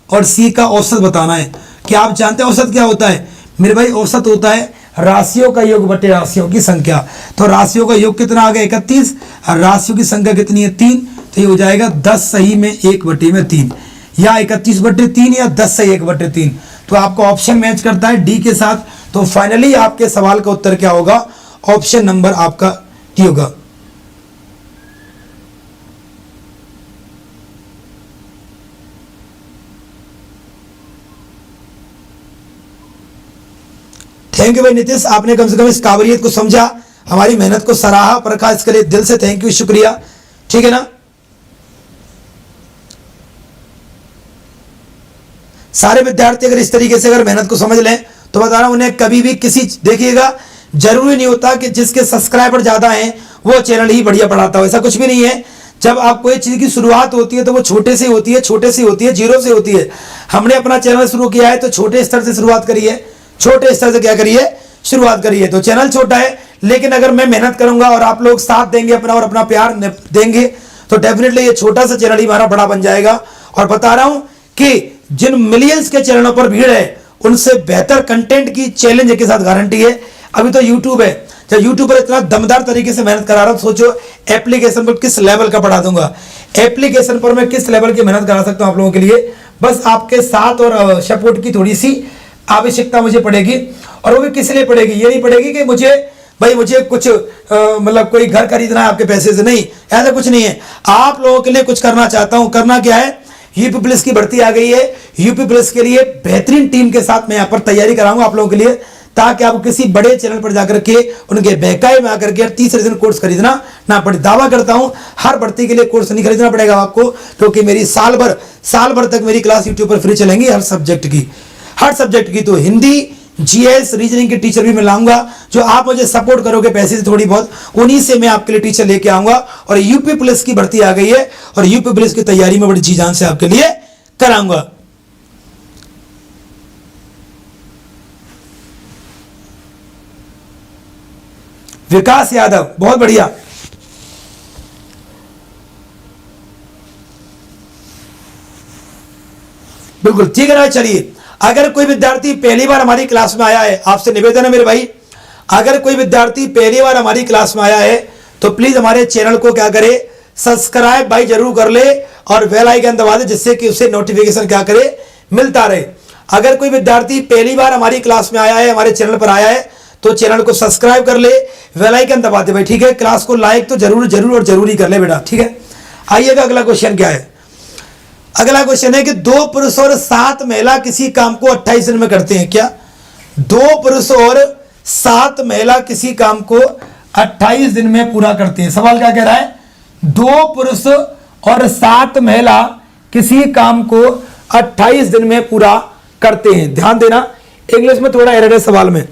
और c का औसत बताना है। क्या आप जानते हैं औसत क्या होता है मेरे भाई, औसत होता है राशियों का योग बटे राशियों की संख्या। तो राशियों का योग कितना आ गया 31, और राशियों की संख्या कितनी है 3, तो ये हो जाएगा 10 सही में 1/3, या 31/3 या 10 सही 1/3। तो आपका ऑप्शन मैच करता है डी के साथ। तो फाइनली आपके सवाल का उत्तर क्या होगा, ऑप्शन नंबर आपका डी होगा। थैंक यू भाई नीतीश, आपने कम से कम इस काबिलियत को समझा, हमारी मेहनत को सराहा परखा, इसके लिए दिल से थैंक यू, शुक्रिया। ठीक है ना, सारे विद्यार्थी अगर इस तरीके से अगर मेहनत को समझ लें तो बता रहा हूं उन्हें कभी भी किसी, देखिएगा जरूरी नहीं होता कि जिसके सब्सक्राइबर ज्यादा हैं वो चैनल ही बढ़िया पढ़ाता हो, ऐसा कुछ भी नहीं है। जब आप कोई चीज की शुरुआत होती है तो वो छोटे से होती है, छोटे से होती है, जीरो से होती है। हमने अपना चैनल शुरू किया है तो छोटे स्तर से शुरुआत करी है, छोटे स्तर से क्या करिए शुरुआत करिए। तो चैनल छोटा है, लेकिन अगर मैं मेहनत करूंगा और आप लोग साथ देंगे अपना और अपना प्यार देंगे तो डेफिनेटली ये छोटा सा चैनल ही हमारा बड़ा बन जाएगा। और बता रहा हूं कि जिन मिलियंस के चैनलों पर भीड़ है उनसे बेहतर कंटेंट की चैलेंज के साथ गारंटी है। अभी तो यूट्यूब है, जब यूट्यूब पर इतना दमदार तरीके से मेहनत करा रहा हूं, सोचो एप्लीकेशन पर किस लेवल का पढ़ा दूंगा, एप्लीकेशन पर मैं किस लेवल की मेहनत करा सकता हूं आप लोगों के लिए। बस आपके साथ और सपोर्ट की थोड़ी सी आवश्यकता मुझे पड़ेगी, और वो भी किस लिए पड़ेगी, ये नहीं पड़ेगी कि मुझे कुछ मतलब कोई घर खरीदना है आपके पैसे से, नहीं, ऐसा कुछ नहीं है। आप लोगों के लिए कुछ करना चाहता हूं। करना क्या है, यूपी पुलिस की भर्ती आ गई है, यूपी पुलिस के लिए बेहतरीन टीम के साथ मैं यहाँ पर तैयारी कराऊंगा आप लोगों के लिए, ताकि आपको किसी बड़े चैनल पर जाकर के उनके बहकाए में आकर के तीसरे दिन कोर्स खरीदना ना पड़े। दावा करता हूं हर भर्ती के लिए कोर्स नहीं खरीदना पड़ेगा आपको, क्योंकि मेरी साल भर तक मेरी क्लास यूट्यूब पर फ्री चलेंगी हर सब्जेक्ट की। तो हिंदी, जीएस, रीजनिंग के टीचर भी मैं लाऊंगा, जो आप मुझे सपोर्ट करोगे पैसे से थोड़ी बहुत, उन्हीं से मैं आपके लिए टीचर लेके आऊंगा। और यूपी पुलिस की भर्ती आ गई है और यूपी पुलिस की तैयारी में बड़ी जी जान से आपके लिए कराऊंगा। विकास यादव, बहुत बढ़िया। बिल्कुल ठीक है ना। चलिए, अगर कोई विद्यार्थी पहली बार हमारी क्लास में आया है, आपसे निवेदन है मेरे भाई, अगर कोई विद्यार्थी पहली बार हमारी क्लास में आया है तो प्लीज हमारे चैनल को क्या करे, सब्सक्राइब भाई जरूर कर ले और बेल आइकन दबा दे, जिससे कि उसे नोटिफिकेशन क्या करे मिलता रहे। अगर कोई विद्यार्थी पहली बार हमारी क्लास में आया है, हमारे चैनल पर आया है, तो चैनल को सब्सक्राइब कर ले, बेल आइकन दबा दे भाई, ठीक है। क्लास को लाइक तो जरूर कर ले बेटा, ठीक है। आइएगा अगला क्वेश्चन क्या है। अगला क्वेश्चन है कि 2 पुरुष और 7 महिला किसी काम को 28 दिन में करते हैं। क्या 2 पुरुष और 7 महिला किसी काम को 28 दिन में पूरा करते हैं? सवाल क्या कह रहा है, 2 पुरुष और 7 महिला किसी काम को 28 दिन में पूरा करते हैं। ध्यान देना, इंग्लिश में थोड़ा एरर है सवाल में।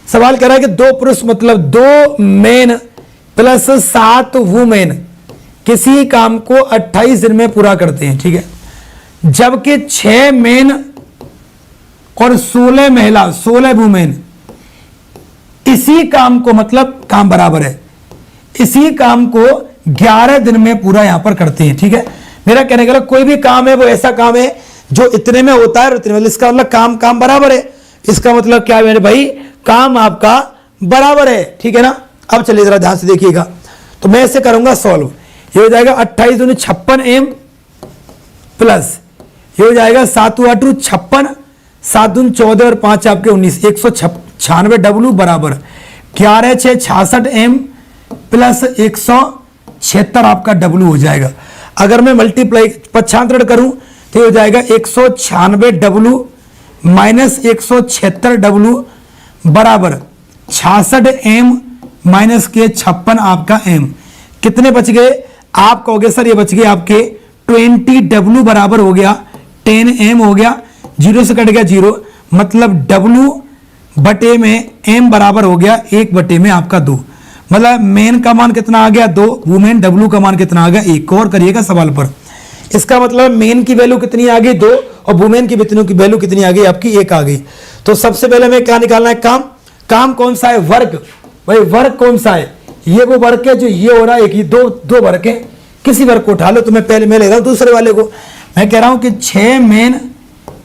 सवाल कह रहा है कि 2 पुरुष मतलब 2 मेन प्लस 7 वुमेन किसी काम को 28 दिन में पूरा करते हैं, ठीक है। जबकि 6 मेन और 16 महिला 16 वुमेन इसी काम को, मतलब काम बराबर है, इसी काम को 11 दिन में पूरा यहां पर करते हैं, ठीक है। मेरा कहने का कोई भी काम है वो ऐसा काम है जो इतने में होता है और इतने में, इसका मतलब काम काम बराबर है। इसका मतलब क्या है मेरे भाई, काम आपका बराबर है, ठीक है ना। अब चलिए जरा ध्यान से देखिएगा, तो मैं इसे करूंगा सॉल्व। ये हो जाएगा 28 दूनी 56 एम प्लस ये हो जाएगा 7 8 56, 7 दून 14 और 5 आपके 19, 196 डब्लू बराबर 11 6 66 एम प्लस 176 आपका डब्लू हो जाएगा। अगर मैं मल्टीप्लाई पक्षांतरण करूं तो हो जाएगा 196 डब्लू माइनस 176 डब्लू बराबर 66 एम माइनस के 56 आपका एम। कितने बच गए, आप कहोगे सर ये बच गए आपके 20 डब्लू बराबर हो गया 10 एम हो गया, जीरो से कट गया जीरो, मतलब डब्लू बटे में एम बराबर हो गया 1 बटे में आपका 2, मतलब मेन का मान कितना आ गया 2, वुमेन डब्लू का मान कितना आ गया 1। और करिएगा सवाल पर, इसका मतलब मेन की वैल्यू कितनी आ गई 2 और वुमेन की वैल्यू कितनी आ गई आपकी 1 आ गई। तो सबसे पहले मैं क्या निकालना है, काम कौन सा है, वर्ग। भाई वर्ग कौन सा है, ये वो वर्ग है जो ये हो रहा है, एक ही दो वर्ग है, किसी वर्ग को उठा लो। तो मैं पहले मैं ले रहा हूं दूसरे वाले को, मैं कह रहा हूं कि 6 मेन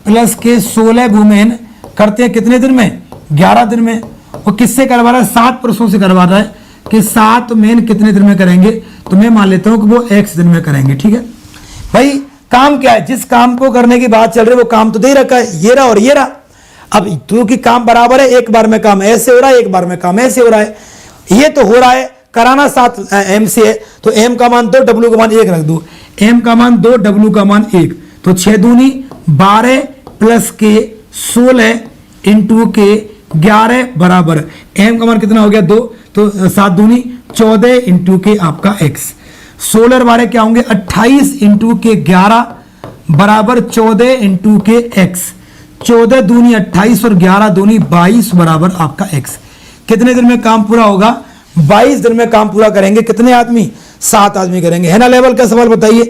प्लस के 16 वुमेन करते हैं कितने दिन में, 11 दिन में। और किससे करवा रहा है, 7 पुरुषों से करवा रहा है कि 7 मेन कितने दिन में करेंगे, तो मैं मान लेता हूं कि वो x दिन में करेंगे, ठीक है। भाई काम क्या है, जिस काम को करने की बात चल रही है वो काम तो दे रखा है, ये रहा और ये रहा। अब क्योंकि काम बराबर है, एक बार में काम ऐसे हो रहा है, एक बार में काम ऐसे हो रहा है, ये तो हो रहा है कराना 7 एम से है, तो एम का मान 2 डब्ल्यू का मान 1 रख दो, एम का मान 2 डब्ल्यू का मान 1, तो 6 दूनी 12 प्लस के 16 इंटू के 11 बराबर एम का मान कितना हो गया 2, तो 7 दूनी 14 इंटू के आपका x, 16 12 क्या होंगे 28 इंटू के 11 बराबर 14 इंटू के x, 14 दूनी 28 और 11 दूनी 22 बराबर आपका x। कितने दिन में काम पूरा होगा, 22 दिन में काम पूरा करेंगे। कितने आदमी, 7 आदमी करेंगे। है ना लेवल का सवाल, बताइए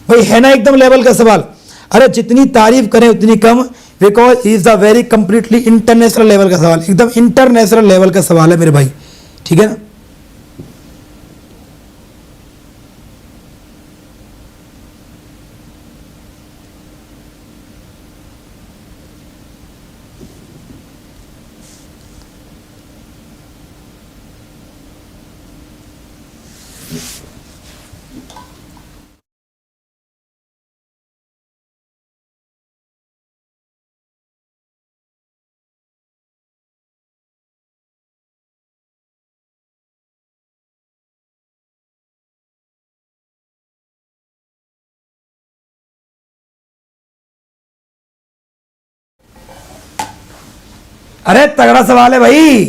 भाई, है ना एकदम लेवल का सवाल। अरे जितनी तारीफ करें उतनी कम, because is the very completely international level का सवाल, एकदम इंटरनेशनल लेवल का सवाल है मेरे भाई, ठीक है ना। अरे तगड़ा सवाल है भाई,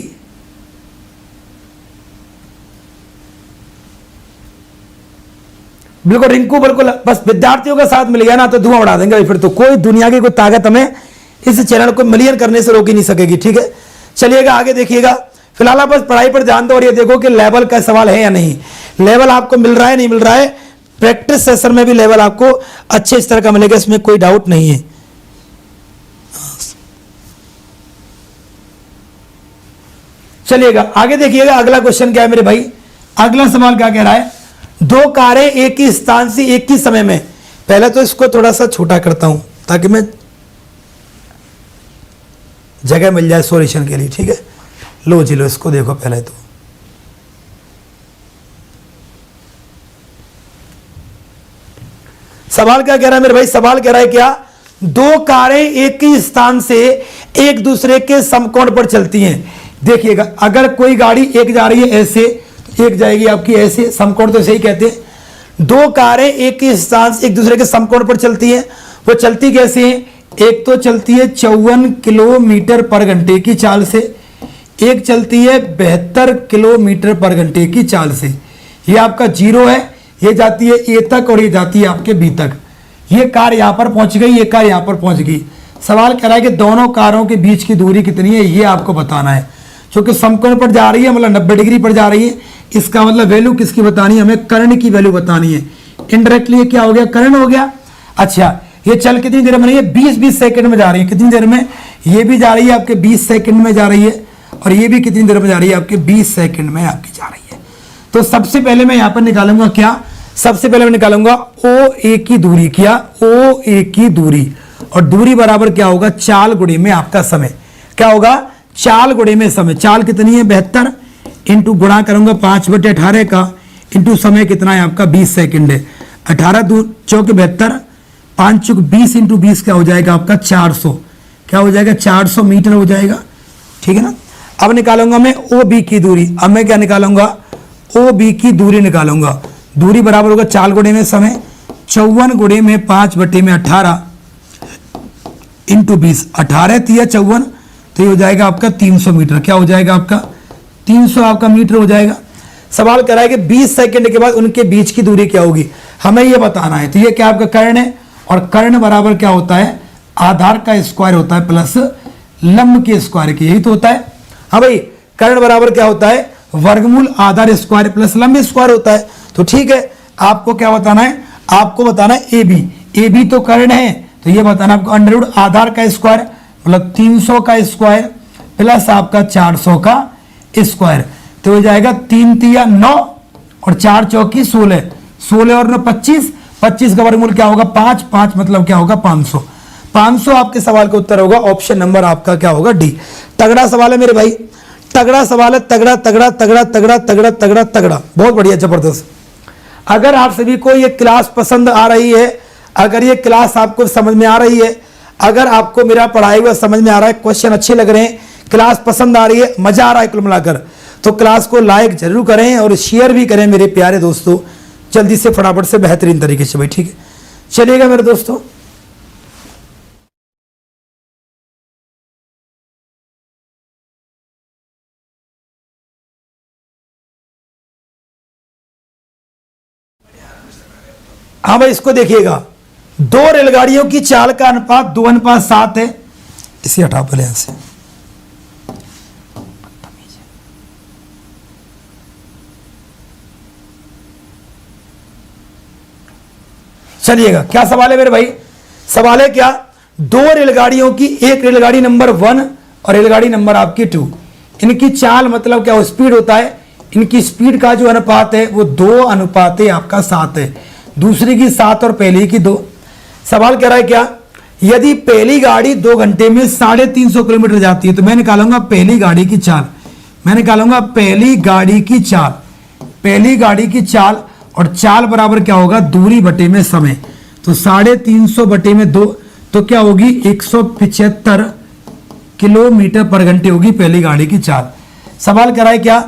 बिल्कुल रिंकू, बिल्कुल। बस विद्यार्थियों का साथ मिल गया ना तो धुआं उड़ा देंगे भाई, फिर तो कोई दुनिया की कोई ताकत हमें इस चैनल को मिलियन करने से रोक ही नहीं सकेगी, ठीक है। चलिएगा आगे देखिएगा, फिलहाल आप बस पढ़ाई पर ध्यान दो और ये देखो कि लेवल का सवाल है या नहीं, लेवल आपको मिल रहा है नहीं मिल रहा है। प्रैक्टिस सेशन में भी लेवल आपको अच्छे स्तर का मिलेगा, इसमें कोई डाउट नहीं है। चलिएगा आगे देखिएगा, अगला क्वेश्चन क्या है मेरे भाई, अगला सवाल क्या कह रहा है, 2 कारें एक ही स्थान से एक ही समय में, पहले तो इसको थोड़ा सा छोटा करता हूं ताकि मैं जगह मिल जाए सॉल्यूशन के लिए, ठीक है। लो जी लो, इसको देखो पहले तो, सवाल क्या कह रहा है मेरे भाई, सवाल कह रहा है क्या, 2 कारें एक ही स्थान से एक दूसरे के समकोण पर चलती हैं। देखिएगा अगर कोई गाड़ी एक जा रही है ऐसे, एक जाएगी आपकी ऐसे, समकोण तो सही कहते हैं। 2 कारें एक ही स्थान से एक दूसरे के समकोण पर चलती हैं, वो चलती कैसे हैं, एक तो चलती है 54 किलोमीटर पर घंटे की चाल से, एक चलती है 72 किलोमीटर पर घंटे की चाल से। ये आपका 0 है, ये जाती है ए तक और ये जाती है आपके बी तक। ये कार यहां पर पहुंच गई, ये कार यहां पर पहुंच गई। सवाल कह रहा है कि दोनों कारों के बीच की दूरी कितनी है, ये आपको बताना है। क्योंकि समकोण पर जा रही है, मतलब 90 डिग्री पर जा रही है, इसका मतलब वैल्यू किसकी बतानी है, हमें कर्ण की वैल्यू बतानी है। इनडायरेक्टली ये क्या हो गया, कर्ण हो गया। अच्छा ये चल कितनी देर में रही है, 20-20 सेकंड में जा रही है। कितनी देर में, ये भी जा रही है आपके 20 सेकंड में जा रही है, और ये भी कितनी देर में जा रही है आपके 20 सेकंड में आपकी जा रही है। तो सबसे पहले मैं यहां पर निकालूंगा क्या, सबसे पहले मैं निकालूंगा ओ ए की दूरी, क्या ओ ए की दूरी, और दूरी बराबर क्या होगा चाल गुणे में आपका समय, क्या होगा चाल गुणे में समय। चाल कितनी है 72, इंटू गुणा करूंगा 5/18 का, इंटू समय कितना है आपका 20 सेकंड है। 18 2 चौके 72, 5 चौक 20 इंटू 20 क्या हो जाएगा आपका 400, क्या हो जाएगा 400 मीटर हो जाएगा, ठीक है ना। अब निकालूंगा मैं ओ बी की दूरी, अब मैं क्या निकालूंगा ओ बी की दूरी निकालूंगा। दूरी बराबर होगा चाल गुणे में समय, 54 गुणे में 5/18 इंटू 20, 18 3 54, तो ये हो जाएगा आपका 300 मीटर, क्या हो जाएगा आपका 300 आपका मीटर हो जाएगा। सवाल करा है कि 20 सेकंड के बाद उनके बीच की दूरी क्या होगी, हमें ये बताना है। तो ये क्या आपका कर्ण है, और कर्ण बराबर क्या होता है आधार का स्क्वायर होता है प्लस लंब के स्क्वायर की, यही तो होता है। हाँ भाई, कर्ण बराबर क्या होता है वर्गमूल आधार स्क्वायर प्लस लंब स्क्वायर होता है। तो ठीक है, आपको क्या बताना है, आपको बताना है ए बी तो कर्ण है, तो ये बताना आपको अंडर आधार का स्क्वायर मतलब 300 का स्क्वायर प्लस आपका 400 का स्क्वायर, तो हो जाएगा 3 3 9 और 4 चौकी 16, 16 और 9 25, 25 का वर्गमूल क्या होगा 5, 5 मतलब क्या होगा 500। 500 आपके सवाल का उत्तर होगा ऑप्शन नंबर आपका क्या होगा डी। तगड़ा सवाल है मेरे भाई, तगड़ा सवाल है, तगड़ा तगड़ा तगड़ा तगड़ा तगड़ा तगड़ा तगड़ा, बहुत बढ़िया जबरदस्त। अगर आप सभी को ये क्लास पसंद आ रही है, अगर ये क्लास आपको समझ में आ रही है, अगर आपको मेरा पढ़ाई हुआ समझ में आ रहा है, क्वेश्चन अच्छे लग रहे हैं, क्लास पसंद आ रही है, मजा आ रहा है कुल मिलाकर, तो क्लास को लाइक जरूर करें और शेयर भी करें मेरे प्यारे दोस्तों, जल्दी से फटाफट से बेहतरीन तरीके से भाई, ठीक है। चलिएगा मेरे दोस्तों, हाँ भाई इसको देखिएगा, 2 रेलगाड़ियों की चाल का अनुपात 2:7 है। इसे हटा पहले यहां से, चलिएगा क्या सवाल है मेरे भाई, सवाल है क्या 2 रेलगाड़ियों की, एक रेलगाड़ी नंबर 1 और रेलगाड़ी नंबर आपकी 2, इनकी चाल मतलब क्या स्पीड होता है, इनकी स्पीड का जो अनुपात है वो 2:7 आपका 7 है, दूसरी की 7 और पहली की 2। सवाल कह रहा है क्या यदि पहली गाड़ी 2 घंटे में 350 किलोमीटर जाती है, तो मैं निकालूंगा पहली गाड़ी की चाल, मैं निकालूंगा पहली गाड़ी की चाल, पहली गाड़ी की चाल, और चाल बराबर क्या होगा दूरी बटे में समय, तो 350 बटे में 2, तो क्या होगी 175 किलोमीटर पर घंटे होगी पहली गाड़ी की चाल। सवाल करा है क्या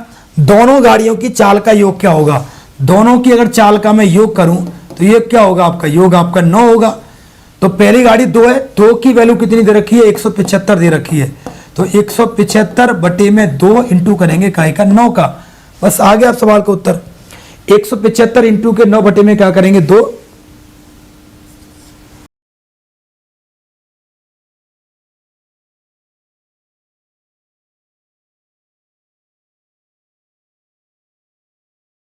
दोनों गाड़ियों की चाल का योग क्या होगा, दोनों की अगर चाल का मैं योग करूं तो ये क्या होगा आपका योग आपका 9 होगा। तो पहली गाड़ी 2 है, 2 की वैल्यू कितनी दे रखी है 175 दे रखी है, तो 175 बटे में 2 इंटू करेंगे काय का 9 का, बस आ गया आप सवाल का उत्तर। 175 इंटू के 9 बटे में क्या करेंगे 2,